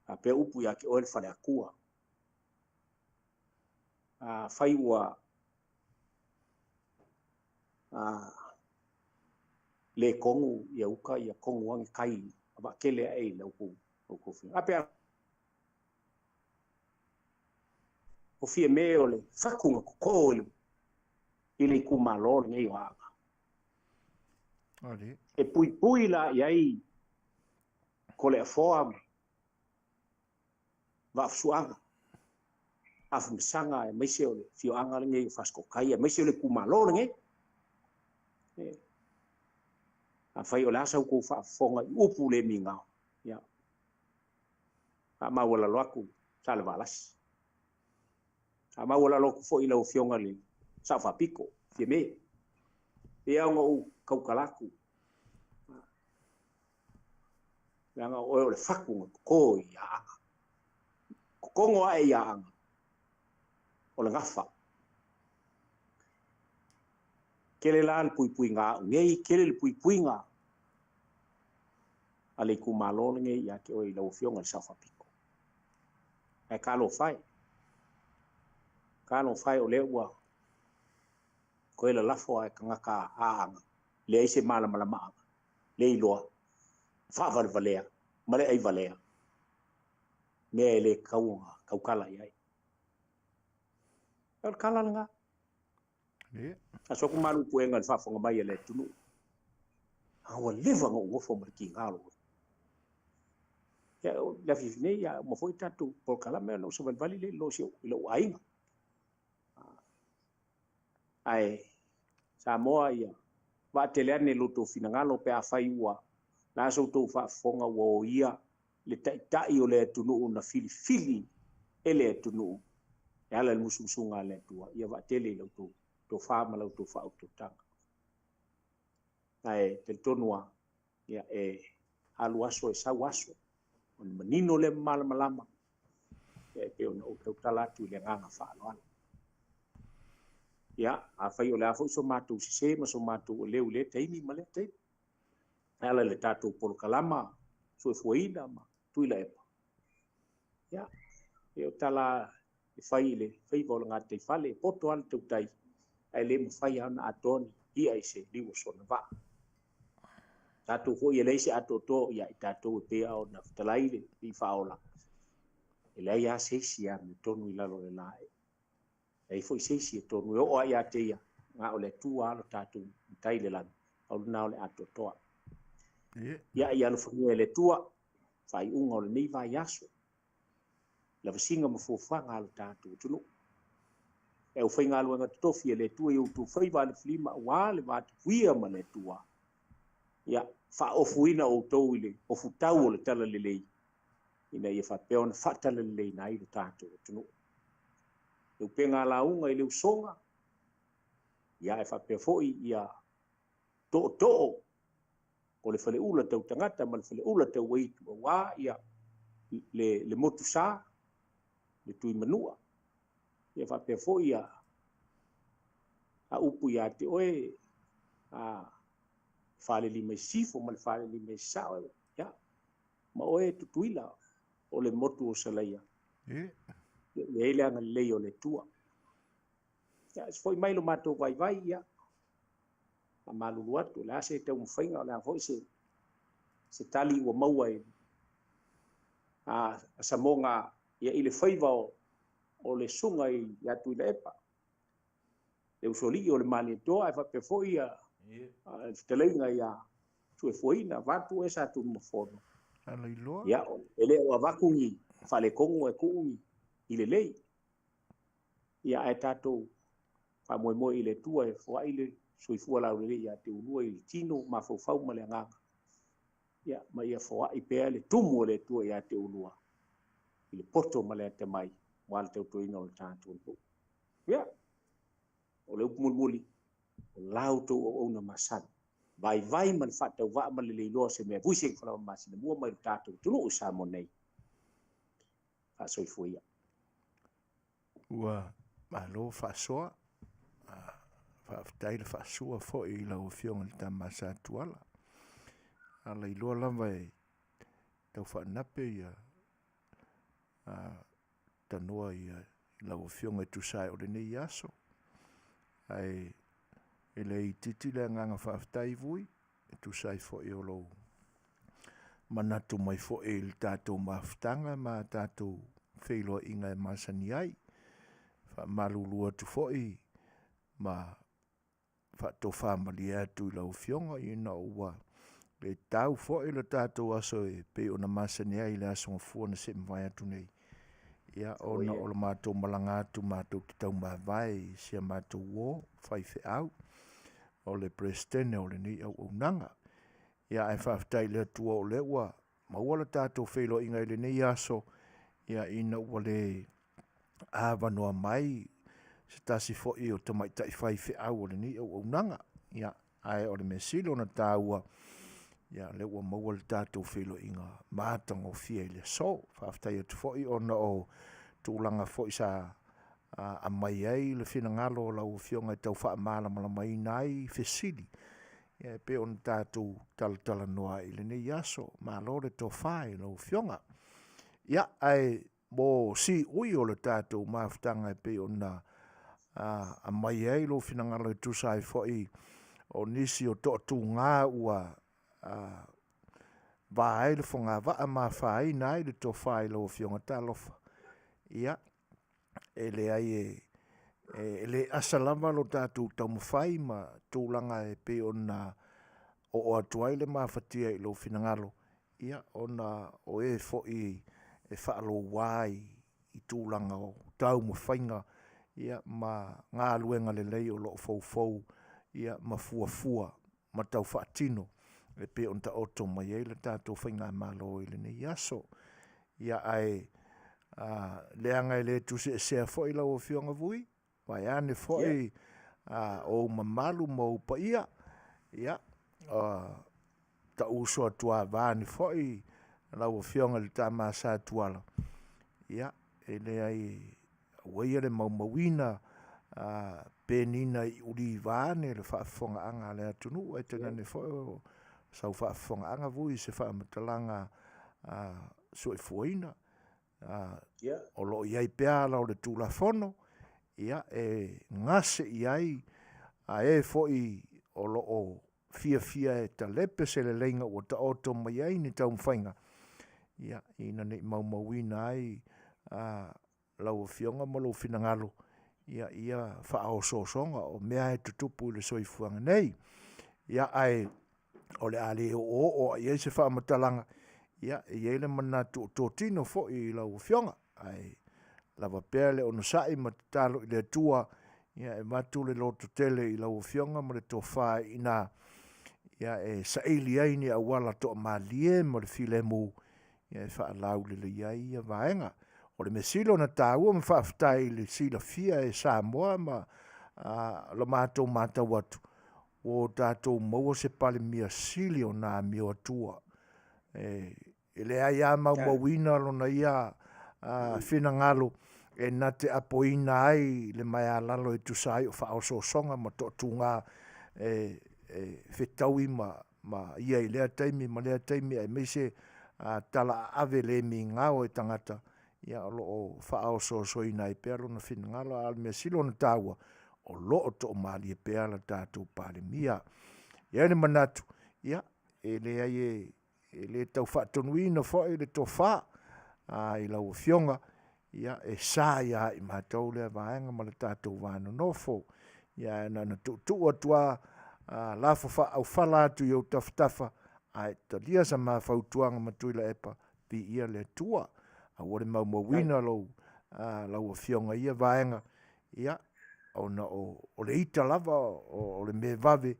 ape upu ya ke ole fale akua faiwa le kongu ia uka ia kongu wangi kai aba kele ai le uku fi ape o fi me ole fakunga ko ile ku malo ngai wa ali e pui la iai ko le foam va fuanga af msanga e mese ole fi anga ngai fasko kai e mese ole ku malo ngai a fai o lasa ko fa fonga upu le minga ya ma wala loku sala balas ma wala loku fo ila o fionga le sa fa piko fi me e ngo kau kalaku ya nga o le faku ko ya ko ngo ai ya o le ngafa kele lan pui nga ngei kele pui nga ale ku malo nge ya ke o ila o fionga sa fa piko e kalo fai o le wa ko ila lafo ai kangaka le ise mala le ilo fa valea male ai valea me le kau kala ai el kala nga aso ku malu puenga fa fonga mai le tunu awa leva ngo fo marki ngalo ya la fifne ya mo foi tatu Polokalame no so vali le lo sio lo ainga ai Samoa ia va telerne lo to finangalo pe a Fai'oa na so to fa fonga wo ia le tai o le tunu na fili ele tunu ya la musunga le tua ia va tele lo to fa ma lo to fa to tanga ai te tonua ia e aluaso e sauaso on manino le malama e pe on o tala tu le nganga fa lo ya a fai o le afo so matu se ma so matu le taimi ma le taimi ala le tatu Polokalama so fuina ma tuila epa ya e tala e fai vol ngate fale poto al tu tai ai le mo fai ana atoni i ai se liwo so na va tatu fo ye le se atoto ya tatu pe au na talaile i faola ele ya se sia me tonu ila lo la ai foi se sia tonu o ya te ya ngā o le tua alo tātou tai le langa, au luna o le atotoa. Yeah. Ia i alofangia le tua, whai unga o le nei vai aso. La vasinga mafofanga alo tātou tunu. E u whainga aluanga tofi le tua i utu whaiva le flima wā le vātu huia ma le tua. Ia, wha ofuina o tau ile, ofu tau o le tala le lei. Ina ia whapea ona whatala le lei na i le tātou tunu. Leu penga la unga i leu songa. Ia e whapea foi ia to'o. O le whale ula tau tangata, ma le whale ula tau weitu wā ia le motu sā, le tui manua. Ia whapea foi ia a upu ia te oe a whale li mai sifo, ma le whale li mai sao. Ia, ma oe tutuila o le motu o salaia. Yeah. Le ele anga lei o le tua. Ia, foi mai lo mātou vai ia. A malulu atu, le ase te umwhainga, le a foi se tali ua maua e. A Samoa ia i le whaiva o le sunga i atu i le epa. Le usoli o le mali toa, e whape foi ia, Featalaiga ia Fofogaina, vatu e sa tu mafono. Ala iloa. Ia, ele o avakungi, whale kongo e kuungi, i le lei. Ia e tātou, wha moe i le tua e wha i le soifua lau le ia te unua i le tino, ma faufau ma le nganga. Ia, ma ia wha i pēa le tumu le tua ia te unua. I le poto ma le te mai, wale te utoina o le tātou. Ia, o le upumulmuli, o lau tau o una masana. Vai man whatau wa ma le leiloa se mea vuising whanau Masinamua mai le tātou tunu o Samoa nei. Wha soifua ia. Ua malo whaasoa. Whaaftaile whaasua fo i lau fionga le tamasa tuala. Ala iloa lava e tau whaanape ia Talanoa ia lau fionga e tusai o le nei aso. Ai ele i titi le nganga whaaftai vui e tusai fo i olo manatu mai fo i le tātou maftanga ma tātou whailoa inga e masani ai. Malulua tu fo i ma whato whamali atu i lau fionga i na ua le tau fo i le tātou aso e pe o na masani ai le aso ngafua na se mwai atu nei. Ia ona o le mātou malanga atu mātou te tau mawai sia mātou wō whai au o le prestene o le ni au nanga. Ia e whaftai le atua o le ua maua le tātou whailo inga i le ni aso ia ina ua le awanoa mai se tasi fo i o tamai tai whai au o le ni au nanga. Ia ai o le mesilo na tāua ia le ua maua le tātou whailo inga mātango fia i le so. Whaftai atu fo i ona o tūlanga fo i sa a mai ai le whina ngalo lau fionga i tau wha mala mala mai nai fesili. Ia pe on tātou talanoa i le nei aso ma lore to whai lau fionga. Ia ai mo si ui o le tātou maftanga i pe on a mai ai lo whina ngalo i tusai fo i o nisi o tō ngā ua vai le fonga va ma fai nai le to fai lo fionga talofa. Ia ele ai ele asalama lo tatu tau fai ma tūlanga e pe ona o atuai le mafatia i lo finangalo. Ia ona o e fo i e whaalo wai i tūlanga o tau mo whainga. Ia ma ngā luenga le lei o lo fau ia ma fuafua ma tau whaatino. E pe on ta oto mai e le tātou whainga malo i le nei aso. Ia ai leanga i le tuse e sea fo i lau o fionga vui. Vai ane fo i o mamalu mo upa ia. Ia ta uso atua vāni fo i lau o fionga le tā māsā tuala. Ia e le ai waia le maumawina penina i uri vāne le Faafofoga'aga le atunu e tenane fo o sau Faafofoga'aga vui se faamatalanga Suasua o lo iai pea lau le tulafono ia e ngase iai a e foi o lo o fia e talepe se le leinga o ta oto mai ai ni tau mwhainga ia ina ne maumawina ai lau o fionga mo lo finangalo ia whaososonga o mea e tutupu le soifuanga nei. Ia ai o le ale o ia se whaamatalanga. Ia ia le manatu o tino fo i lau fionga. Ai lava pea le ono sai ma talo i le tua. Ia e matu le loto tele i lau fionga ma le tofa ina. Ia e saili aini a wala to malie ma le file mu. Ia e whaalau le le ia vaenga. O le mesilo na tāua ma whaafitai le sila fia e Samoa ma lo mātou mātou atu. O tātou maua se pale mia sili o nā mio atua. E le ai a mauina lo na ia whina ngalo e na te apoina ai le mai alalo e tusai o whaososonga ma to tunga whetaui ma ia i lea taimi ma lea taimi ai meise tala ave le mi ngao e tangata. Ia o loo whaao soina i pēr na whina ngala al mea silo na tāua o loo to mali e pēr la tātou pāle mia. Ia ne manatu, ia, e le ai e le tau whaatonuina fo e le tō wha i lau fionga, ia e sā ia i mātou lea vaenga ma le tātou vāno nofo. Ia e nana tu atua lafo wha au whala atu i au taftafa, ai talia sa mā whautuanga matuila epa pi ia le tua. A wale mauwina lau fionga ia vaenga. Ia, o le ita lava, o le me vave,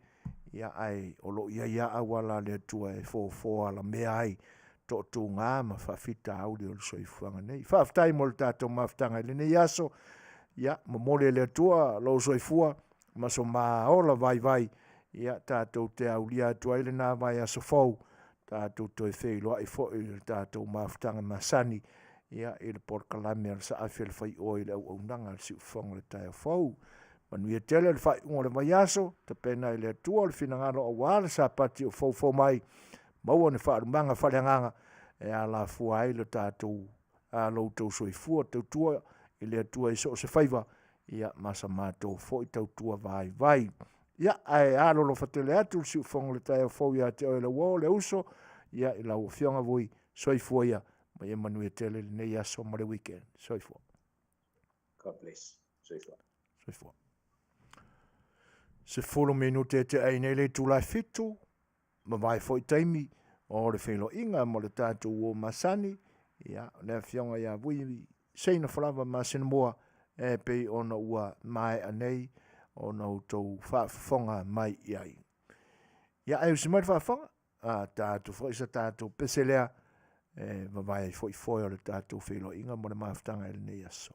ia ai, o lo ia awala le tua e fō ala mea ai, to tu ngā ma whawhita au le o le soifuanga nei. Whawhitai mo le tātou mawhtanga le nei aso, ia, ma mole le tua, lo soifua, ma so maa ola vai, ia, tātou te au lia tua ele nā vai aso fau, tātou toi whailoa i fo i tātou mawhtanga masani, ia e le Polokalame al sa A Le Fai'oa i le au nanga al siufonga le tae fau. Manuia tele le whaiunga le mai aso, te pena i le atua le finangano a wale sa pati o fau mai, maua ne whaarumanga whaleanganga e a la fua ai le tātou a loutou soifua tautua i le atua i so se whaiva, ia masa mātou fo i tautua vai. Ia ai alolo whatele atu le siufonga le tae fau ia te oe le wao le uso, ia i lau fionga vui soifua ia. Mai Manuia tele nei aso ma le weekend. Soifua. God bless. Soifua. Se folo minute te ai nei le tūlai fitu, ma vai foi taimi, o le whelo inga mo le tātou o Masani, ia, le fionga ia vui, Seigafolava Masinamua, e pei ona ua mai anei, ona utou Faafofoga mai iai. Ia, e usi mai Faafofoga, tātou foi sa tātou peselea, vai foi o le tātou whelo inga mo le mawhtanga ele nei aso.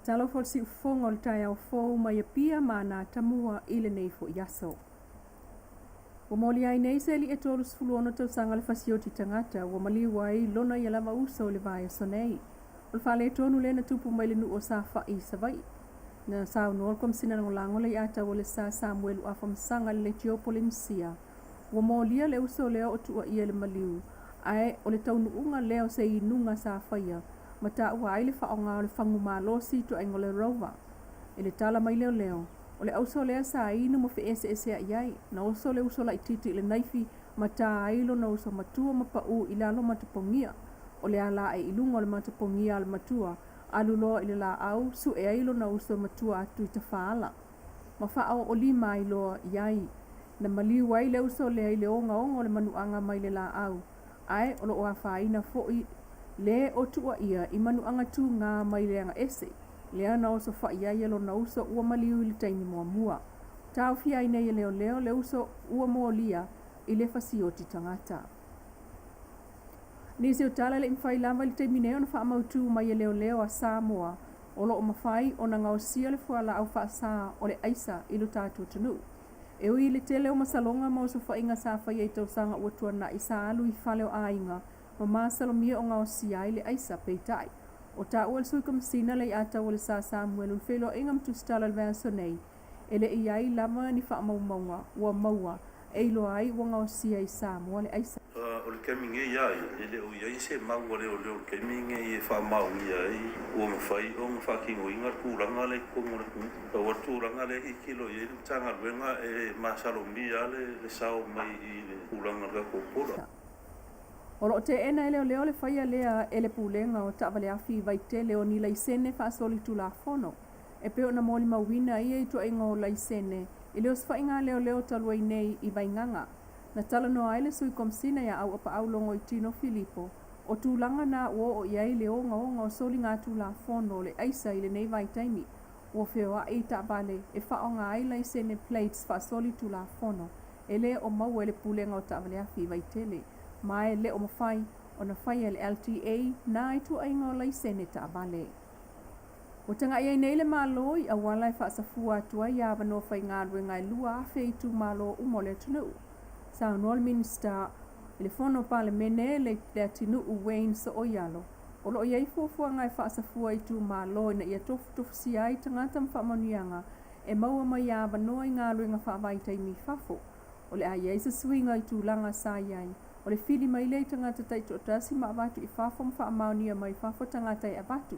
Talo for si ufonga o le tai au fou mai pia ma na tamua i le nei fo yaso. Wa moli ai nei se li e tolu sfulu ono tau sanga le fasioti tangata wa mali wai lona i lava usa o le vai o sonei. O le fale tonu le na tupu mai le nu o sa fa i savai. Na sa unol kom sina ngolango le ata o le sa Samuel u afam sanga le Teopolinsia. Wa moli le usa o leo o tua i le maliu. Ai o le tau nuunga leo se i nunga sa faya. Mata ua ai le whaonga o le whangu malosi to aingo le rova. E le tala mai leo leo. O le auso lea sa inu mo fe ese a iai. Na oso le uso la ititi le naifi mata ailo na uso matua mapau ilalo matapongia. O le ala e ilunga o le matapongia al matua. Aluloa ile la au su e ailo na uso matua atu i tafaala. Mawhao o li mai loa iai. Na maliu ai le uso lea ile onga onga o le manuanga mai le la au. Ai o lo oa whaina fo'i le o tua ia i manuanga tu ngā mai leanga ese. Lea na oso wha ia yelo na uso ua maliu ili taini mua mua. Tau fia ina i leo leo le uso ua mua lia i le fasioti tangata. Nisi o tala le imwhai lava ili teimineo na wha amautu mai leo leo a Samoa. O lo o mawhai o na ngao sia le fuala au wha saa o le aisa ilu tātua tanu. E ui le tele o masalonga ma o sa whainga sa whai e tausanga ua tuana i sa alu i whale o ainga ma masalomia o ngā o siai le aisa peitai. O ta ua le sui kamsina le ata o le sa Samuel ul whelo inga mtustala le vea nei. Ele i ai lama ni wha maumaunga ua maua e ilo ai ua ngā o siai Samoa le aisa. O le kaiminge iai, ele o iai se maua le o le kaiminge i wha mau iai, ua mawhai o mwhakingo inga tūranga le kongo le kunga. Ua tūranga le hi kilo iai, tanga luenga e masalomia le sao mai i le tūranga ka kōpora. O lo te ena e leo le whaia lea e le pūlenga o Afiafi vai te leo ni laisene whaasoli tu la fono. E peo na moli mawina ia i tua inga o laisene, i leo swainga leo talua i nei i vainganga. Na Talanoa ai le sui komsina ia au apa au longo i Tino Filipo, o tūlanga na ua o iai le onga o soli ngā tu la fono le aisa i le nei vai taimi. Ua whewaa i ta bale e whaonga ai laisene plates whaasoli tu la fono, e le o mau e le pūlenga o Afiafi vai tele. Mai le o mawhai o na whai le LTA na i tu ainga o laisene ta bale. O tanga iai nei le malo i awala e whaasafua atua i awa no whai ngā ruenga i lua awhi i tu malo umole tunu. Sa nol minister i le fono pale mene le tinu u Wayne sa o yalo. O lo iai fuafua ngai whaasafua i tu malo ina ia tofu si ai tangata mwhamanianga e maua mai awa no i ngā ruenga whaavaita i mi fafo. O le ai eisa swinga i tu langa sa iai. O le fili mai lei tangata taito o tasi ma abatu i fafo mwhaamaunia mai fafo tangata i abatu.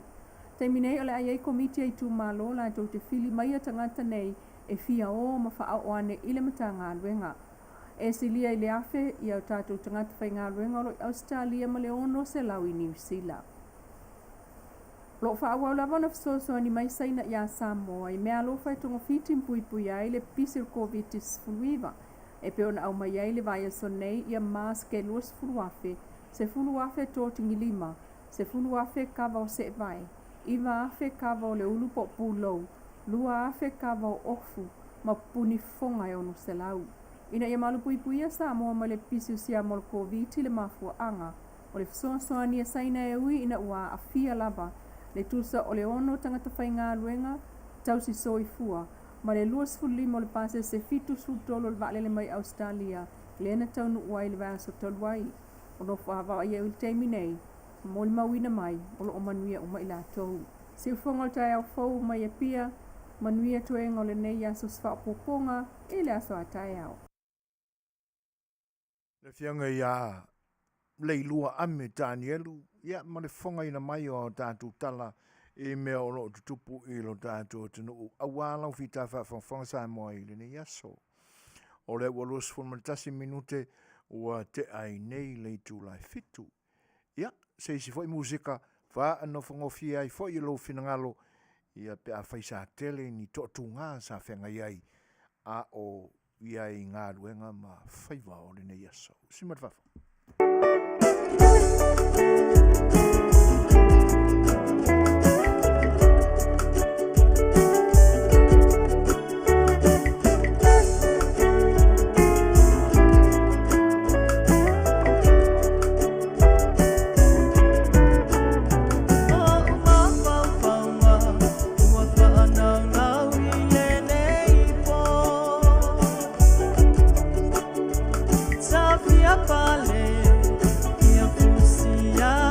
Taimi nei o le ai komiti i tu malo la tau te fili mai a tangata nei e fia o ma whaoane i le matanga luenga. E silia i le afe i au tātou tangata whai ngā luenga o Australia ma le ono se lau i New Zealand. Lo whaawau lava na Suasua ni mai saina i a Samoa i mea lo whai tonga fitin pui ai le pisir COVID-19 fuluiva. E peo na au mai ai le vai so nei i a maas ke luas fuluafe, se fuluafe tōtingi lima, se fuluafe kawa o se vai, iwa afe kawa o le ulupo pūlou, lua afe kawa o ofu, ma puni fonga e onu se lau. Ina ia malu pui a Samoa ma le pisi usia mo le COVID le mafua anga, o le Suasua ni a saina e ui ina ua Afialava, le tusa o le ono tangata whai ngā luenga, tausi soifua, ma le luas fuli mo le pase se fitu sutolo le vale le mai Australia, le ena taunu uai le vaya so toluai. O no whahawa ia uli teimi nei, mo le mawina mai, o lo o Manuia uma ila tou. Se ufonga o tai au fau mai e pia, Manuia tuenga o le nei aso sfa poponga, e le aso a tai au. Le fianga ia leilua ame Danielu, ia ma le fonga ina mai o tātou tala, e mea o lo tutupu i lo tātou tunu awala o fita whafonga Samoa i le nei aso. O le walus fulmatasi minute ua te ai nei le tu lai fitu. Ia, se isi foi musika, wha anno whangofia ai foi lo finangalo, ia pe a whaisa tele ni totu ngā sa whenga iai, a o iai ngā ruenga ma whaiva o le nei aso. Simat whafo. Pale, ia fusia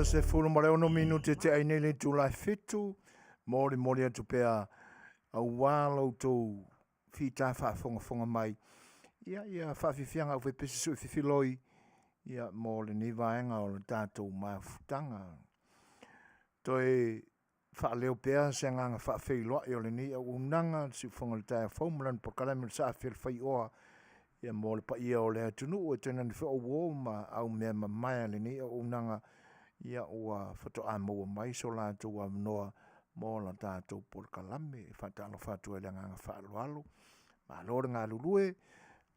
se fulu mo le ono minute te ai nei le July fitu. Mori atu pea au walo tau fita whaafonga mai. Ia whaafifianga au whepesi sui whiwhiloi. Ia mo le ni vaenga o le tātou mafutanga. Toi whaaleo pea se nganga whaafeiloa i o le ni au unanga si whonga le taia whaumulan Polokalame sa A Le Fai'oa. Ia mo le pa ia o le atunu e tena ni whao ma au mea mamaya le ni au unanga. Ia ua whatoa maua mai so la tua noa mo la tātou Polokalame. Whatalo whatua le nganga whaaloalo. Ma lore ngā lulue.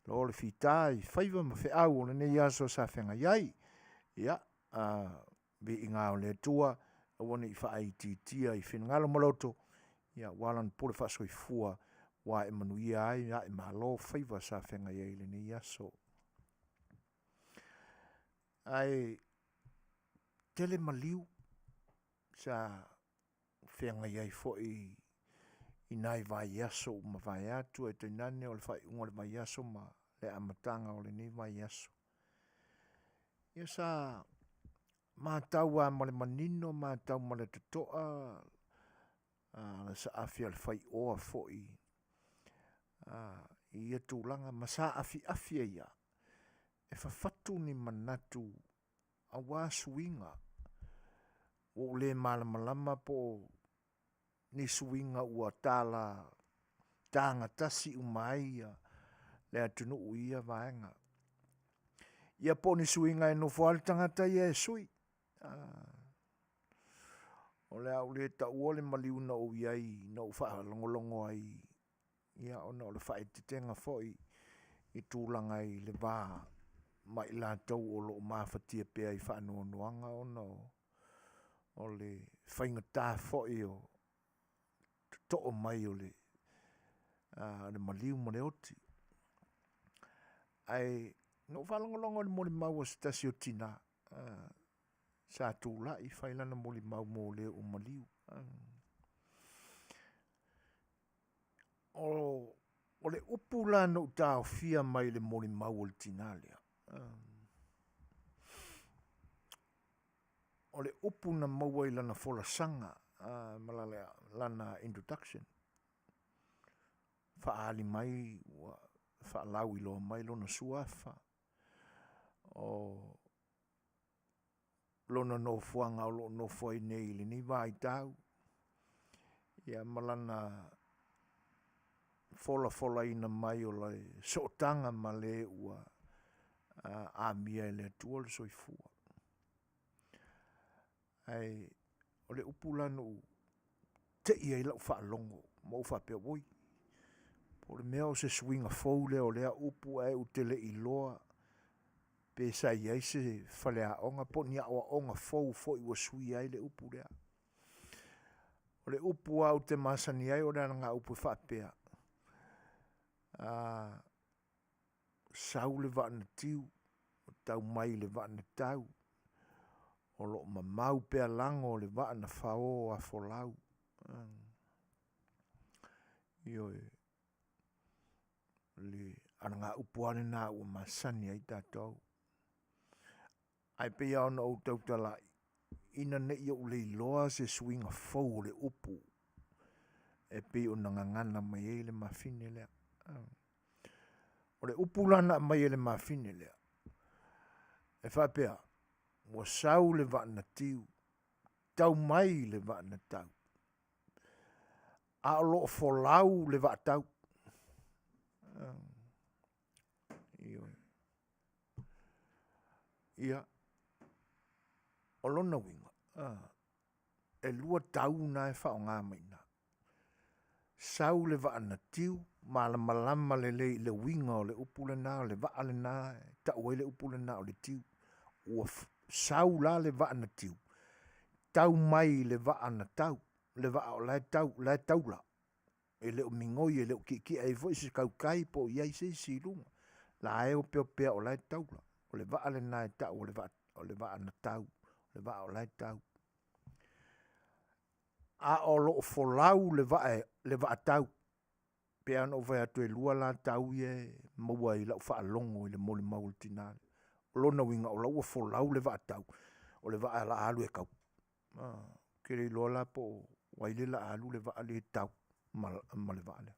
Lore fitai, whaiva ma wheau o le nei aso sa whenga iai. Ia, be i ngā o le tua. Awane i whaititia i whenangalo maloto. Ia, walan pole whasoi fua. Wa e Manuia ai, ia e malo whaiva sa whenga iai le nei aso. Ai, tele maliu sa whenga iai fo i nai vai aso ma vai atu e te nane o le whai unga le vai aso ma le amatanga o le nei vai aso. Ia sa mātau a ma le manino, mātau ma le tutoa, le sa afia le Fai'oa fo i ia tūlanga, ma sa afiafi ia. E whawhatu ni manatu a wāsuinga o le malamalama po ni suinga ua tala tanga tasi umai le atunu uia vaenga. Ia po ni suinga e no fual tangata ia e sui. O le au le ta uole maliuna o iai no wha longolongo ai. Ia ona o le wha tenga foi i tūlanga i le vā mai la tau o lo mawhatia pia i wha nuanga ona o le whainga tā foi o to'o mai o le maliu mo le oti. Ai, no whalongolongo le moli mau o stasi o tina. Sa tūla i whailana moli mau mo le o maliu. O le upula no tau fia mai le moli mau o le tina lea. O le upu na maua i lana fola sanga. Malale lana introduction. Whaali mai, whaalau i loa mai lona suafa. O lona no fuanga o lona no fuai nei le ni vai tau. Ia malana fola ina mai o le sotanga ma le ua a mia e le atua le soifua. Ai, o le upulano te ia i lau whaalongo, mau whapea woi. Po le mea o se swinga fau le o lea upu e utele i loa. Pe sa iai se whalea onga, po ni awa onga fau fo i wa sui ai le upu lea. O le upu au te masani ai o lea nga upu whapea. Sau le vana tiu, o tau mai le vana tau. O lo mamau pea lango le vana whao a folau. Ioe. Le ananga upuane na ua masani ai tātou. Ai pia ona o tautala ina ne ia ule iloa se swinga fau le upu. E pe o ngangana mai e le mafine lea. O le upu lana mai e le mafine lea. E whapea, ua sau le vana tiu. Tau mai le vana tau. A o lo folau le vana tau. Ia. O lona winga. E lua tau na e whao ngā maina. Sau le vana tiu. Malama le winga o le upule na o le vaa le na. Tau le upule na o le tiu. Ua sau la le vana tiu. Tau mai le vana tau. Le vaa o lai tau la. E leo mingoi e leo ki e vo isi kau kai po iai se isi lunga. La e o peo o lai tau la. O le vaa le na e tau o le vaa na tau. O le vaa o lai tau. A o lo folau le vaa tau. Pea no vai atu e lua la tau e maua i lau wha longo i le moli maul tinale. O lona winga o lau folau le vaa tau. o le vaa la alu e kau. Ke le lola po waile la alu le vaa le tau ma le vaa le.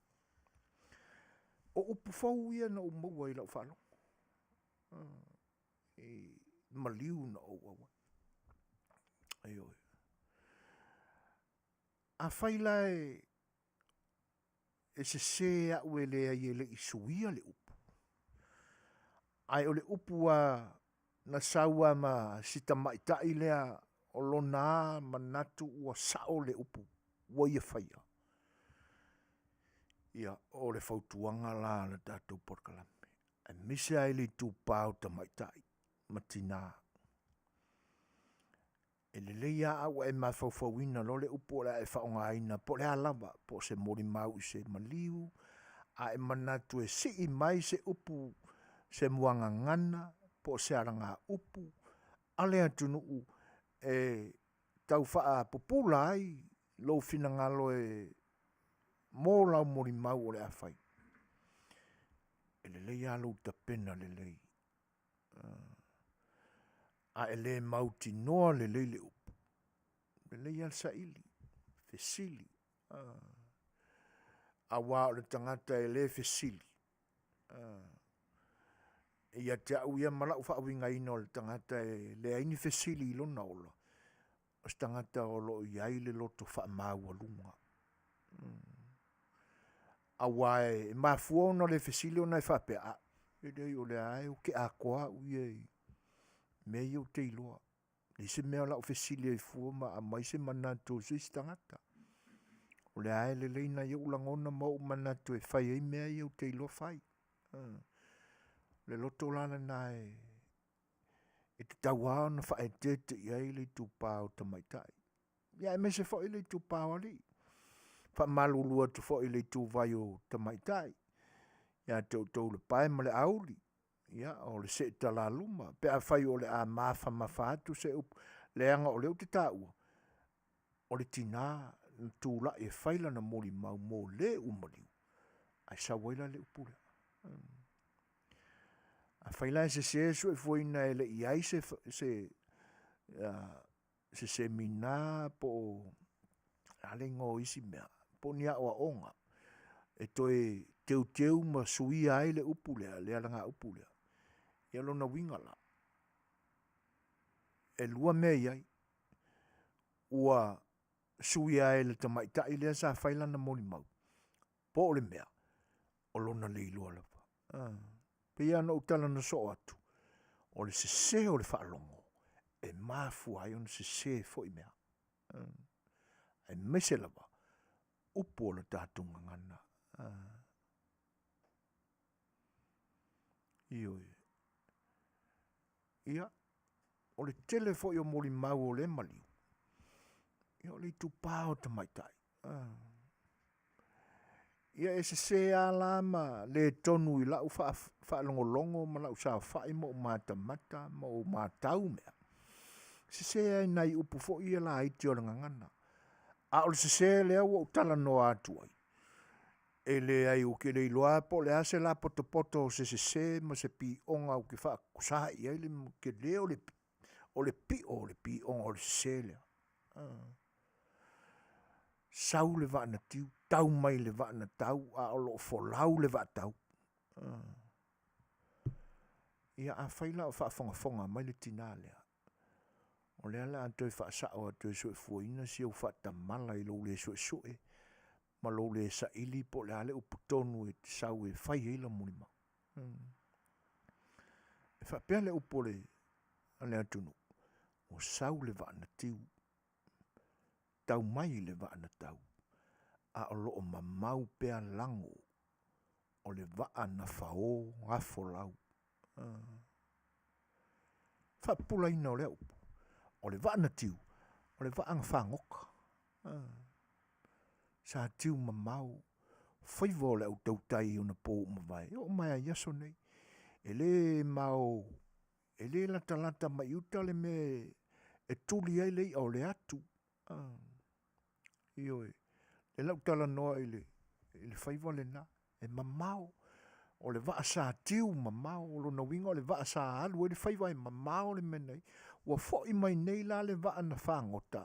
O upu fau ia na umaua i lau whalo. Maliu na uaua. Ai oi. A whaila e se a ue lea i le isuia le upu. Ai o le upu a na saua ma sita maitai lea o lona manatu ua sao le upu. Ua ia whaia. Ia o le fautuanga la na tātou Polokalame. E mise ai le tūpau ta maitai. Matina. E le leia au e mawhauwhauina lo le upo le e whaonga aina po le alama po se mori mau i se maliu a e manatu e si mai se upu se muanga ngana po se aranga upu a le atunu e tau wha popula ai lo fina ngalo e mō lau mori mau o le awhai e le leia lo ta pena le lei a e le mauti noa le lei le upu. Le lei al saili, fesili. A wā o le tangata e le fesili. E ia te au ia malau wha awinga ino le tangata e le aini fesili ilo na ola. O se tangata o lo iai le loto wha mau alunga. A wā e mafua ona le fesili ona e wha pea. E dei o le ae o ke a koa ui me iau te iloa. Le se mea la ofesili e fua ma a mai se manatu se istangata. O le ae le leina iau langona mau manatu e fai ei mea iau te iloa fai. Le loto lana na e te tauā na wha e te iai le tūpāo ta maitai. Ia e me se fo i le tūpāo ali. Wha malulua tu fo i le tūvai o ta maitai. Ia tau le pae ma le auli. Ia, o le se talaluma. Pe a whai o le a mafa mafatu se up. Le anga o leo te tāua. O le tina tūla e whaila na mori mau mō le umaliu. Ai sa waila le upule. A whaila e se su e fuina e le iai se mina po ale ngō isi mea. Po nia oa onga. E toi teu ma sui ai le upulea, le alanga upulea. Ia lona wingala. E lua mea iai. Ua sui ai le tamaitai lea sa whaila na moni mau. Po o le mea. O lona le ilua lapa. Pe ia na utala na so atu. O le se o le whaalongo. E mafu ai on se fo i mea. E mese lapa. Upo o le tātunga ngana. Ioi. Ia, o le telefo i o mori mau o le maliu. Ia o le tupao ta maitai. Ia e se alama le tonu i lau wha longo ma lau sa whai mo mata mata mo matau mea. Se ai nai upu fo i la iti o le ngangana. A o le se lea o Talanoa atu ai. E le ai o ke le iloa po le ase la poto se ma se pi onga o ke wha kusaha i ai le ke le o le pi onga o le se lea. Sau le va na tiu, tau mai le va na tau, a o lo folau le va tau. Ia a whaila o wha fonga mai le tina lea. O lea la antoi wha sao atu e sue fuina si au wha tamala i lo le sue. Ma lo le sa ili po le ale uputonu e te sau e whai eila mulima. E wha pia le upo le ale atunu. O sau le va na tiu. Tau mai le va na tau. A o lo o mamau pia lango. O le va na fao ngafo lau. Wha pula ina o le upo. O le va na tiu. O le va anga whangoka. Sa tiu mamau. Whaivo le au tautai o na pō mawai. O mai a yaso nei. E le mau. E le lata mai uta le me. E tuli ai lei o le atu. Ioi. E lau Talanoa i le whaivo le na. E mamau. O le vaa sa tiu mamau. O lo na winga o le vaa sa alu. E le whaivo e mamau le menei. ua fo'i mai nei la le va'a na whangota,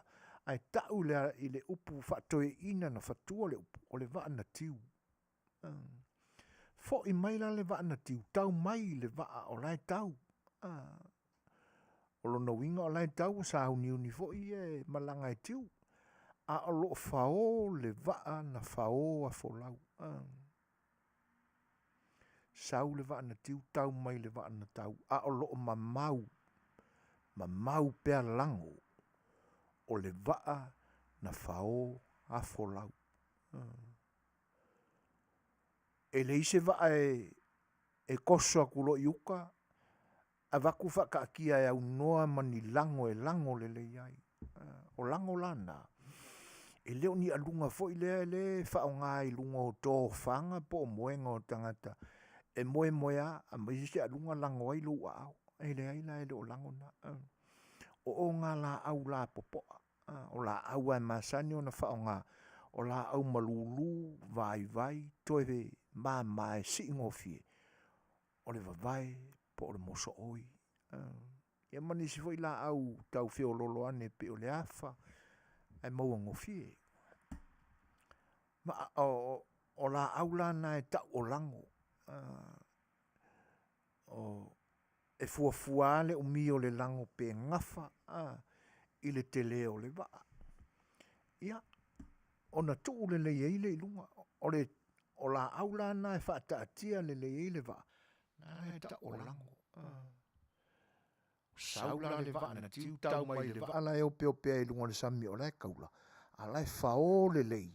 ai tau le i le upu whatoe ina na whatua le upu, o le va'a na tiu. Fo'i mai la le va'a na tiu, tau mai le va'a o lai tau. O lo na winga o lai tau, sa uni uni fo'i e malanga e tiu. A o lo whao le va'a na whao a folau. Sau le va'a na tiu, tau mai le va'a na tau. A o lo mamau. Mamau pea lango. O le va'a na whao a folau. E le ise va'a e koso a kulo i uka. A waku whaka kia e au noa mani lango e lango le le iai. O lango lana. E leo ni alunga fo i lea le whao ngā i lunga o tō whanga po o moenga o tangata. E moe moea a maisi se alunga lango ai lu au. E le aila e le o lango na. O ngā la au la popoa. O la au ai masani o na whao ngā. O la au malulu, vai vai, toewe, mai si ngofie. O le vavai, po o le moso oi. Ia mani si foi la au tau feo lolo ane pe o le afa. Ai maua ngofie. Ma o la au la na e tau o lango. E fuafua le umi o le lango pe ngafa. I le tele o le vaa. Ia. O na tuu le leile ilunga. O la au la na e whaataatia le leile vaa. Na e tau o lango. Saula le vaa na tiu tau mai le vaa. Ala e ope ope e lunga le sami o lai kaula. Ala e whao le lei.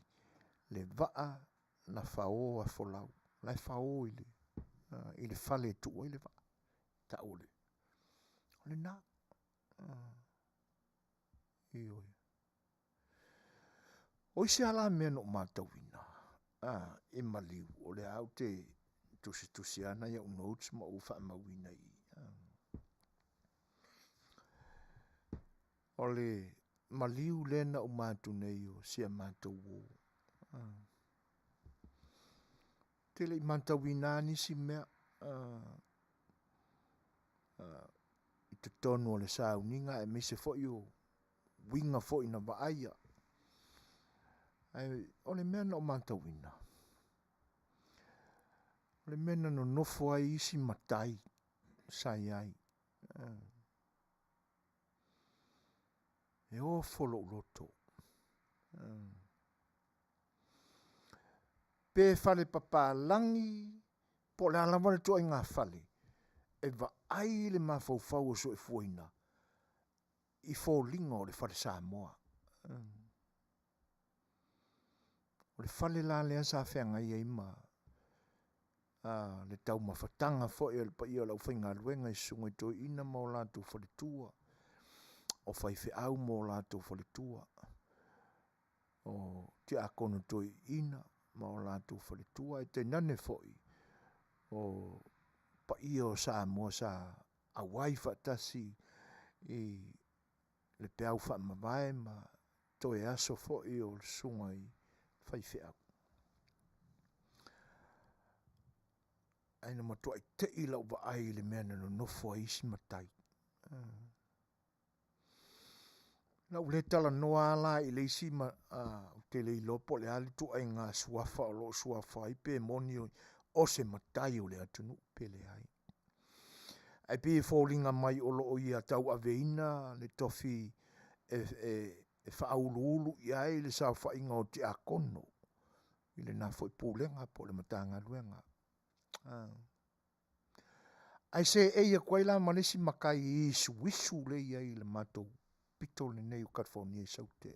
Le vaa na whao a folau. Lai whao i le. I le whale tu o i le vaa. Ta ole. Ole na. I oi. O isi ala mea no mātawina. I maliu. O le au te tusi ana ia unots ma ufa mawina i. O le maliu lena o mātu nei o sia mātou o. Te le mātawina nisi mea. I te tonu o le sauninga e mise foi o winga foi na vaaia. O le mea o mātawina. O le mena no nofo ai isi matai. Sai ai. E o folo loto. Pe fale papa langi. Po le alawane to ai ngā fale. E va ai le mafaufau o so e fuina. I fo linga o le fale Samoa. O le fale la lea sa whenga i eima. Le tau mawhatanga fo e pa i o lau whainga luenga i sunga i toi ina mo lātou fale tua. O whaife au mo lātou fale tua. O te akono toi ina mo lātou fale tua. E te nane foi. O pa i o Samoa sa awai whatasi i le peau whamawai ma toi aso fo i o sunga i whaife au. Aina matua i te ila uwa ai le mea no nofo a isi matai. Na ule Talanoa la i le isi te le ilopo le ali tu ai ngā suafa o lo suafa i pe moni o se matai o le atunu pe le ai. Ai pe fōlinga mai o lo i a tau aveina le tofi e whaulu ulu i ai le sa whainga o te akono. I le nā fwoi pūlenga po le matanga luenga. Ai se eia kwaila manesi makai i suwisu le iai le matou pito le nei o California i saute.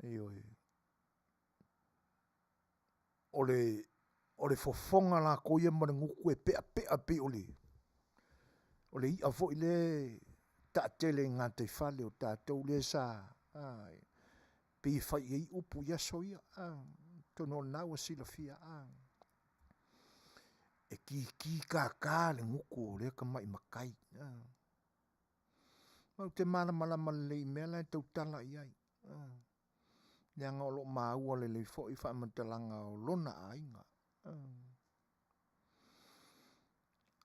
Oi. O le fofonga la koia maranguku e pea pe o le. O le ia fo i le taatele ngā te whale o tātou le sa. Pe i whai ei upu ia soia. Tono nau a sila fia. E ki ka le nguku o le ka mai makai. Mau te mala le mea lai tau tala iai. Leanga o lo maua le fo i whaimatalanga o lona ainga.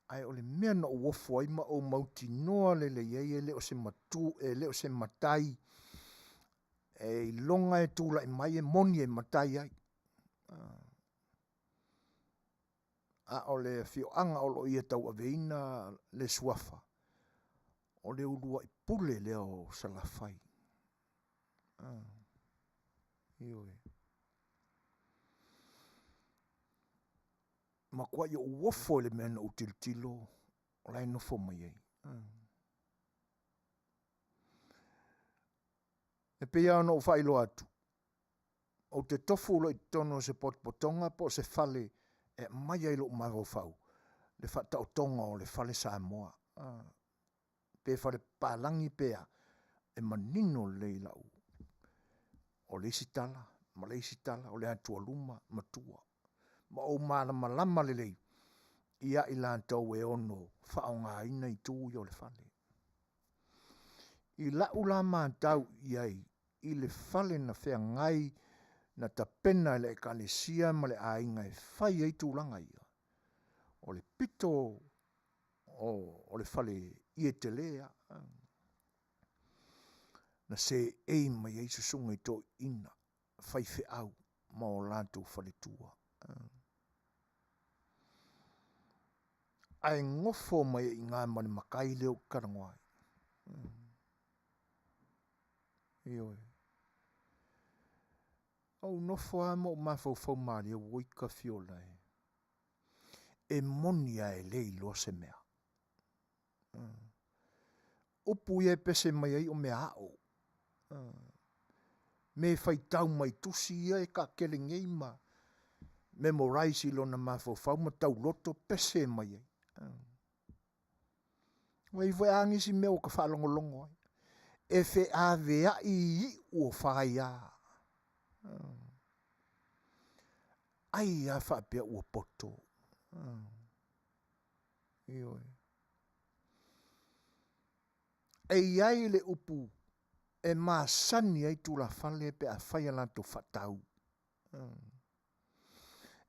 ai o le mea na uofo ai ma o mauti noa le iei le o se matu, le o se matai, i longa e tūla i mai e moni e matai ai. A o le fioanga o lo ia tau aveina le suafa. O le urua i pule le o salafai. Ioi. Ma kua i o uofo le mea na utilitilo, o lai nofo mai ai. E pia ono whailo atu. O te tofu lo i tono se potpotonga po se fale e mai ai lo mago fau. Le whata o tonga o le fale Samoa. Pe fale palangi pea e manino le lau. O le isitala, ma le isitala, o le atua luma, matua. Ma o mana malama le lei. Ia ilantou e ono whaonga ina i tū i o le fale. I lau la mātau iai, i le fale na whea ngai na ta pena le ekalesia ma le ainga e whai ei tūlanga ia. O le pito o le fale i e te lea. Na se ei mai ei susunga i tō ina, whai whe au ma o lantou fale tua. Ai ngofo mai i ngā mani makai leo karangoai. Ioi. Au nofo a mo mawhau maari o woika fiolai. E monia e lei loa se mea. Upu e pese mai ai o mea ao. Me whai tau mai tusi ia e ka kelengei ma. Memorize ilo na mawhau ma tau loto pese mai ai. Wai vai angisi mea o ka whalongolongo ai. E whe a vea i o whai a. Ai a whapea ua poto. Ioi. E iai le upu e maasani ai tu la fale pe a whai alanto whatau.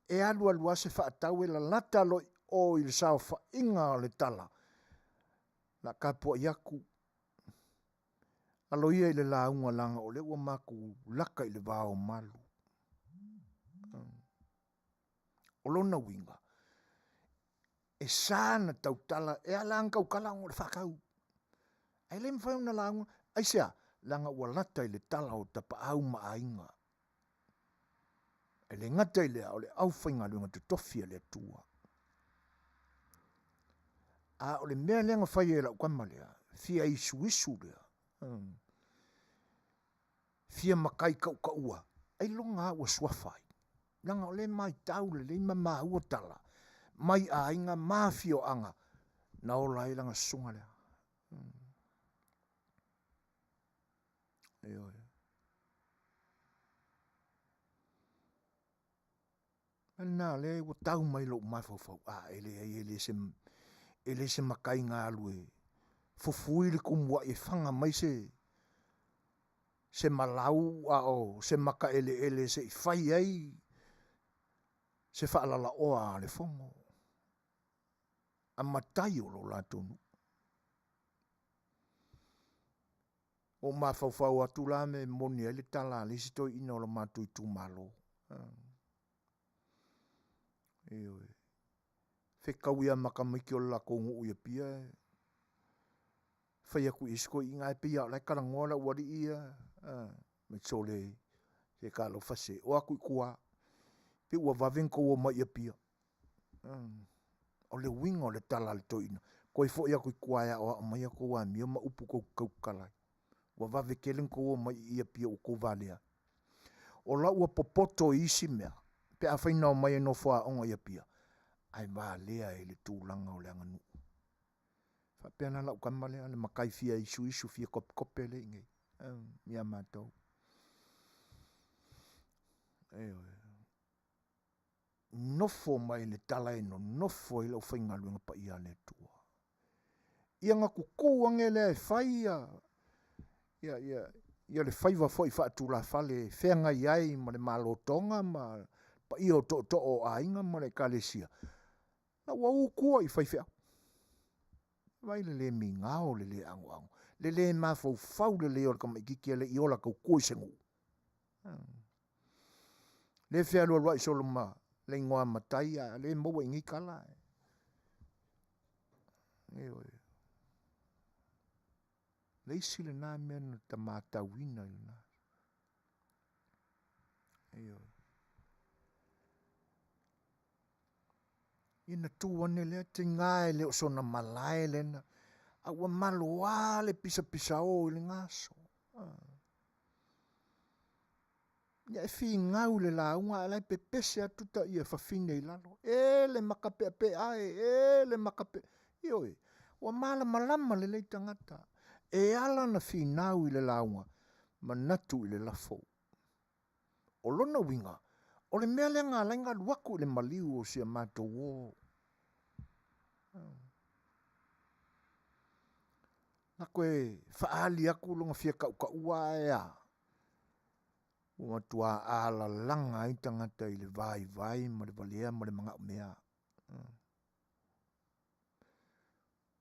E alu alua se whatau e la lata loi o il sao whainga o le tala. La kapua iaku. Alo ia i le launga langa o le ua maku laka i le vāo malu. O lona winga. E sāna tautala, e alanga u kalang o le whakau. Ai le mwhai una launga, ai sea, langa ua lata i le tala o tapa au maainga. E le ngata i le au le au whainga luenga te tofia le tua. A o le mea lenga whai e lau kamalea, fia isu isu lea. Fia makai kau kaua. Ai longa ua suafai. Langa o le mai tau le ma maua tala. Mai a inga mafio anga. Na o lai langa sunga lea. Eo. Na le ua tau mai lo mafau. Ele se makai ngā alue. Fufui le kumua e whanga mai se malau o se maka ele se i whai ai. Se whaalala oa le fongo. A matai o lo la tonu. O mawhau atu la me moni ele tala le si toi ina o lo mātui tu malo. Eoi. Whekau ia makamiki o la kongu uia pia. Whai aku isko i ngai pia lai karangoa la wari ia. Me tsole se ka lo fase. O aku i kua. Pe ua wavenko o mai ia pia. O le winga o le tala le toina. Koi fo ia kui kuaia o mai ako wa mio ma upu kou kalai. Wa vave kelen ko o mai ia pia o kou valea. O la ua popoto isi mea. Pe a whaina o mai no fua onga ia pia. Ai valea e le tūlanga o le anganu. Whapena lau kamalea le makai fia isu fia kope le inge. Mia mātou. Nofo mai le tala eno, nofo i lau whainga luenga pa ia le tua. Ia ngā kuku ange le whai ia le whaiva fwoi whaatu la whale whenga iai ma le malotonga ma pa ia o to o ainga ma le kalesia. Na wau kua i whai whea. Vai le mingao le ango. Le mafau le o kama ikiki le iola kau kuisengu. Le fea lua lua isoloma le ngoa matai le mboa ingi kala. Le isi le nā mea na ta mātauina i nā. Ina tuane lea te ngae le o sona malae le na. Awa maloa le pisa o i le ngaso. Ia e fi ngau le launga alai pe pese atuta ia fafine i lalo. Le makape pe ae, le makape. Ioi, wa mala malama le lei tangata. Ala na fi ngau i le launga, manatu i le lafo. O lona winga, o le mea le ngā lainga luaku i le maliu o sia mato wō. Na koe faali aku longa fia ka ua ea. Ua tua ala langa i tangata i le vai, ma le valea, ma le mga mea.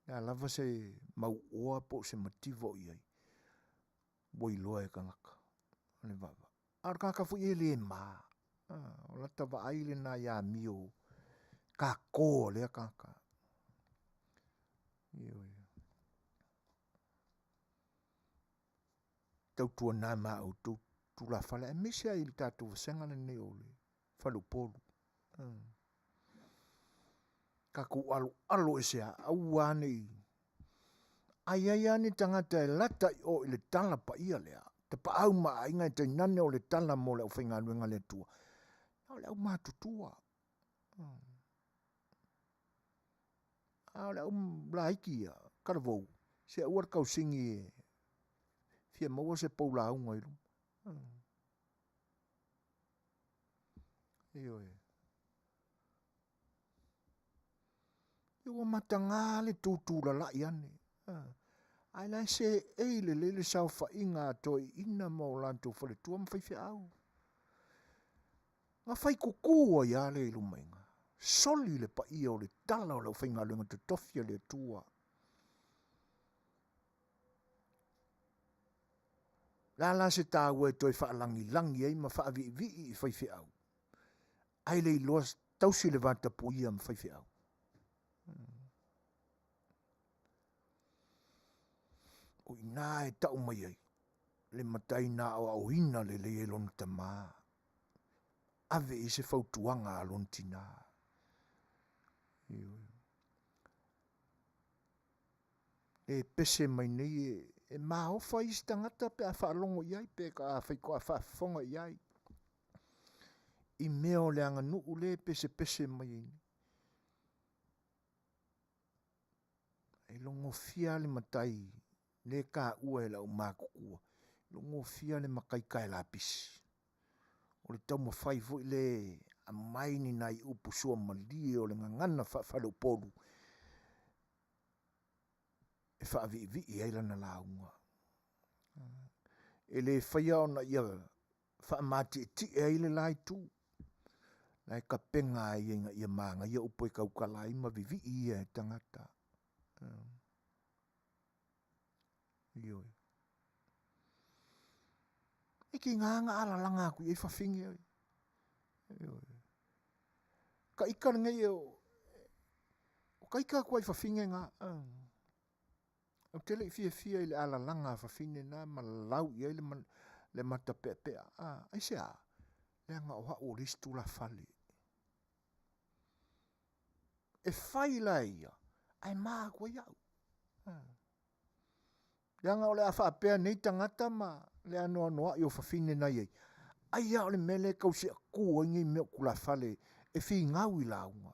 Ia lava se mau oa po se mativo i ai. Boi loa e kangaka. Le vava. Ar kangaka fu i le maa. O la tava aile na ia mio. Ka kō lea kangaka. Tau tua nā maa au tu la fale. E misia i tātou vasenga le ne o le. Falu polu. Ka ku alo e sea. Au ane i. Ai ane tangata e lata i o i le tala pa ia lea. Te pa au maa inga i te nane o le tala mo le au whainga nuenga le tua. Au le au maa tutua. Au le au laiki ia. Karavou. Se uar kau singi e. Fia maua se paula aunga ilu. Ioi. Iwa matanga le tūtūra la iane. Ai lai se eile le sau fa inga toi ina mo lanto fale tua mwhaife au. Nga whai kukua ia le ilu mainga. Soli le pa ia o le tala o le whainga lunga te tofia le tua. La se tāua e toi whaalangi ei ma whaavi i whaife au. Ai le iloa tausi le vanta po ia ma whaife au. O ina e tau mai ai. Le matai na o au hina le le elon ta maa. Ave i se fautuanga alon tina. E pese mai nei e maa ofa isi tangata pe a whaalongo iai pe ka a whaiko a whaafonga iai. I meo le anga nuu le pese mai ini. E longo fia le matai le ka ua e lau maa kukua. Longo fia le makai kai la pisi. O le tau mawhai vo le a maini nai upu sua malie o le ngangana whaafalu polu. E whaavi i eila na launga. E le whaia ona ia whaamati e ti eile lai tu. Lai ka penga i inga ia maanga ia upo e kaukala ima vivi i e tangata. Ioi. Eki nganga ala langa aku i whawhingi ai. Ka ika ngai o ka ika aku ai whawhingi ngā. Au tele i fia i le ala langa whawhingi na ma lau i ai le mata pepea. Ai sea, le anga o hao ristu la fali. E whai la ia, ai maa kua iau. Le anga o le a whaapea nei tangata ma le anoa noa i o whawhingi na iei. Ai au le mele kausi a kua ingi meo kula fale e whi ngau i launga.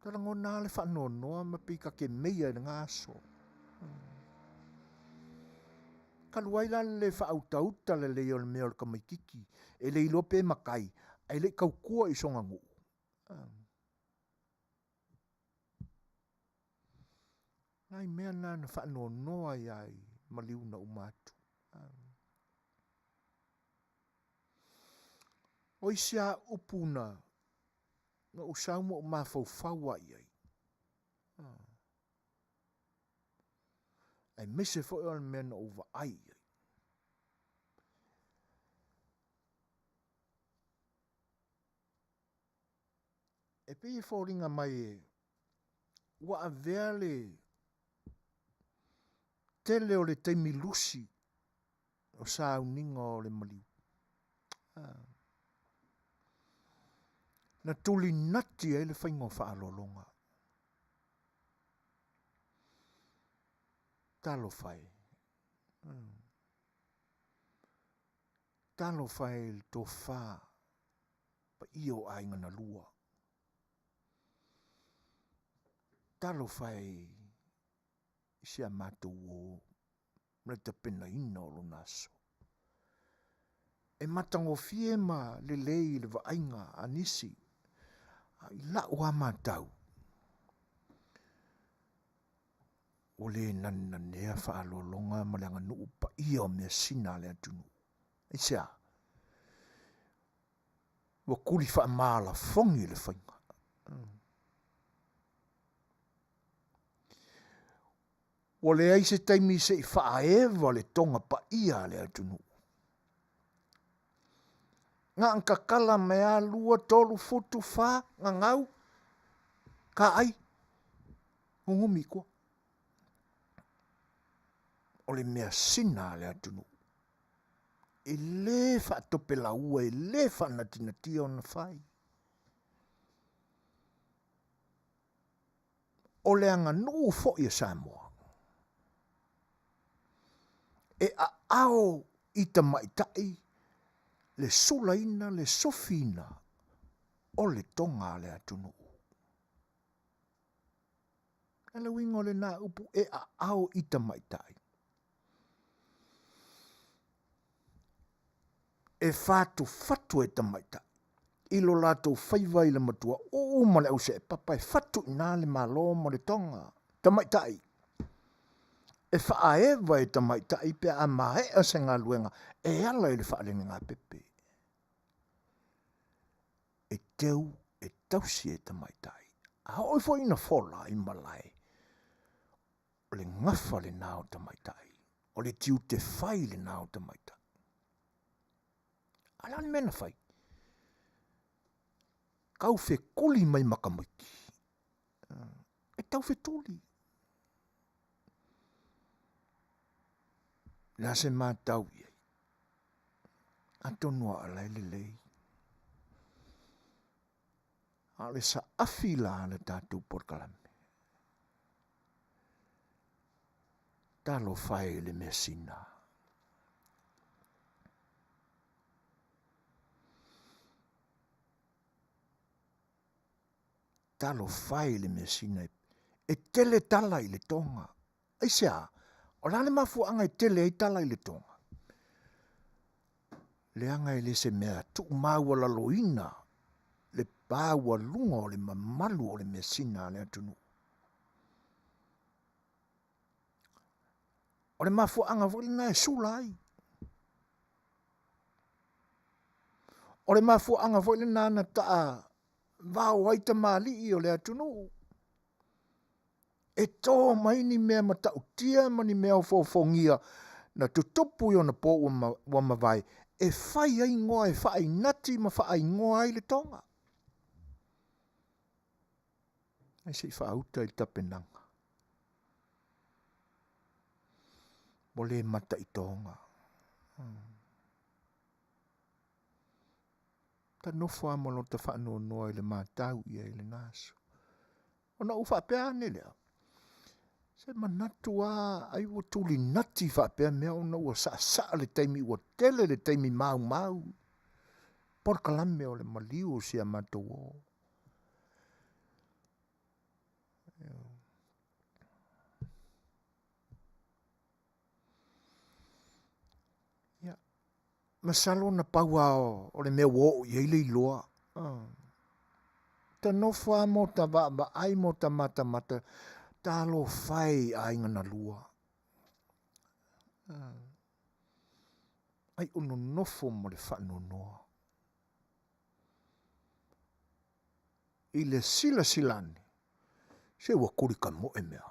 Tarango nā le whanau noa ma pika ke meia i ngā so. Kaluaila le whautauta le leo le meo le kamaikiki e le ilope makai ai le kaukua i songa ngu. Nai mea nā na whanau noa iai maliu na umatu. O isia upuna na usau mo mafau faua iai. Ai mese fo o le mena uva ai. E pe e fōringa mai e wa a veale tele o le teimi lusi o sa uninga o le maliu. Na tuli nati e le whaingo whaalolonga. Talo whai. Talo whai le tō whā pa io ainga na lua. Talo whai isia mātou o le te pena ina o lo naso. E matango fie ma le lei le vainga anisi. I la ua mātau. O le nananea whaalolonga ma le anga nuu pa ia o mea sina le atunu. Isia. Wa kuri wha maala fongi le whainga. O le aise taimi se I wha ewa le tonga pa ia le atunu. Ngā anka kala mea lua tolu futu wha ngā ngau. Ka ai. Ngumi kua. O le mea sina le atunu. E le wha tope la ua, e le wha natinatia o na whai. O le anga nuu fo I Samoa. E a ao I ta maitai le sulaina, le sofina o le tonga le atunu. E le wingo le nā upu e a ao I ta maitai. E fatu e ta maitai. Ilo lato whaiva I le matua. O ma le au se e papa e fatu I nā le malo ma le tonga. Ta maitai. E whaaewa e ta maitai pe a mahea se ngā luenga. E ala I le whaalene ngā pepe. E teu e tausi e ta maitai. A oi fo ina fola I malai. O le ngafa le nao ta maitai. O le tiu te whai le nao ta maitai. Ala ni mena whai. Kau fe kuli mai makamiki. E tau fe tuli. Nā se mātau iei. Atonua alai le lei. Ale sa afila le tātou Polokalame. Talo whai le mesina. Talo whai le mesina. E tele tala I le tonga. Aisea, o lale mafu anga e tele e tala I le tonga. Le anga I le se mea tu maua la loina. Le pāua lunga o le mamalu o le mesina le atunu. O le mafu anga voli na e sulai. O le mafu anga voli na na taa vau waita mali o le atunu. E tō mai ni mea mata utia ma ni mea o fofongia na tutupu yo na po wa mawai. E whai ai ngoa e whai nati ma whai ngoa ai le tonga. Ai se I whauta I tapenanga. Mo le mata I tonga. Ta nofo amalo ta whanua noa I le mātau I le naso. Ona u whapea ne lea. Se manatu a ai ua tuli nati whapea mea ona ua sa le taimi ua tele le taimi mau. Polokalame o le maliu o sia matou o. Masalo na paua o le mea wo I le iloa. Ta nofa mo ta ba ai mo ta mata. Talo whai a inga na lua. Ai uno nofo mo le whanu noa. I le sila silani. Se ua kuri ka mo e mea.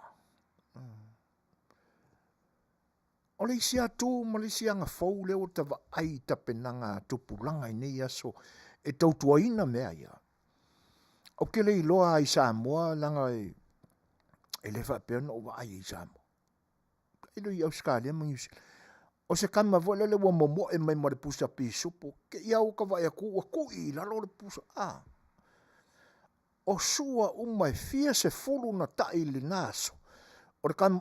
O le isi atu, ma le isi anga fau leo tawa ai ta penanga tupulanga i nei aso e tautuaina mea ia. O ke le iloa i Samoa langa e le whapea no wa ai i Samoa. Ilo i Australia mangi o se kama voa le wa momo e mai mare pusa pi supo ke ia o ka vai aku wa ku i lalo le pusa a. O sua umai fia se fulu na tai le naso. O le kam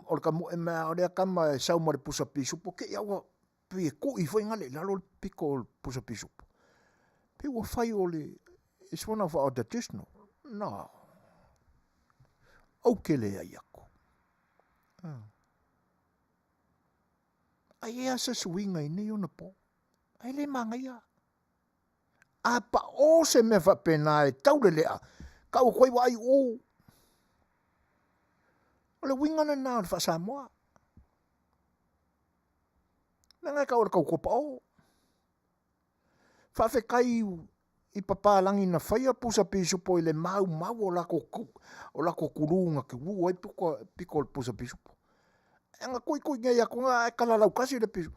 e mea o le kama e sau mare pusa pi supo ke ia wa pi ku i foi ngale lalo le piko pusa pi supo. Pe wa fai o le is one of our traditional. No. Au ke le ai ako. Ai ea se suinga i nei ona po. Ai le manga ia. A pa o se me fa pena e tau le lea. Ka o koi wai o. O le winga na na fa Samoa. Nanga ka o le kau kopa o. Fa fe kai i papa langi na faya pusa pisu po i le mau o lako kurunga ke wu ai piko pusa pisu po. Enga koi ngai ako nga e kalalau kasi le pisu.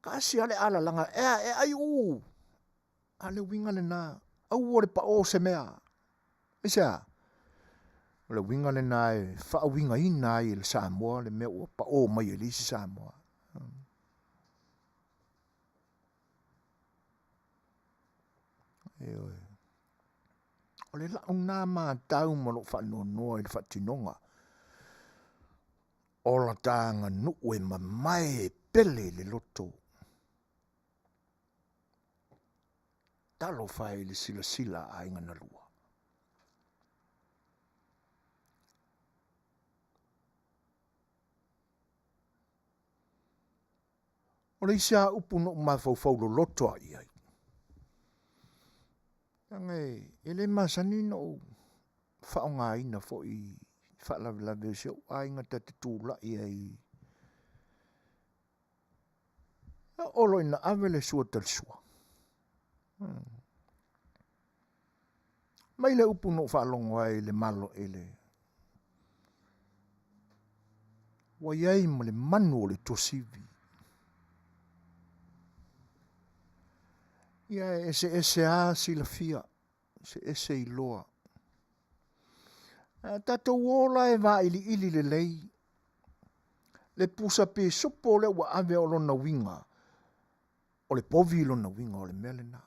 Kasi ale ala langa e ai u. Ale winga le na. Au ore pa o se mea. Isa. Le winga le na e fa winga ina i le Samoa le mea pa o mai e lisi Samoa. O le lau nā mā tau mano whanonoa i le whatinonga. O la tānga nue ma mai pele le loto. Talo whai le sila a inga na lua. O le isa upu no ma fau lo loto a iai. Ngai, ele masani no whaonga ina fo i whalawe se o a inga te tūla iai. Olo ina awele sua tal sua. Mai le upu no whalongo ai le malo ele. Wa iai ma le manu o le tosivi. Ia ese a sila fia. Ese i loa. Tatou ola e va ili le lei. Le pusa pe supo le wa ave o lona winga. O le povi lona winga o le melena.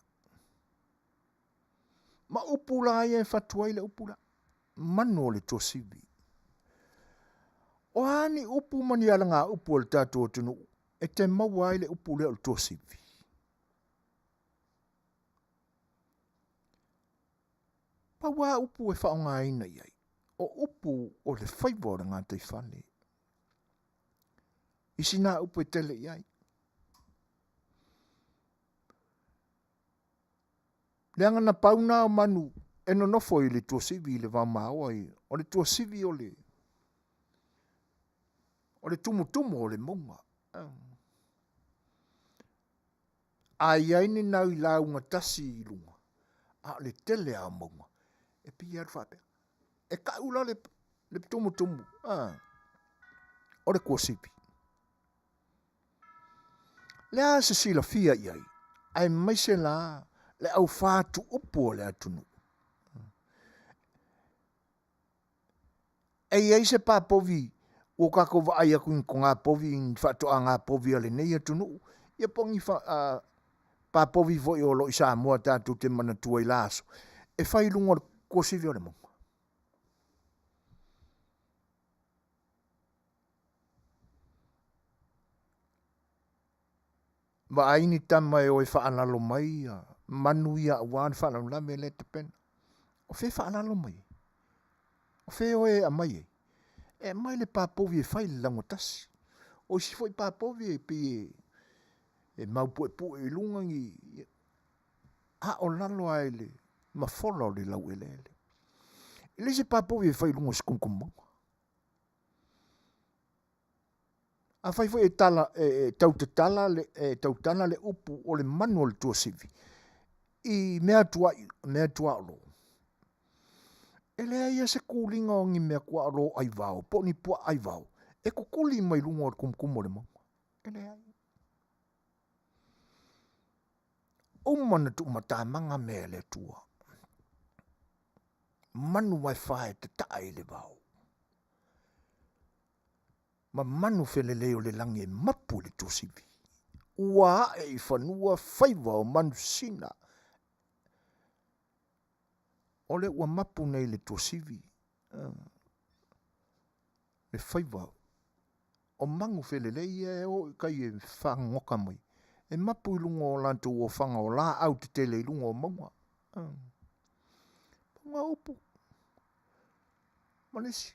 Ma upula ia e fatuai le upula. Manu o le tosivi. O ani upu mani ala ngā upu o le tatou tunu. E te maua ai le upu le o le tosivi. Pa wā upu e whaonga ina iai. O upu o le whaibora ngā te whane. Isi nā upu e tele iai. Leanga na pauna o manu e no nofo i le tuasivi i le wāmaua i. O le tuasivi o le tumutumu o le monga. A iai ni nau i launga tasi i lunga. A le tele a monga. E pi ar whapea. E ka ula le tumutumu. O le kuasivi. Lea se sila fia iai. Ai maise la le au whātu upu o le atunu. E iai se pāpovi. O kako wa ai aku ko ngā povi. Whātu a ngā povi ale nei atunu. Ia pongi pāpovi vo i olo i Samoa tātu te mana tua i laso. E whai lunga le kuasivi o le monga. Ma aini tama e o e whaanalo mai. Manuia a wāne whaanalo lame le te pena. O whē whaanalo mai. O whē o e a mai e. E mai le pāpovi e whai le langotasi. O si foi pāpovi e pi e maupu e pu e lungangi. A o lalo ai le. Ma fola o le lau e lele. Ile se pāpovi e whai lungo skunkumonga. A fai foi e tautala le upu o le manu o le tuasivi. I mea tua olo. E lea ia se kulinga o ngi mea kua ro ai vau, po ni pua ai vau. E kukuli mai lunga o kumkumo le monga. E lea ia. O mana tu matamanga mea le tua. Manu mai whae te tae le vau. Ma manu fele leo le lange mapu le tosivi. Ua e i whanua whaiva o manu sina. Ole ua mapu nei le tosivi. Le whaiva. O mangu fele lei e o kai e whangoka mai. E mapu i lunga o lantu o whanga o la au te tele i lunga o maunga. Maunga upu. Malesi.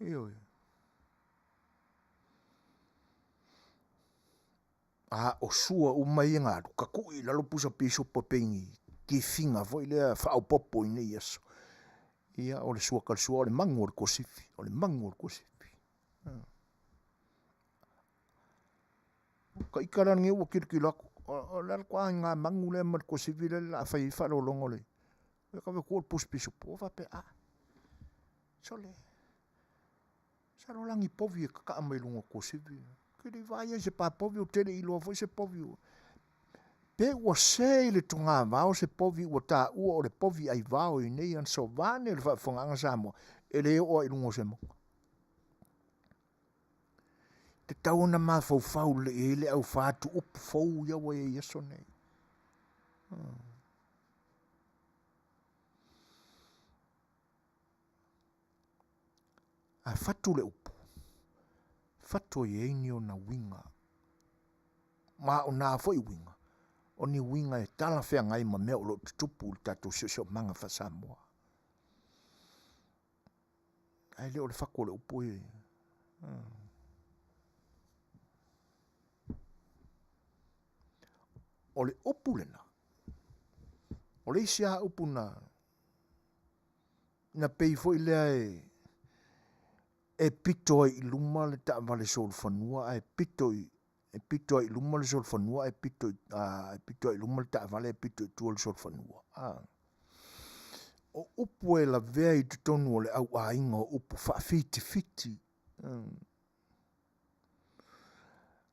Io. O sua o mai ngāru. Ka kui lalo pusa piso papengi. Ki finga voi lea whao popo i nei aso. Ia o le sua kalsua o le mangu o le kosifi. O le mangu o le kosifi. Ka ikarangi ua kirikilako. O le alkoa ngā mangu le ma le kosifi le la whai whalo longo le. E ka weko o le pusa piso po. Wape Sole. Salo langi povi e kaka mai lunga kosifi. Kiri vai se pa povi o tele i loa foi se povi o. Pe ua se le tunga vao se povi ua ta ua o le povi ai vao i nei an so vane le whaafonganga Samoa. E le o i lungo se mo. Te tau na maa fau le e le au whaatu upu fau ia wa e yeso nei. A fatu le upu. Fatu i eini o na winga. Ma o na foi winga. O ni winga e tala whea ngai ma mea o lo tutupu le tatu sio manga wha Samoa. Ai le o le whako le upu e. O le upu le na. O le isi a upu na. Na pei foi lea e. E pito i luma le ta vale sol fanua. E pito i luma le sol fanua. E pito i luma le ta vale. E pito i tua le sol fanua. O upu e la vea i tutonu o le au a inga o upu wha fiti.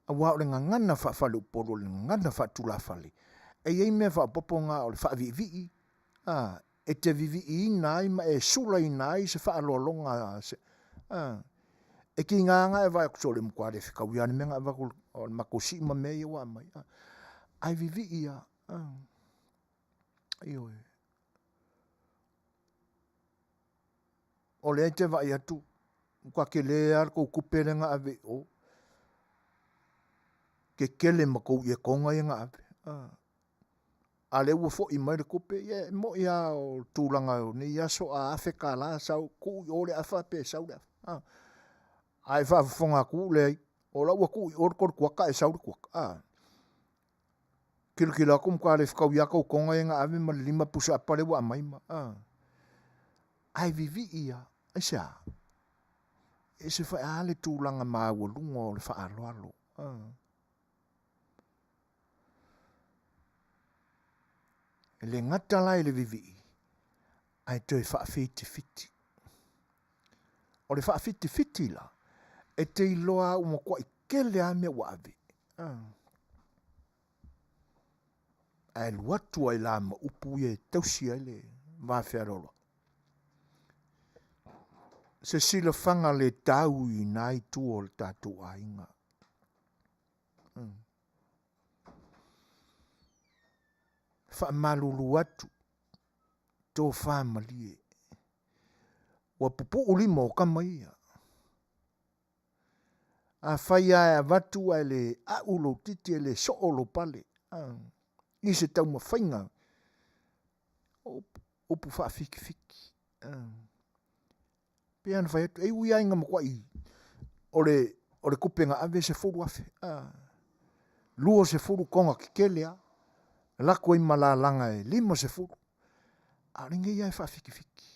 A wao le ngangana wha whale uporo le ngangana wha tula whale. E iei mea wha popo ngā o le wha vivi. E te vivi i nai ma e sula i nai se wha alolonga. E ki nganga e vai kusole mkware whika wiane menga wako o le makosi ma mea i wa mai. Ai vivi ia. Iyo e. O le te vai atu. Kwa ke le ar kou kuperenga ave o. Ke kele ma kou ia konga i nga ave. A le ua fo i mai le kupe. Ie mo ia o tūlanga o. Ni ia so a afe ka la sau. Kou i ole afa pe sau le afa. Ai whaafonga ku le ai. O la ua ku i ore kore kuaka e sau le kuaka. Kila kum kwa le whikau ia kou konga i nga ave ma lima pusa apare wa maima. Ai vivi ia. Esa. E se whae ale tūlanga maa ua lunga o le wha alo alo. E le ngata lai le vivi. Ai toi wha fiti. O le wha fiti la. E te iloa uma kwa i kele ame wa ave. Ai luatu ai la ma upu e tausi ai le mawhiarolo. Se sila whanga le tau i nai tu o le tatu a inga. Wha malulu atu. Tō whamalie. Wa pupu ulima o kamaia. A whaia a watu ai le a ulo titi e le soolo pale. I se tau ma whainga. Upu wha fiki. Pea na whai atu. E ui ainga ma kwa i. O le kupenga ave se furu afe. Lua se furu konga ki kelea. Lako i malalanga e lima se furu. A ringa ia e wha fiki.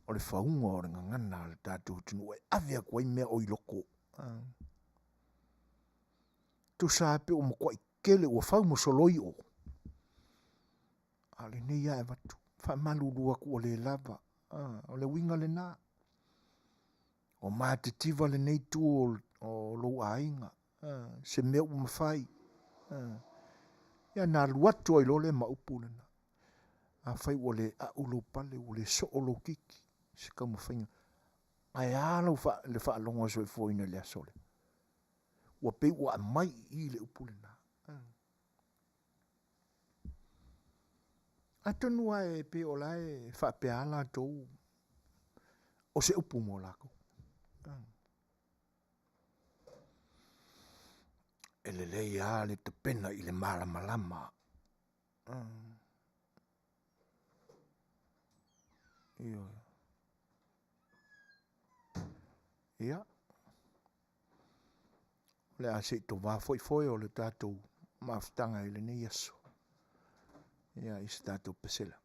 O le whaunga o le ngangana le tātou tunu e avea kwa i mea o i loko. tu sa pe o mo kwa kele o fau mo soloi o. Ale nei ia e watu. Fa malulu aku o le lava. O le winga le nā. O maa te tiva le nei tu o lo ainga. Se mea o mawhai. Ia nā luatu ai lo le maupu le nā. A fai o le a ulo pale o le so o lo kiki. Se kau mawhainga. Ai alo le wha alonga so e fōina le asole. Ua pe ua mai I le upu le nā. Atonua e pe o lae wha pe ala tou. O se upu mo lako. E le lei a le te pena I le malama. Ia. Le a se to va foi o le tatou maftanga I le nei aso. Ia I se tatou pesela.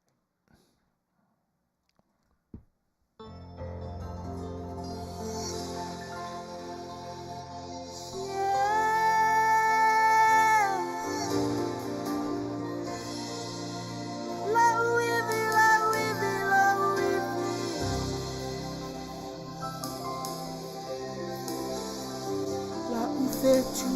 Setu,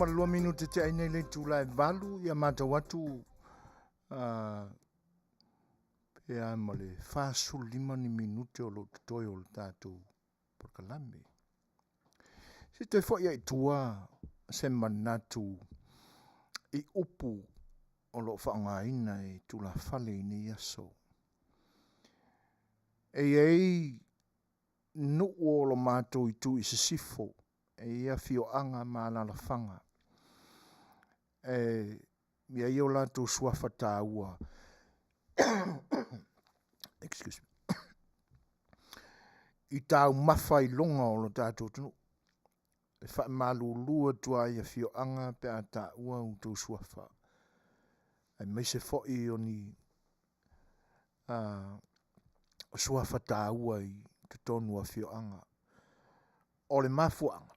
lua minuti te aina le tula e valu ia matau atu ia ma le fasulima ni minute o lo tutoi o le tatou Polokalame. Si te fo ia i tua se manatu i upu o lo whaangaina e tula fale i ni aso. Ei nuu o lo mātou i tu i se sifo e Afioga ma la fanga. Ia i o lātou suafa tāua. Excuse me. I tāu mawha i longa o lo tātou tunu. E wha malu lua tua i Afioga pe a tāua o tō suafa. Ai mai se fo'i o ni suafa tāua i te tonu Afioga. O le mafuanga.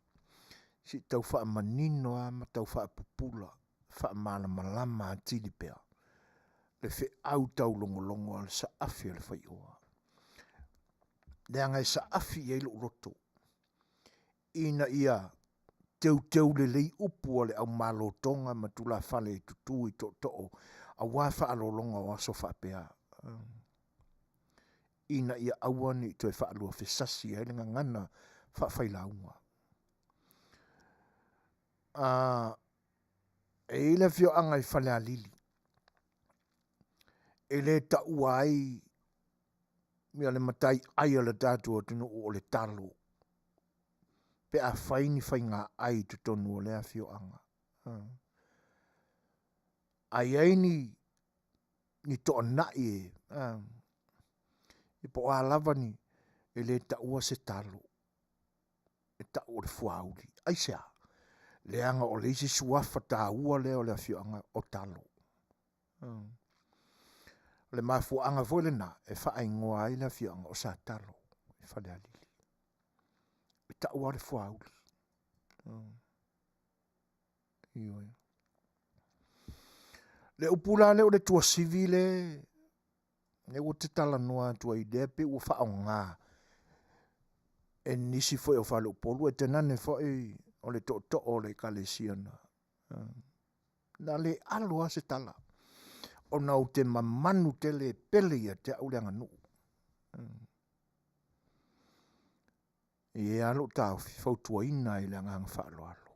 Si tau wha manino a ma tau wha pupula. Wha malama atili pea. Le fe au tau longo al sa afi a le Fai'oa. Le angai sa afi e ilo roto. Ina ia teu le lei upu ale au malotonga ma tula fale tutu i to a wafa alolonga o aso wha pea. Ina ia awani to e wha alua fesasi e lenga ngana wha whailaunga. E ile Afioga i whale alili. E le taua ai mea le matai ai ala tātua tunu o le talo. Pe a whaini whainga ai tu tonu o le Afioga. Ai aini ni toa nai e. I po a lava ni e le taua se talo. E taua le fuauli. Ai sea. Le anga o le isi suafa tāua le o le Afioga o talo. Le mafuanga foi le na e wha ingoa ai le Afioga o sa talo. E whale alili. E taua le fuauli. Ioi. Le upula le o le tua sivile ne o te Talanoa tua idea pe o wha ngā. E nisi foi o whale upolu e tenane foi o le to o le kalesiana. Na le alo a se tala. O nau te mamanu te le pele ia te au leanga nuu. E alo tau fautua ina i leanga ang whaalo alo.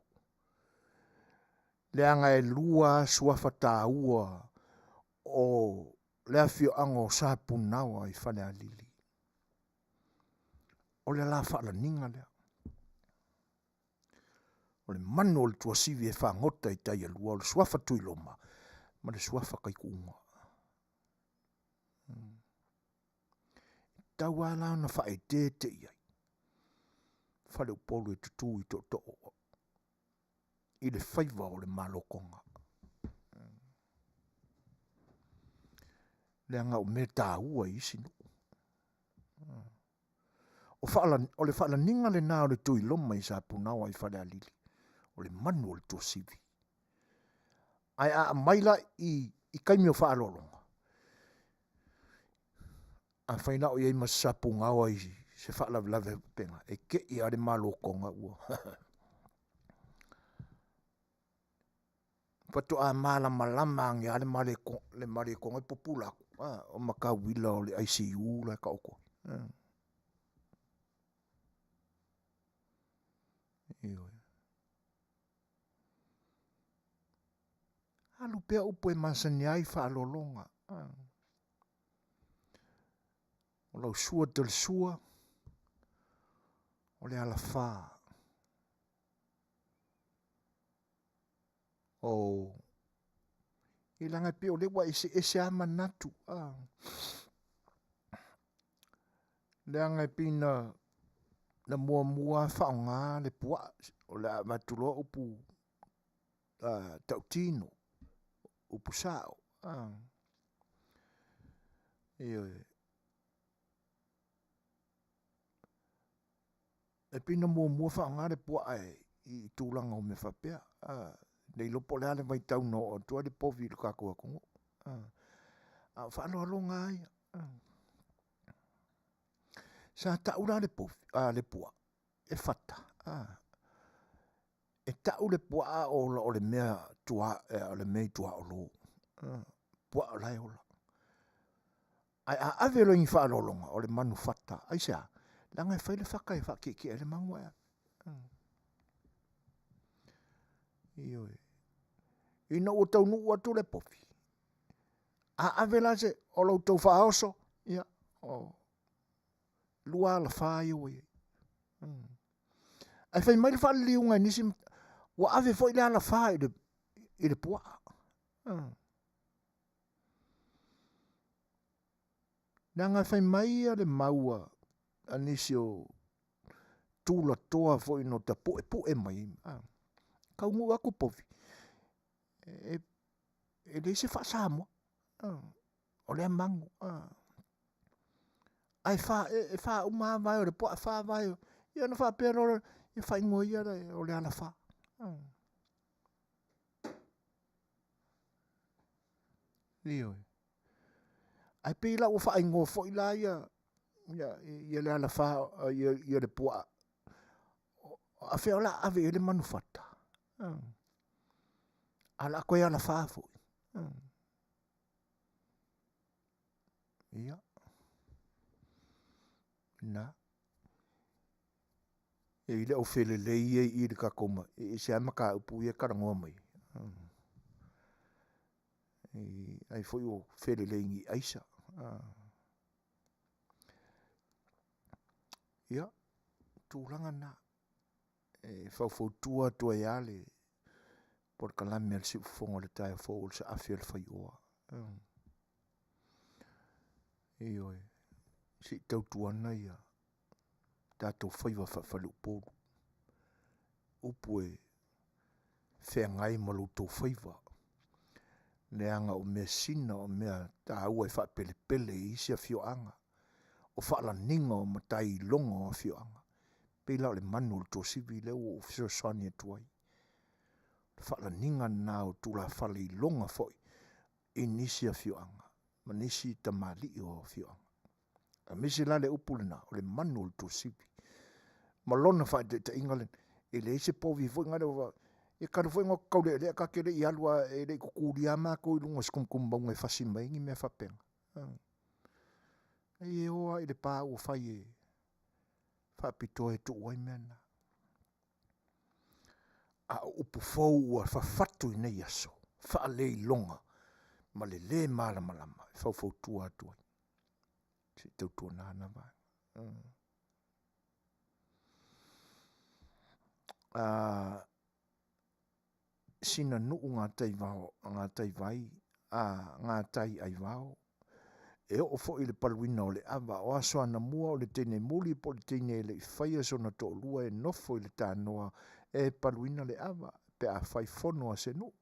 Leanga e lua suafa tāua o le Afioga o sa punawa i whale alili. O le la whaala ninga lea. O le manu o le tua sivi e whangota i tai alua o le suafa tuiloma. Ma le suafa kai kuunga. Tau ala na whae te iai. Whale upolu e tutu i to o. I le whaiva o le malokonga. Le anga o me tāua i sinu. O le whaala ninga le nā o le tuiloma i sa punawa i whale alili. O le manu o le tua sivi. Ai a maila i kaimi o whaalolonga. A whaina o iei masapu ngawa i se whaalawelawe penga. E ke i are malo konga ua. Pato a mala malama ange ale le mare konga i popula. O maka wila o le ICU la ka oko. Ioi. Alu pea upo e masani ai whaalolonga. O lau sua del sua. O le ala wha. O i langa pe o le wa ese ama natu. Le anga pina na mua whaonga le pua. O le matuloa upu tautino. Upu sao. Ioi. E pina mua whaonga le pua ai. I tūlanga o me whapea. Nei lopo le ale mai tau no o tua le povi le kakua kongo. Whaalo alonga ai. Sa taura le povi, le pua. E fata. E ta'u le pua'a o le mea tua o le mei tua o lo. Pua'a lai ola. Ai a ave lo infa alolonga o le manufata. Ai sea, langa e whaile whakai whakiki e le mangua ea. Ioi. Ina o tau nuu atu le pofi. A ave la se o lau tau whaoso. Ia. Lua la whaai o e. Ai whai mai le whaali liunga nisi wa ave fo ile ala whaai i le pua'a. Nanga whai mai a le maua anisi o tūla toa fo ino ta pu e mai. Kaungu aku pofi. E le se wha Samoa. O le mangu. Ai wha uma vai o le poa wha vai o. Ia na wha pero i wha ingo ia o le ala wha. Ioi. Ai pila o wha ingo fo ila ia le ala wha ia le poa. A whea la ave ele manufata. Ala koe ala wha fo. Ia. Na. E ile o whele le ia i le kakoma. E se ama ka upu ia karangoa mai. Ai foi o whele le ingi aisa. Ia. Tūranga na. E whauwhautua tua ia le Polokalame al si ufonga le tae fōul sa A Le Fai'oa. Ioi. Si tautuana ia. Tātou whaiwa whawhalu pōru. Upu e whea ngai malu tō whaiwa. Leanga o mea sina o mea tā ua e whapele pele i isi Afioga. O whaala ninga o matai longa o Afioga. Pela o le manu tō sivi leo o Suasua tuai. Whaala ninga nā o tūla whale i longa foi. I nisi Afioga. Ma nisi tamali o Afioga. A misi la le upulina o le manu tō sivi. Ma lona whae te ingalen. E le ise povi foi ngare o e karu foi ngā kaule le ka kere i alua e le kukuri a mako i lunga skumkumba unga e whasi mai ngi mea whapenga. E oa i le pā ua whai e whapito e tu uai mena. A upu fau ua whawhatu i nei aso. Whaalei longa. Ma le malama lama. Whau tua atuai. Si tautua nana vai. Sina nuu ngā tai vai, ngā tai ai vau. E o fo i le paluina o le ava, o Masinamua o le teine muli, po le teine le whaia sona to lua e nofo i le Talanoa, e paluina le ava, pe a whai fono a se nu,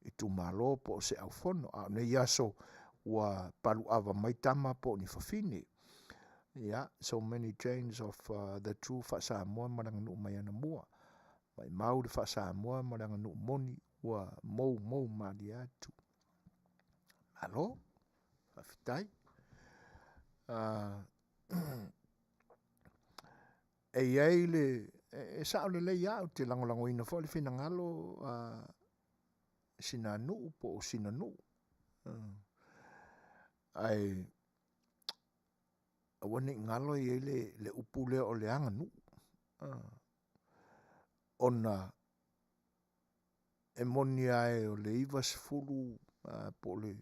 i tu malo po se au fono, a ne yaso ua palu ava mai tama po ni whawhine. Yeah, so many chains of the true Samoa maranga nu mai anamua. Mai mau le Samoa maranga nu moni ua mou mali atu. Alo? Whawhitai? E iei le, e sao le lei au te langolango ina fo le whina ngalo sina nuu po sina nuu. Ai awane ngalo i le upule o le anga nuu. Ona e moni ai o le ivas fulu po le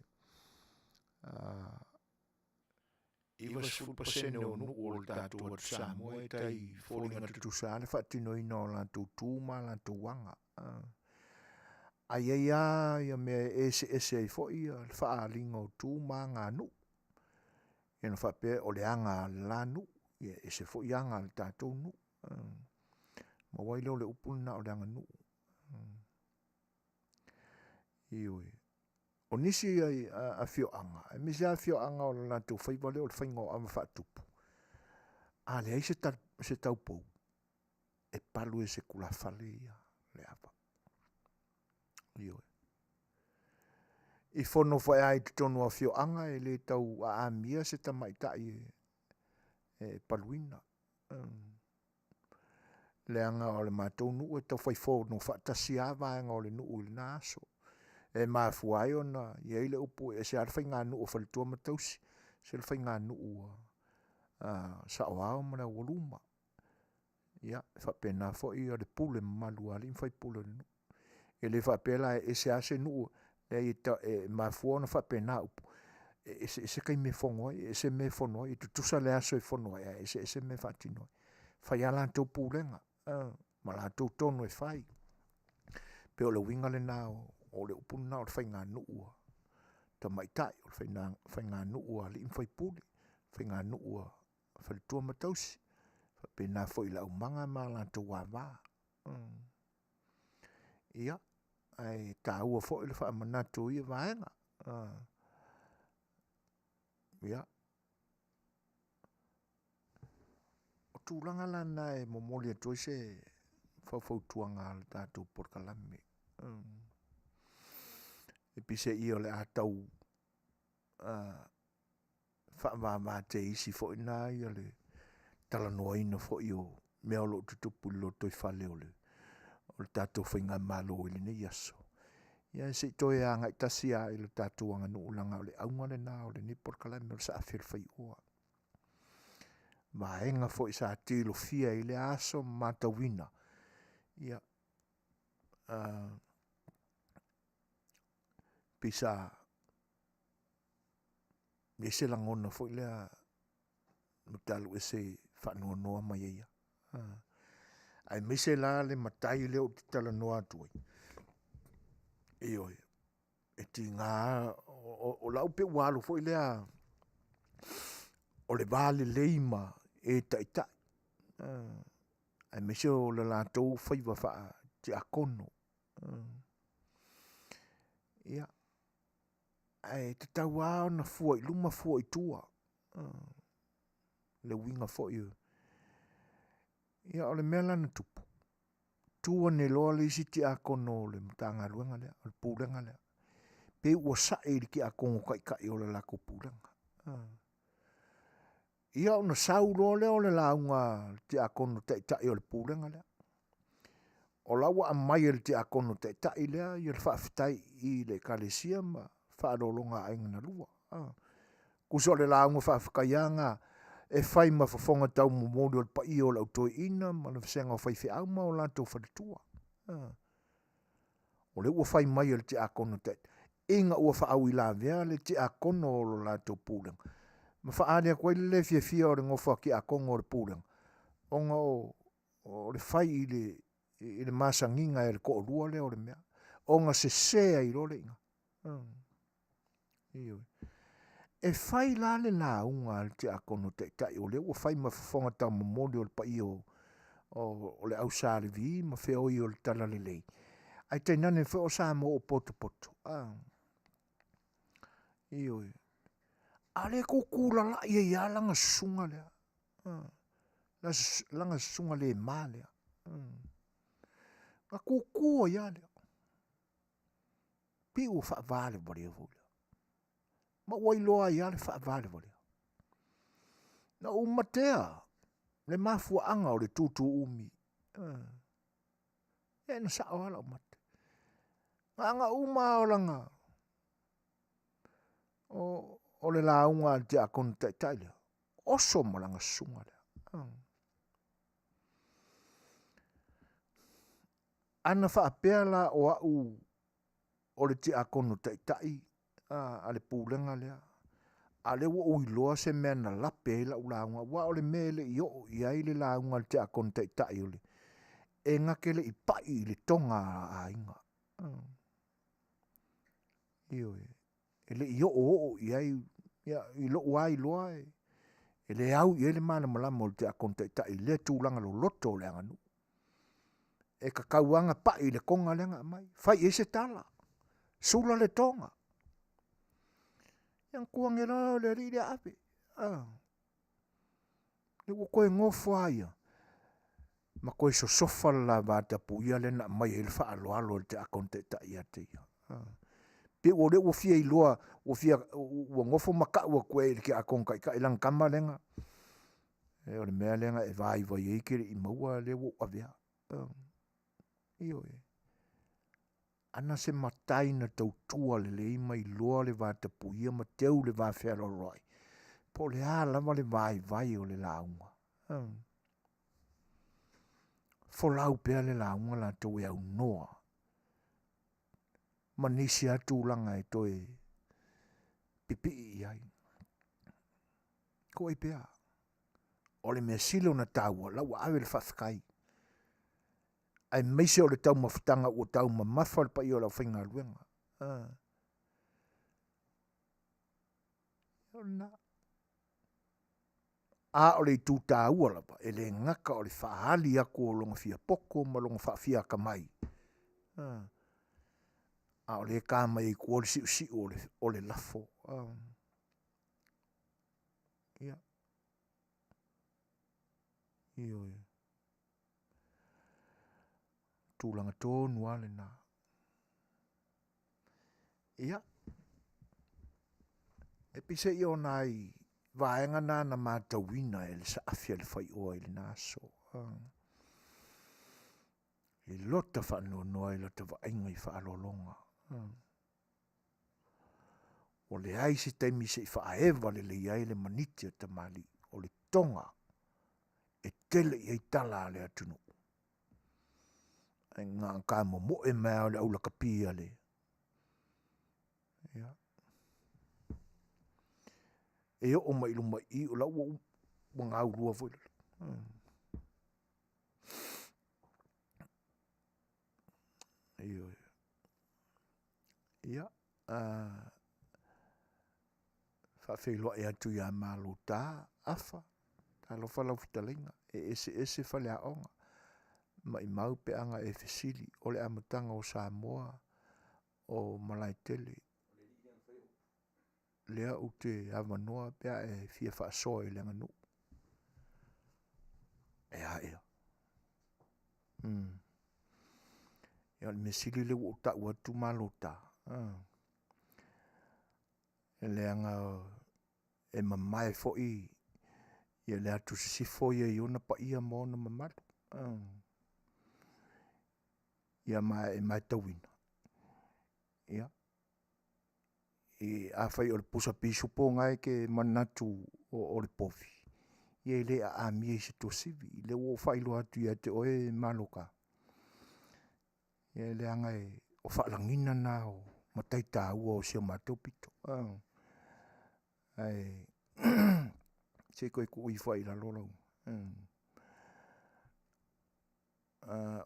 ivas fulu pasene o nuu o le tātua tu Samoa e tai fōlinga tutusa le whaatino ina o lantou tūma, lantou wanga. Ai ia mea ese ai fōi le whaalinga o tūma ngā nuu. Ena whape o le anga la nuu, ese fōi anga le tātou nuu. Ma wai leo le upuna o le anga nuu. Ioi. O nisi ai Afioga. E misi Afioga o la tu whaiva leo le whaingo ama whaatupu. A le ai se taupou. E palu e se kula whale ia le apa. Ioi. I whono whai ai tonu Afioga e le tau a amia se tamaitai e paluina. leanga o le mātou nuu e tau whaifo no whaatasi a vaenga o le nuu i le nāso. E mafuai ona, ia ile upu e se arwhai ngā nuu o whalitua matausi, se le whai ngā nuu sa o ao mana waluma. Ia, whapena fo i o le pule malua li mwhai pule le nuu. E le whapela e se ase nuu, e mafua ona whapena upu. E se kai me whongoi, e se me whonoi, e tutusa le aso e whonoi, e se me whatinoi. Whai ala tau pūlenga, ma la tau tonu e whai. Pe o le winga le nao, o le upunu nao le whai ngā nuua. Ta maitai, o le whai ngā nuua li mwhai pūle, whai ngā nuua whalitua matausi. Pe nā fo i la umanga ma la tau wāwā. Ia, ai tā ua fo i le wha manatu i vaenga. Ia. O tūranga lana e momoli atu se whawhautuanga le tātou Polokalame. E pise i o le ātau whaamāmā te isi fo i nā i o le Talanoa ina fo i o mea o lo tutupu lo toi whale o le tātou whainga mālo i le nei aso. Ia se toi a ngai tasi a i le tātou anga nuu langa o le aunga le nā o le ni Polokalame o le sa A Le Fai'oa. Maenga fo i sa tilo fia i le aso matawina. Ia. Pisa e se langona fo i lea mutalu e se whanua noa mai ia. Ai mise la le matai leo te Talanoa tuai. Oi. E ti ngā o lau pe walo fo i lea o le vale leima e taitai. Ai mise o le lātou whaiwa wha te akono. Ia. Ai te tau ao na fua i luma fua i tua. Le winga fo i. Ia o le mela na tupu. Tua ne loa le isi te akono le mtanga luenga lea, o le pūrenga lea. Pe ua sae li ki akongo kai o le lako pūrenga. Ia o na sau loa lea o le launga te akono tai o le pūrenga lea. O lawa a mai le te akono tai lea, i le whaafitai i le kalesia ma whaarolonga ainga na lua. Kuso le launga whaafakaianga, e whai ma Fofoga tau momori o le pai o lau toi ina, ma na whasenga o whai whiau ma o lantou whalitua. O le ua whai mai le te akono te. Inga ua whaau i la vea le te akono o lo lantou pūrenga. Ma whaaria koe le fia o le ngofa ki akongo o le pūrenga. Onga o le whai i le masanginga e le ko rua le o le mea. Onga se sea i role inga. Ioi. E whai la le nā unga le te akono te tai o le ua whai ma Fofoga tau momori o le pai o le au sāre vi ma whioi o le tala le lei. Ai te nane whi o Samoa o poto. Ioi. A le kukura la ia langa sunga lea. Langa sunga le mā lea. Nga kukua ia lea. Pi ua wha vale bari a vule. Ma wailoa ia le wha vale bari. Na umatea. Le mafua anga o le tutu umi. E na sa o ala umate. Nga uma o langa. O le launga te akono tai lea. Oso mo langa sunga lea. Ana wha apea la o au o le te akono tai a le pūlenga lea. A le wa uiloa se mea na lape e la ulaunga. Wa o le mele i o i ai le launga le te akono tai o le. E ngake le i pai i le tonga a inga. Ioi. E le i o i ai i lo wai loa e. E le au i ele mana malama o le te akono tai le tūlanga lo loto le anganu. E ka kauanga pai i le konga le anga mai. Fai e se tala. Sula le tonga. Yang kuangera le ri le ape. Le koe ngofo aia. Ma koe so sofa la vata puia le na mai ele wha alo le te akono tai ate ia. Pe o le ua fia i loa, ua fia ua ngofo maka ua koe ili ki akono kai ilang kama lenga. E o le mea lenga e vai vai eikere i maua le ua avea. Io e. Ana se matai na tautua le lei mai loa le vata puia ma teu le va whero roi. Po le a lava le vai o le launga. Folau pea le launga la tau e au noa. Ma nisi atu langa e toi pipi i ai. Ko e pea. O le mea silo na taua, lau awe le whawhakai. Ai meise o le tau mawhitanga o tau mawhal pa i o lau whainga luenga. A o le tū tā ua lapa, e le ngaka o le whaali ako o longa fia poko ma longa whaafia ka mai. A o le kā mai i kua le si o le lafo. Ia. Io ia. Tūlanga tōnu ale nā. Ia. E pise i o nai vaenga nā na mātawina e le sa afia le Fai'oa i le nāso. I lota whanua noa i lota vaenga i whaalolonga. O le ai se taimi se i whaewa le iai le manitia tamali o le tonga e tele i tala le atunu. Ai ngā kā mo e mea le aula kapia le. Ia. E o mai luma i o lau o ngā urua voi. Ia. Ia. Whawhiloa e atu ia mālo tā, afa. Tā lo whalau Featalaiga. E ese whale a onga. Ma i mau pe anga e fesili. O le amatanga o Samoa. O Malaitele. Lea u te awanoa pea e fia whaasoa i lenga nu. E a ea. Ia le mesili le o ta ua tu malo ta. E leanga e mamae fo i. Ia lea tu sifo ia i ona pa ia mo na mamalu. Ia mai e mai tawina. Ia. I a whai o le pusa pisu po ngai ke manatu o le pofi. Ia i le a amia i se to sivi. I le o whailo atu ia te oe maloka. Ia i le angai o whaalangina na o mataita ua o sia matau pito. Ai se koe ku i whai la lolau.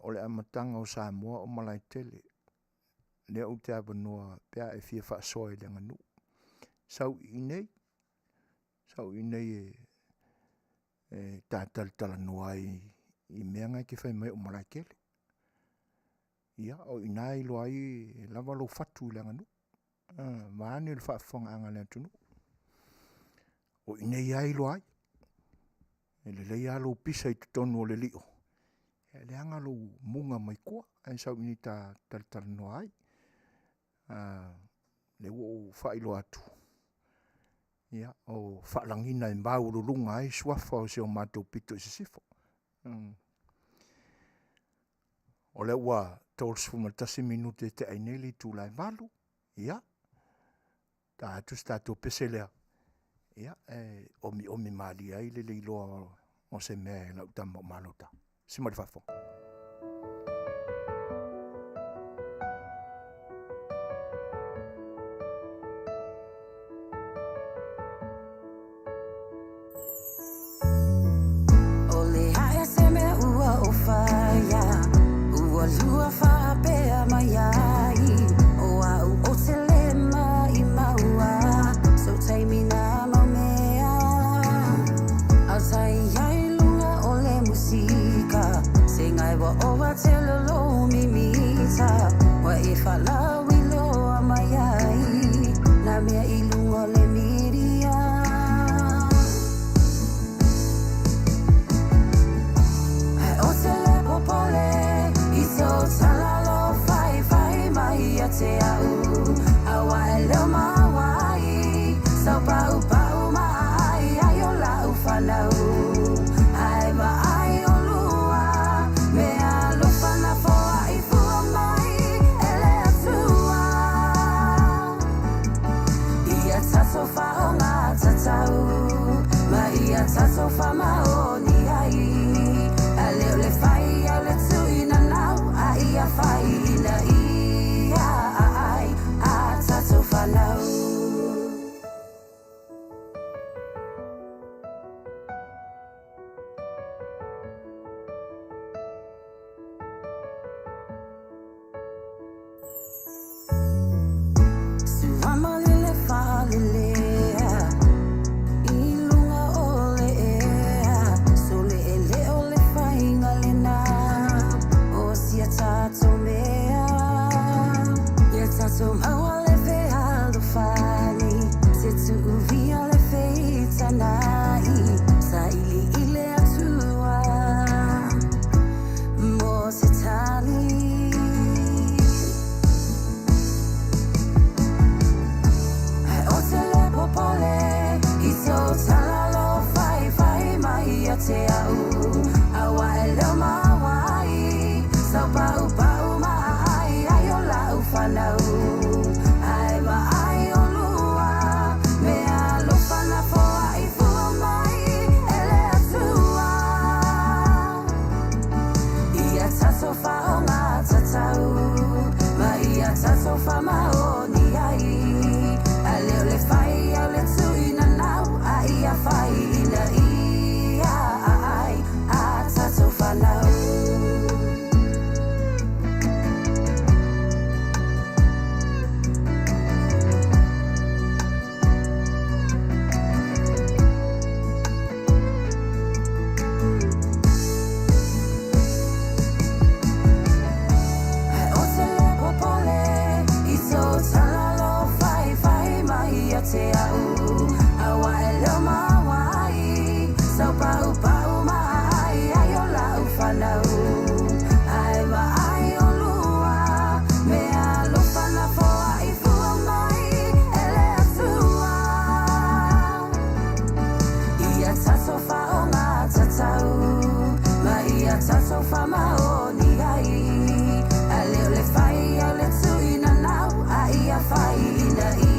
O le amatanga o Samoa o Malaitele. Lea u te awanoa pea e fia whaasoa i lenga nu. Sau i nei e tātali Talanoa i mea ngai ke whai mai o Malaikele. Ia, o i nai loa i lava lo fatu i lenga nu. Maane le whaafonga anga lea tunu. O i nei ai loa i. E le lei alo pisa i tutonu o le lio. E le anga lo munga mai kua. E sau i ni tātali Talanoa ai. Le o whailo atu. Ia, o whaalangina i mbau lulunga ai suafa o se o mātou pito i se sifo. O le ua tōrs fumatasi minute te aineli tūlai malu. Ia. Tā atu stato pese lea. Ia, omi mali ai le leiloa o se mea lau tamo malota. Simari fafo. Lua fa pea mai ai o au o te lema I maua so tai mina ma mea au tai ai lunga o le musika se ngai wa o wa te lolo mimita wa e fala wilo mai ai na mea I lunga le miria ai o te le popole so salalo fai mai te au awa ele mawai so pau mai ai o lau fanau ai va ai o lua me Sau pau pau mai ai o lau whanau. Ai wa ai o lua, me alo whana foa I fua mai, ele atua. Ia tato whao ngā tatau, ma ia tato whamaoni ai. A leo le whai au le tuina nau, a ia whai ina ia ai, a tato whanau. Te au, awa e leo mawai, sau pau pau mai, ai o lau whanau. Ai wa ai o lua, me alo whana foa I fua mai, ele atua. Ia tato whao ngā tatau, ma ia tato whamaoni ai. A leo le whai au le tuina nau, a ia whai ina ia.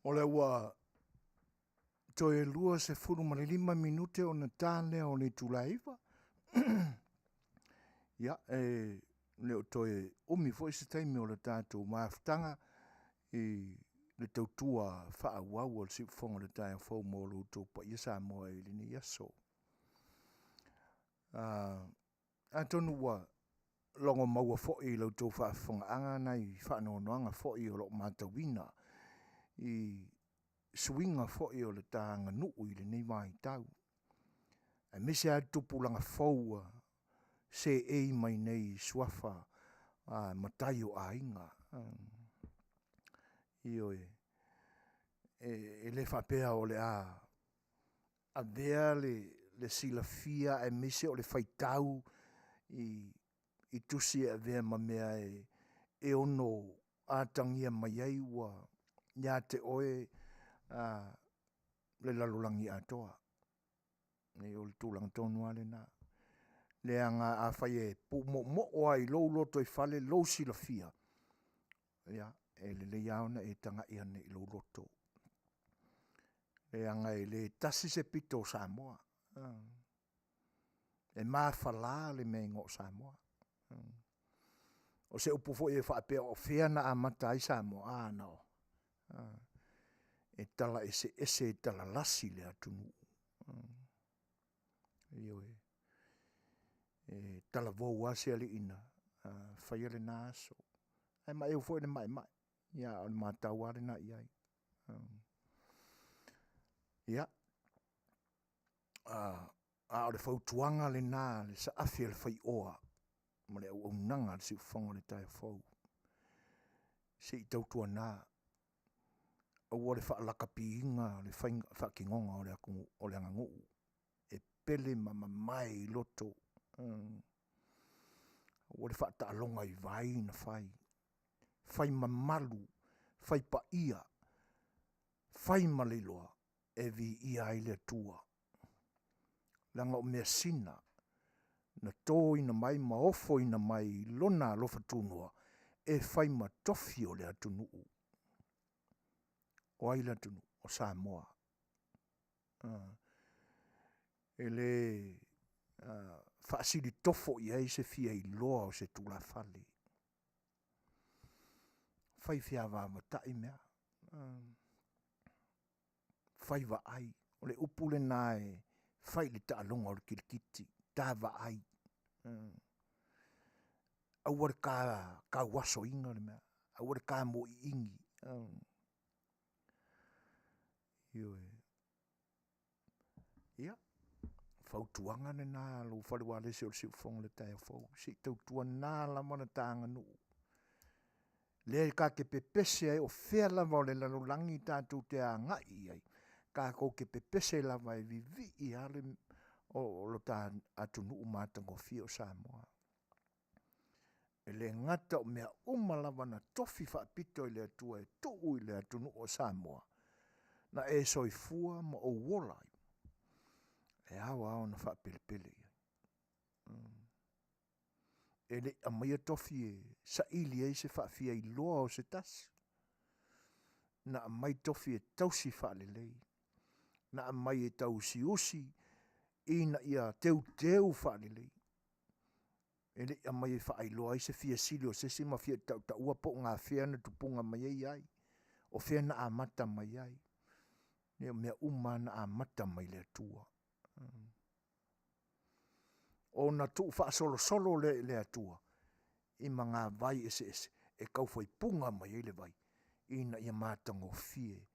O le ua toe lua se furu ma le 5 minute o na tāne o le tulaiva. Ia, leo toe umi fo isi taimi o le tātou maaftanga I le tautua whaawau o le siufonga le tāia fau mo lo tōpa ia Samoa I lini iaso. A tonu ua longo maua fo'i lau tō Faafofoga'aga nei whaanoanoanga fo'i o lo mātawina I swinga fo'i o le tāanga nuu I le nei mai tau. A mese a tupulanga faua se mai nei suafa matai o ainga. Io e le whapea o le a vea le silafia e mese o le whaitau I tusi e vea mamea e ono ātangia mai ai ua ia te oe le lalulangi atoa. Nei o le tūlanga tonu ale na. Le anga a whai e pu mo ai lou loto I whale lou silafia. Ia, e le iauna e tanga ia ne I lou loto. Le anga e le tasi se pito Samoa. E maa whala le mengo Samoa. O se upu fo e whaapea o whea na amata I Samoa no. E tala ese tala lasi le atunu. Io e tala vou ase ali ina. Whaia le naso. E mai eu fo e mai. Ia o le matau ale na iai. Ia. A o le fautuanga le nā le sa afi A Le Fai'oa. Ma le au nanga le siufonga le tae fau. Se I tautua nā. Au le whaalakapiinga le whakingonga o le angangu. E pele mai loto. Au le whaataalonga I vai na whai. Whai mamalu. Whai paia. Whai maliloa. E vi ia I le atua. Langa o mea sina. Na tō ina mai maofo ina mai lona lofa tunua. E whai matofi o le atunuu. O ai le atunu. O Samoa. E le whaasiri tofo I ai se fia I loa o se tula whale. Whai fia wāmatai mea. Whai wa ai. O le upule nāe. Whai le taalonga o le kirikiti. Tā wa ai. Awar ka waso inga le mea. Awar ka mo I ingi. Ia. Fautuanga ne nā lo whaliwa le se o siufonga le tae fau. Si tautua nā lama na tāanga nuu. Le ka ke pepese ai o whea lava o le lalolangi tātou te a ngai ai. Ka kou ke pepese lava e vivi I ale o lo tā atunu umatango fio Samoa. E le ngata o mea umalava na tofi whaapito I le atua e tuu I le atunu o Samoa. Na e soifua ma o wola. E awa o na whapelepele. E le a mai tofi e sa ili e se whaafia i loa o se tasi. Na a mai tofi e tausi whaalelei. Na a mai e tausi usi ina ia teu whaalelei. E le a mai e whaailoa i se fia sili o se ma fia tau ta ua po ngā fia na tupunga mai ai. O fia na a mata mai ai. Ne mea uma na a mata mai le atua. O na tu wha solo le atua. I ma ngā vai ese. E kau fai punga mai le vai. Ina ia mātanga o fie.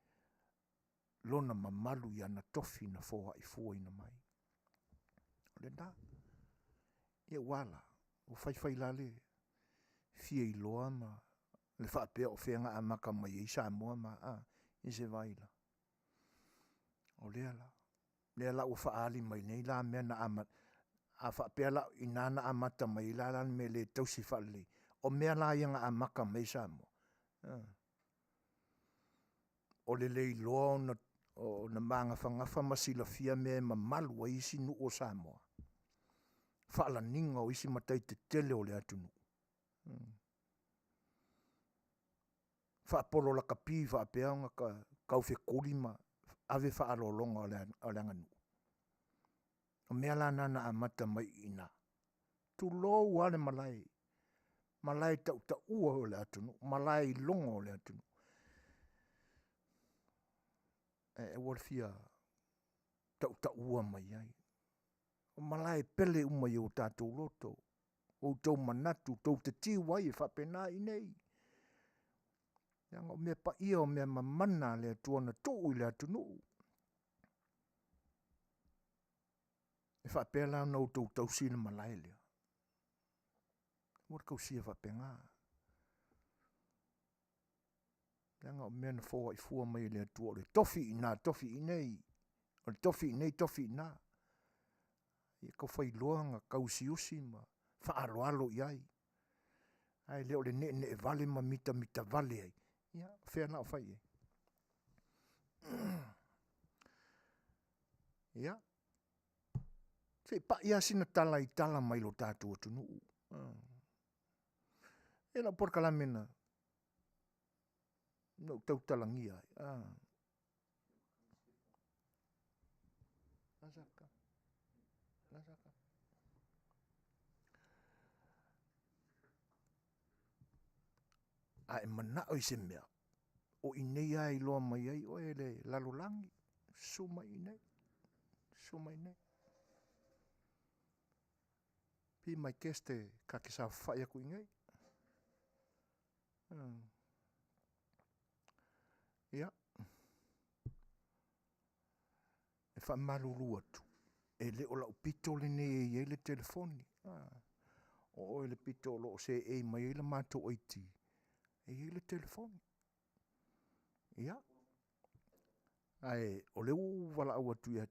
Lona mamalu ia na tofi na foha i fua ina mai. Le da. Ia wala. O fai lale. Fie i loa ma. Le whaapea o whenga a maka mai i Samoa ma. I se vaila. O lea la. Lea la o whaali mai nei la mea na amat. A whaapea la i nana amata mai la la me le tausi whaali. O mea la ianga a maka mai Samoa. O le lei loa o na manga whangafa masila fia mea ma malu a isi nu o Samoa. Whaala ninga o isi matai te tele o le atunu. Whaapolo la kapi whaapeanga ka kauwhe kurima ave whaalolonga o le anganu. O mea la nana a mata mai ina. Tu lo wale malai. Malai ta ua o le atunu. Malai longa o le atunu. E warfia ta ua mai ai. O malai pele umai o tātou loto. O tau manatu, tau te tiwai e whapena i nei. Yanga o mea pa ia o mea mamana le tuana tuu i le atunu. E whapela nau tau sina malai lea. Mora kau sia whapenga. Yanga o mea na fōa i fua mai le atua. O le tofi i nā, tofi i nei. O le tofi i nei, tofi i nā. Ia kau whai loanga, kau si usi ma. Whaaro i ai. Ai leo le ne vale ma mita vale ai. Ia, whea nā o whai e. Ia. Se pa ia sina tala i tala mai lo tātua tunu. E na Polokalame na. No tau talangi ai. Nasaka. Ai mana o se mea. O inei ai loa mai ai o ele lalolangi. Suma inei. Pi mai keste ka sa whai aku ingai. Ia. E wha maruru atu. E le o lau pito le ne e le telefoni. O le pito lo se e mai le mato oiti. E le telefoni. Ia. Ai, o le u wala au atu ia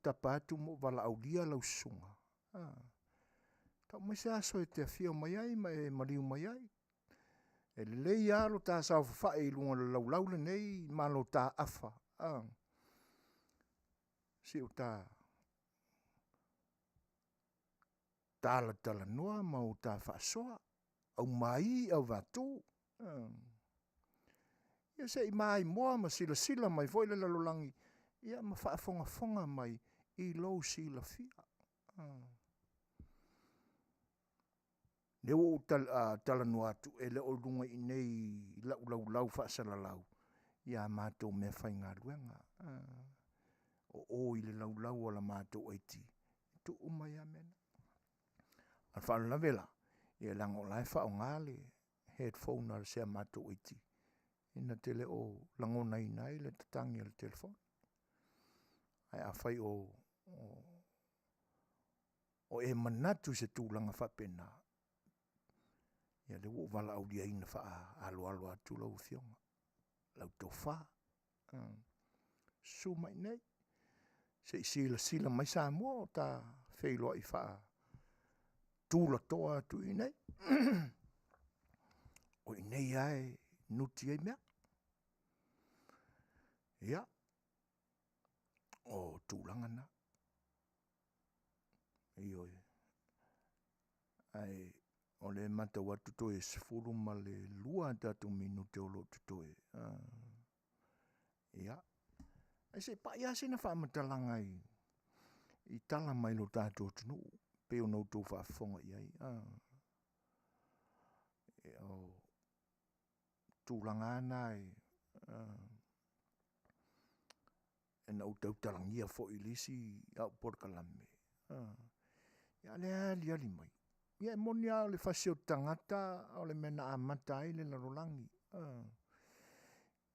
tapa atu mo wala au lia lau sunga. Tau mai se aso e te afio mai ai, mai mariu mai ai. E le iaro ta sa whai i lunga lau le nei, malo ta afa. Si o ta la Talanoa, ma o ta whaasoa. Au mai au vatu. Ia se i mai moa ma sila mai voi le lalolangi. Ia ma whaafonga mai i lou sila fia. Le o Talanoa atu e le o lunga i nei lau whaasala lau. Ia mātou mea whai ngā ruenga. O i le lau o la mātou aiti. Tu umai a mena. Al whaala vela. Ia lango lai whao ngāle. Headphone al sea mātou aiti. Ina tele o lango nai le tatangi al telefon. Ai a whai o e manatu se tūlanga whapena. Ia le wo wala au lia ina wha alo atu lau fionga. Lau tō wha. Suma i nei. Se sila mai Samoa o ta whailoa i wha tūla toa atu i nei. O i nei ai nuti ai mea. Ia, o tūlangana. Ioi. Ai, o le mata watu toe sifuru ma le lua tatu minu te olo tutoe. Ia. Ai se pa ia sina whaamatalanga i tala mai lo tātou tunu. Peo nou tō whaafonga iai. O tūlanga ana e na utau talangia fo ilisi au Polokalame. Ia le ali mai. Ia moni au le fasio tangata o le mena amata ai le larolangi.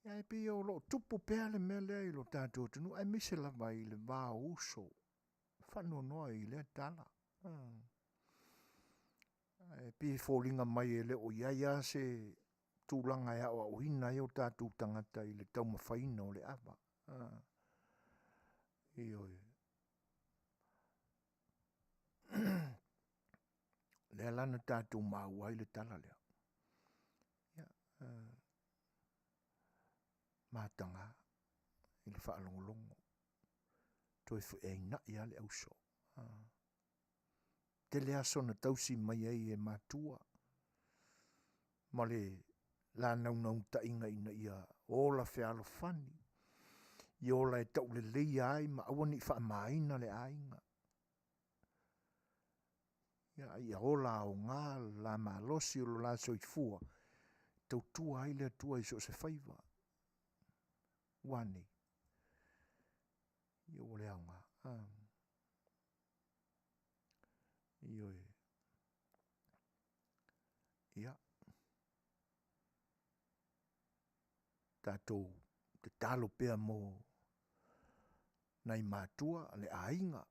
Ia e pia o lo tupu pea le mele i lo tātou tunu. Ai mise lava i le vā uso. Whanonoa i le tala. E pia fōlinga mai e le o iaia se tūlanga ia o hina i o tātou tangata i le taumawhaina o le awa. Ioi. Le alana tātou māua i le tala lea. Ia. Mātanga i le whaalongolongo. Toi fu e ina ia le auso. Te le aso na tausi mai ai e mātua. Ma le la nau ta inga ina ia o la fealofani. I o la e tau le leia ai ma awani wha maina le ainga. Ia o la o ngā la malosi o la soifua. Tau tua ai le tua i so se whaiva. Wani. Ia o le au ngā. Ioi. Ia. Tātou te talo pea mo nai mātua le ainga.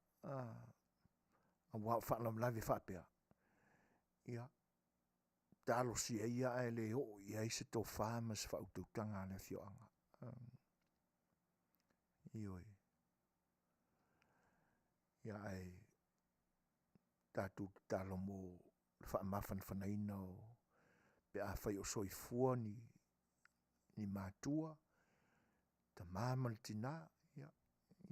A wā whaalam lawe whapea. Ia. Talo si ia e le o ia i se tō whāmas whaututanga le Afioga. Ioi. Ia ai tātou talo mo whaamafan whanaina o pe a whai o soifua ni mātua. Ta māmal tina.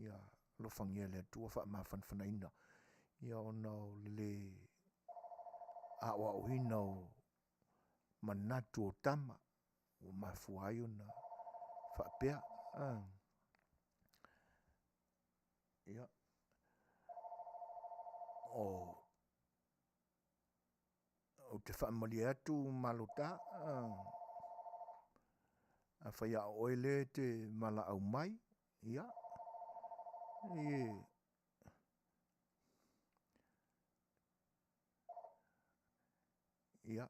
Ia lofangia le tua whaamafan whanaina. Ia ona o le awa o hina o manatu o tama. O mafuai o na whaapea. Ia. O te whaamali atu malota. A whaia oele te mala au mai. Ia. Ia.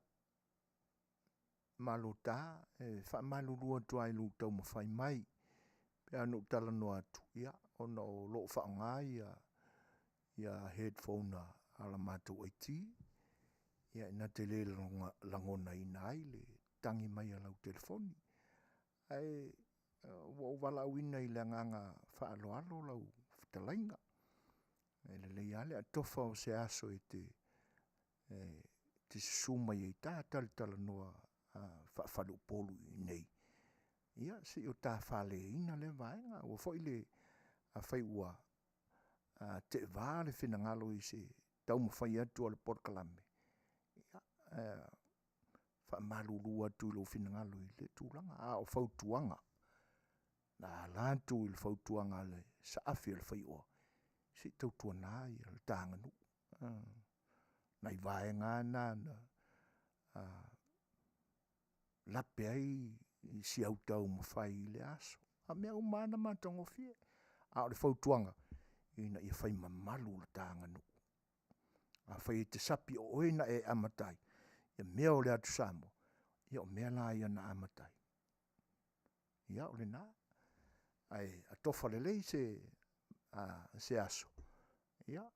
Malota. Whaamalurua tuai lu tau mawhai mai. Pea no Talanoa atu. Ia. Ona o loo whaongai. Ia headphone ala mātou aiti. Ia ina te le langona ina ai le tangi mai alau telefoni. Ai wala wina i le nganga whaaloalo lau Featalaiga. E le iale a tofa o se aso e te suma i ta Talanoa whaafalu polu i nei. Ia se o ta whale ina le vaenga. O fo i le A Fai'oa te vāle whinangalo i se taumawhai atu a le Polokalame. Ia. Whaamalulu atu i lo whinangalo i le tūlanga. A o whautuanga. Na lātu i le whautuanga le Saafi A Le Fai'oa. Si tautua nā i le tānganu. Nai vaenga nā lape ai i si au tau mawhai i le aso. A mea umana mātongo fie. A o le whautuanga. Ina ia whai mamalu le tānganu. A whai te sapi o oina e amatai. Ia mea o le atu Samoa. Ia o mea la ia na amatai. Ia o le nā. Ai a tofa lelei se aso. Ia.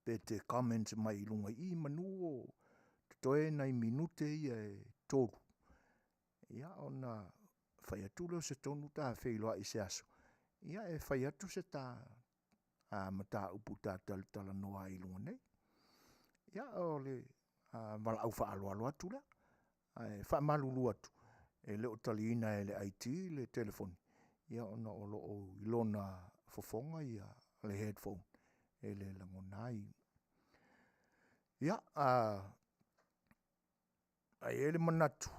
Pe te comments mai lunga i manu o toe nai minute ia e toru. Ia ona whai atu se tonu tā whailua i se aso. Ia e whai atu se tā mata upu tā Talanoa i lunga nei. Ia o le wala au whaaloalo atu la. Wha malulu atu. E leo taliina e le IT, le telefoni. ia ona o loo ilona fofonga ia le headphone e le langonai. Ia, ai ele manatu,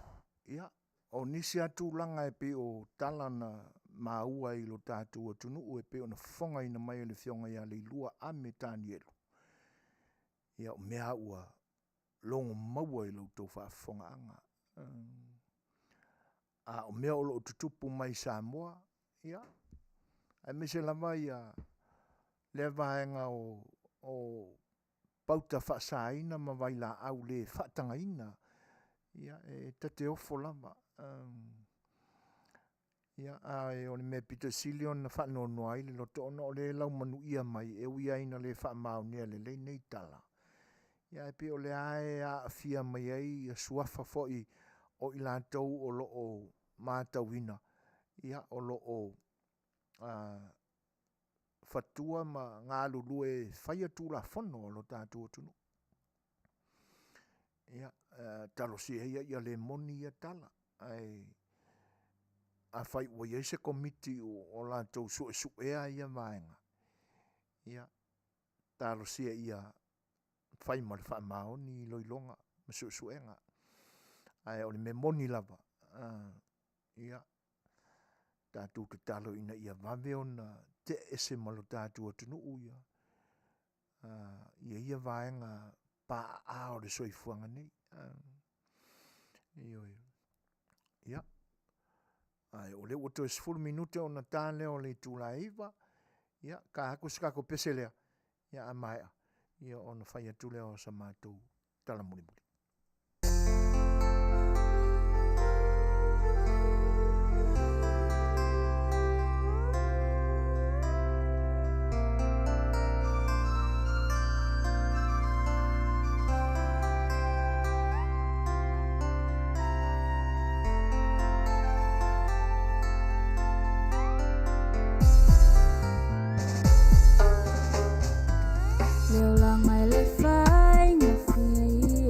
ia, o nisi atu langa e pe o talana maua i lo tātua tunu e pe o na fofonga ina mai le fionga ia le ilua ame tāni elu. Ia o mea ua longo maua i lo tau Faafofoga'aga. O mea o lo tutupu mai Samoa, ia, ai me se lava ia le vaenga o pauta whaasaina ma vai la au le whaatangaina, ia, e tate ofo lava. Ia, e o le mea Peter Silion na whaanonoa i le loto ona o le lau Manuia mai e ui aina le whaamaonia le le nei tala. Ia, e pe o le ae a Afia mai ai a suafa foi o i lātou o lo o mātauina. Ia, o lo o fatua ma ngā lulu e whaia tūla whono o lo tātua tunu. Ia, talo si ia le moni ia tala. Ai, a whai ua iei se komiti o lātou suea ia vaenga. Ia, talo si ia whai ma le whaamao ni loilonga ma suenga. Ai, o le me moni lava. Ia, tātou te talo ina ia vave ona te ese malo tātua tunu uia. Ia vaenga pa a o le soifuanga nei. Ia. Ai, o le uto es 10 minute o na tāle o le tūla iwa. Ia, ka hako sikako pese lea. Ia, a maia. Ia, o na whaia tūle o sa mātou talamuri. Leo lang mai le fai nga fie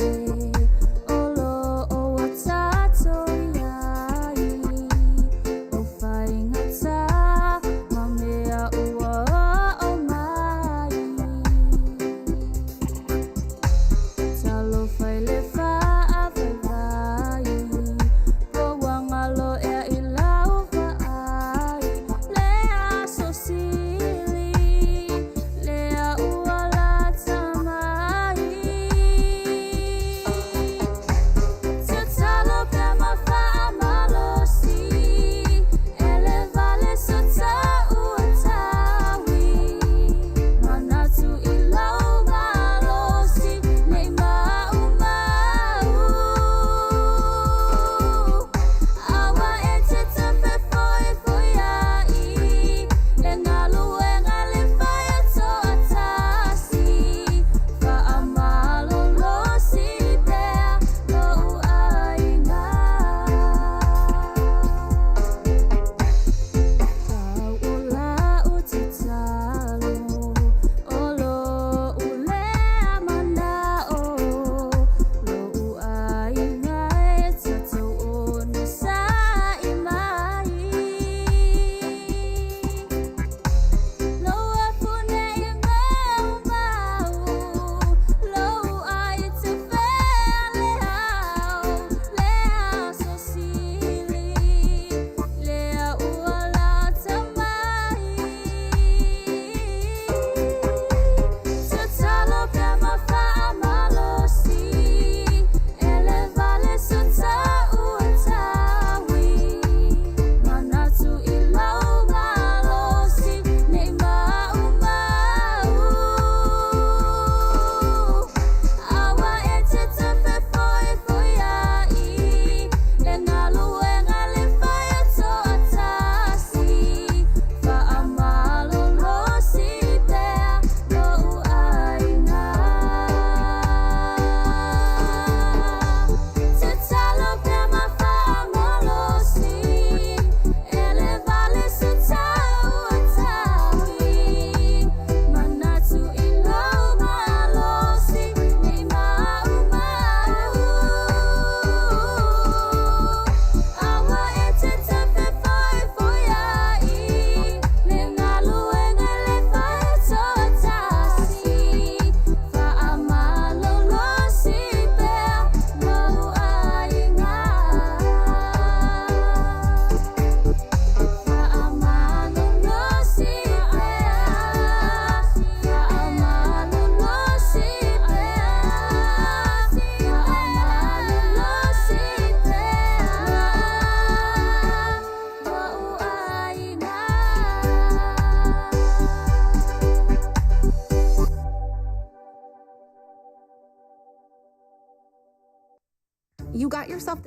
got yourself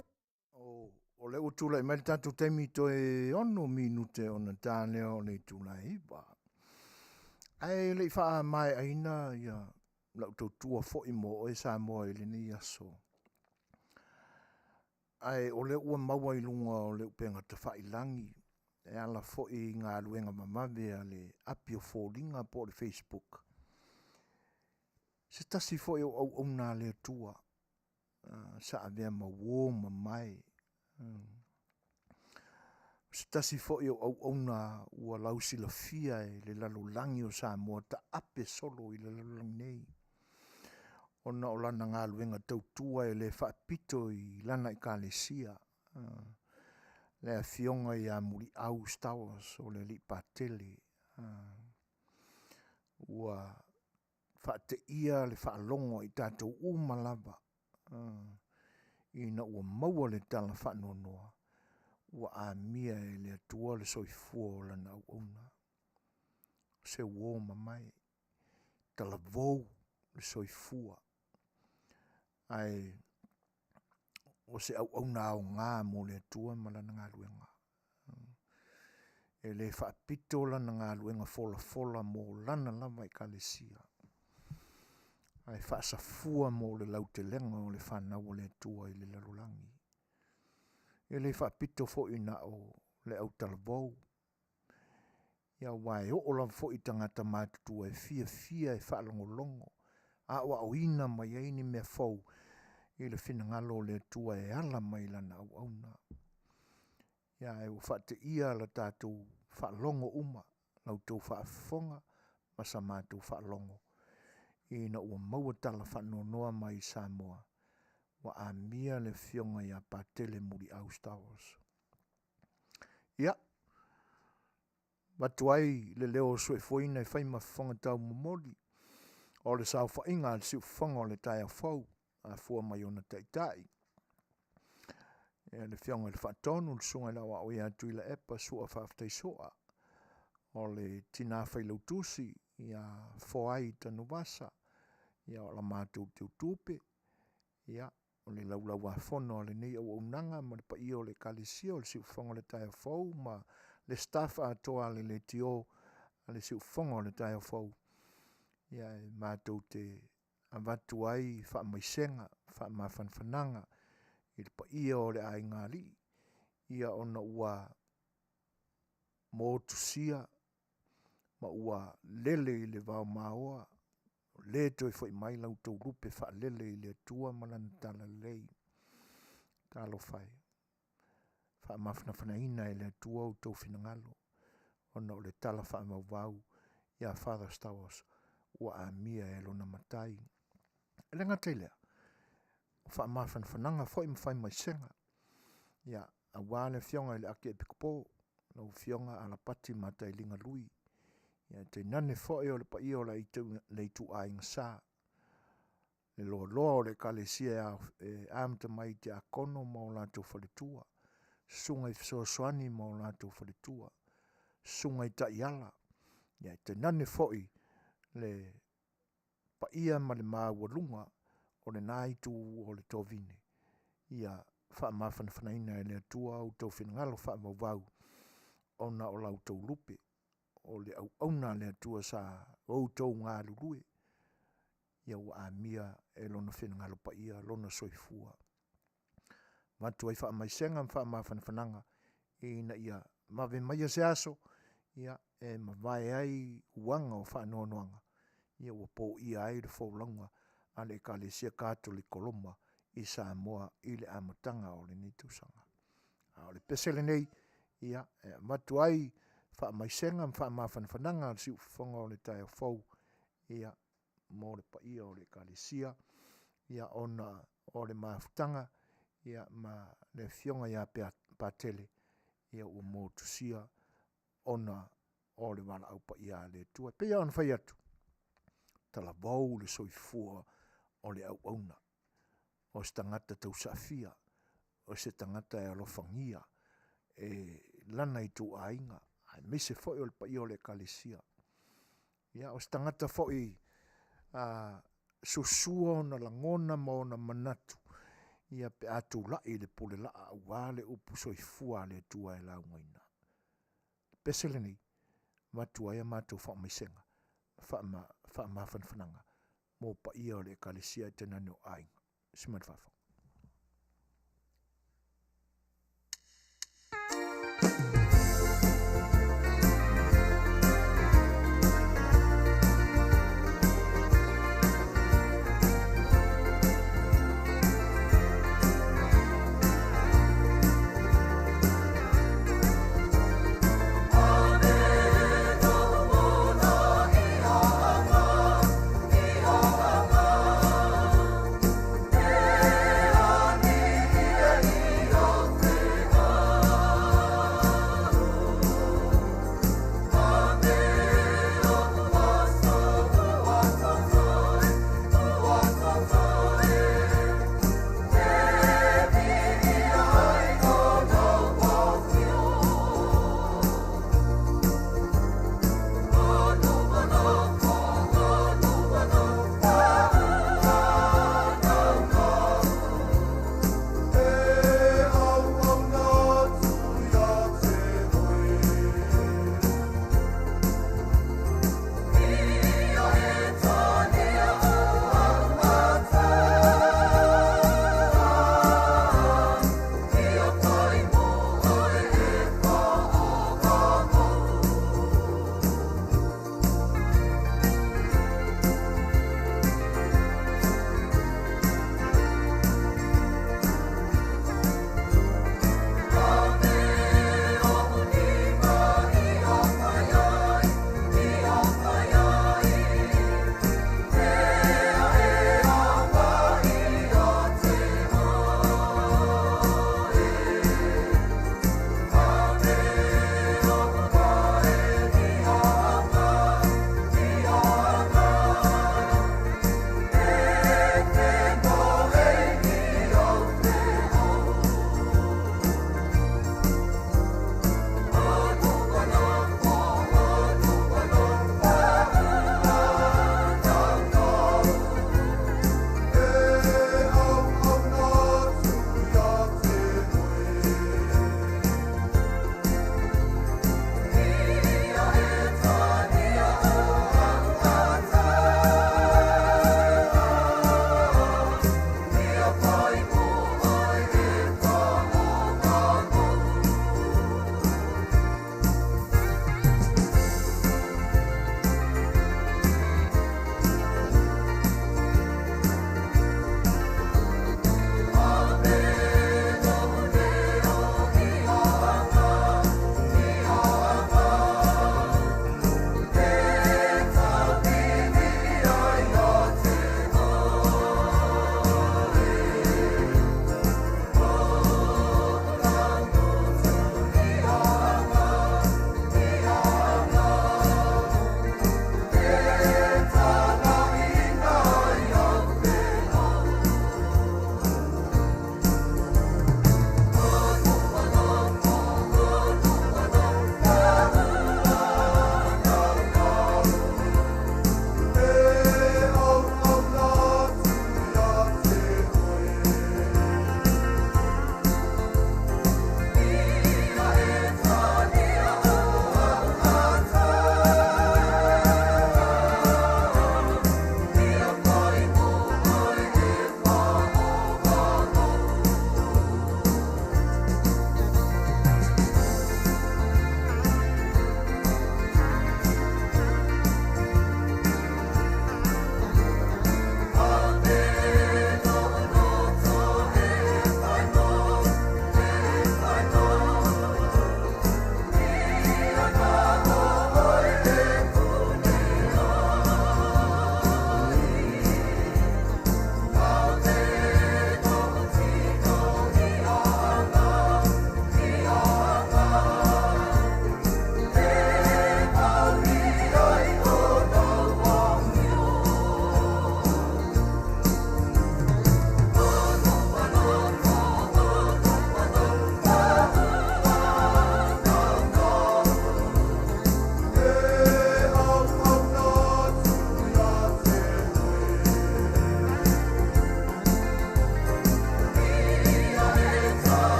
O le utula i mai tatu temi to e ono minute o na tāne o le tula iwa. Ai le wha mai aina ia lau tau tua fo i mo o e Samoa i le ni aso. Ai o le ua maua i lunga o le upenga te wha i langi. E ala fo i ngā luenga mamave a le Afioga po le Facebook. Se tasi fo i au nā le tua. Sa avea ma wō ma mai. Se tasi fo i au nā ua lausi la fia e le lalo langi o Samoa ta ape solo i le lalo langi nei. Ona o lana ngā luenga tautua e le whaapito i lana i kālesia. Le Afioga i a muri au stawas o le li patele. Ua whaate ia le whaalongo i tātou umalava. Ina ua maua le tala whaanonoa. Ua a mia e le atua le soifua o lana au auna. Se wō mamai. Tala vou le soifua. Ai o se au auna au ngā mo le atua malana ngā luenga. E le whaapito lana ngā luenga fola mo lana lava i kālesia. Ai whaasafua mo le lautelenga o le whanau o le atua i le lalulangi. E le whaapito fo ina o le au talavou. Ia wai o la fo i tangata mātutua e fia e whaalongolongo. A wa o ina mai aini mea fau i le whinangalo le atua e ala mai lana au auna. Ia e o whaate ia la tātou whaalongo uma. Lau tau whaafonga masa mātou whaalongo. Ina ua maua tala whanonoa mai Samoa. Wa a mia le fionga ia patele muri au stawas. Ia. Watuai le leo sue foina e whaima whonga tau momoli. O le sao whainga le siu whonga o le tai a whau. A fua mai ona taitai. E le fionga le whaatonu le sunga la wa o ia tuila epa sua whaftai soa. O le tina whailautusi ia foai tanu wasa. Ia o la mātou te utupe. Ia o le laulau a whono le nei au unanga ma le pa i o le kālesia o le siu whonga le tai a whau ma le staff a toa le tio a le siu whonga le tai a whau. Ia e mātou te avatu ai whaamaisenga, whaamawhanwhananga i le pa i o le ai ngāli. Ia ona ua mōtusia ma ua lele i le vau maoa. Le toi foi mai lau tau rupe wha lele i le tua malana tala lei. Talo fai. Wha mawhana ina i le tua o tau whinangalo. Ona o le tala wha mauvau. Ia Father Stawas. Ua a mia e lona matai. E le ngatai lea. Wha mawhanawhananga foi mawhai mai senga. Ia a wāne fionga i le ake e pikupo. Nau fionga ala pati matai linga lui. Ia te nane foe o le pa i o le tu a inga sā. Le loa o le kālesia e amta mai te akono ma o lātou whaletua. Sunga i Suasua ma o lātou whaletua. Sunga i Taiala. Ia te nane foe le pa ia ma le māua lunga o le naitu o le tovine. Ia wha mawhanawhanaina e le atua o tau whinangalo wha mauvau. Ona o lau tau lupe. O le au auna le atua sa o tau ngā lurue. Ia ua a mia e lona whenangalo pa ia lona soifua. Matu ai wha mai senga wha mawhanawhananga. Ina ia mawe mai se aso. Ia e mawai ai uanga o wha noanoanga. Ia ua po ia ai le whaulanga. Ale kālesia kātoli koloma i Samoa i le amatanga o le nitusanga. O le pesele nei. Ia matu ai wha mai senga wha mawhanawhananga al siu whonga o le tai o whau. Ia mo le pa ia o le kālesia. Ia ona o le mawhutanga. Ia ma le fionga ia pātele. Ia ua mō tusia ona o le wala au pa ia le tua. Pea ona whai atu. Tala vau le soifua o le au auna. O se tangata tau safia. O se tangata e alofangia. E lana i tu ainga. Ai mese foi o le pa i o le kālesia. Ia o se tangata foi Suasua na langona ma ona manatu. ia pe atula'i le polela'a auā le upu soifua le atua e laugaina pese lenei matua ia matou fa'amaisenga fa'amafanafanaga mo paia o le ekalesia e tenane o aiga simana fa'afaga. Yeah.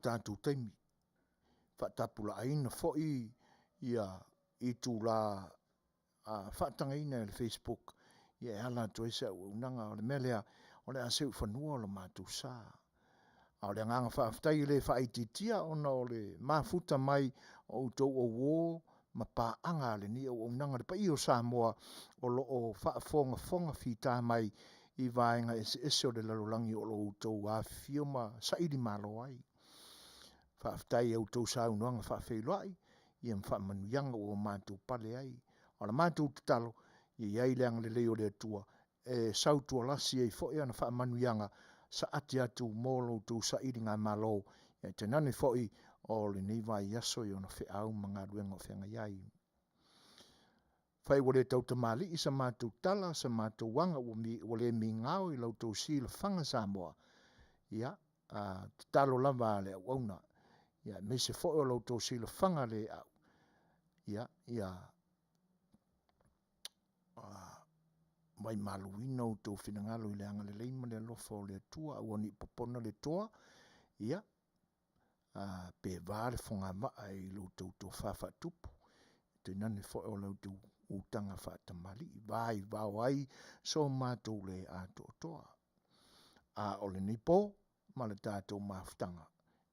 tātou taimi. Whaatapulaaina fo'i ia I tūla whaatangaina le Facebook ia ala toi se unanga o le melea o le aseu whanua o le mātou sā. O le nganga whaaftai le whaititia ona o le mafuta mai o utou o wō ma pāanga le ni o unanga le pai o Samoa o lo o whaafonga whita mai I vaenga ese o le lalulangi o lo utou Afioga saidi malo ai. Whaaftai au tau sa unuanga whaafeiloai ia Manuianga o mātou pale ai. O le mātou tatalo ia iai leanga le leo le atua sautua lasi ei fo'i ana Manuianga sa ati atu molo tu sa iri ngā malo ia te nane fo'i o le nei vai yaso I ona wheau mga ruenga o whenga iai. Whai wale tau tamali I sa mātou tala sa mātou wanga wale mi ngāo I lau tau si le whanga Samoa. Ia talo lava le au auna. Ia me se fo'i o lau tau si le whanga le au. Ia mai maluina o tau whinangalo I le anga le leima le alofa o le atua au ani popona le toa. Ia pe vāle whonga maa I lau tau tau whawha tupu. Te nane fo'i o lau tau utanga whaatamali. Vai vau ai so mātou le ato toa. O le nipo ma le tātou maftanga.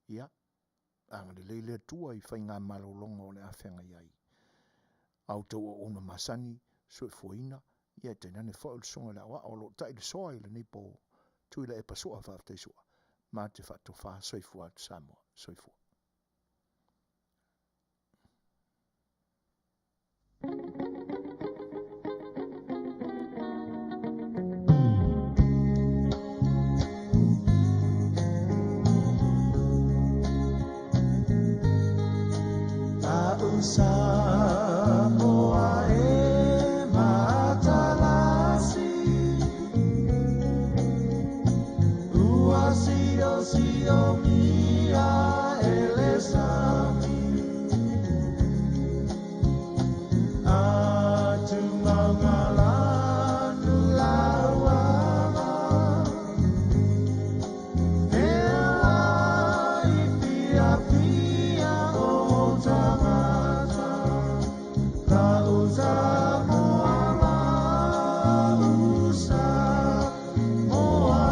Ia anga le leile atua I whainga malolonga o le awhenga iai. Au tau o una masani Suasua ia te nane fo'i le songa le awa o lo tai le soa I le nipo tui le epa soa whaaftai soa. Ma te whaatofa soifua atu Samoa. Soifua. Samoa matalasi Sio mia elesami atu mangalanu lawama Ewa Afiafi o tamata Lausa moa usa moa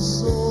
so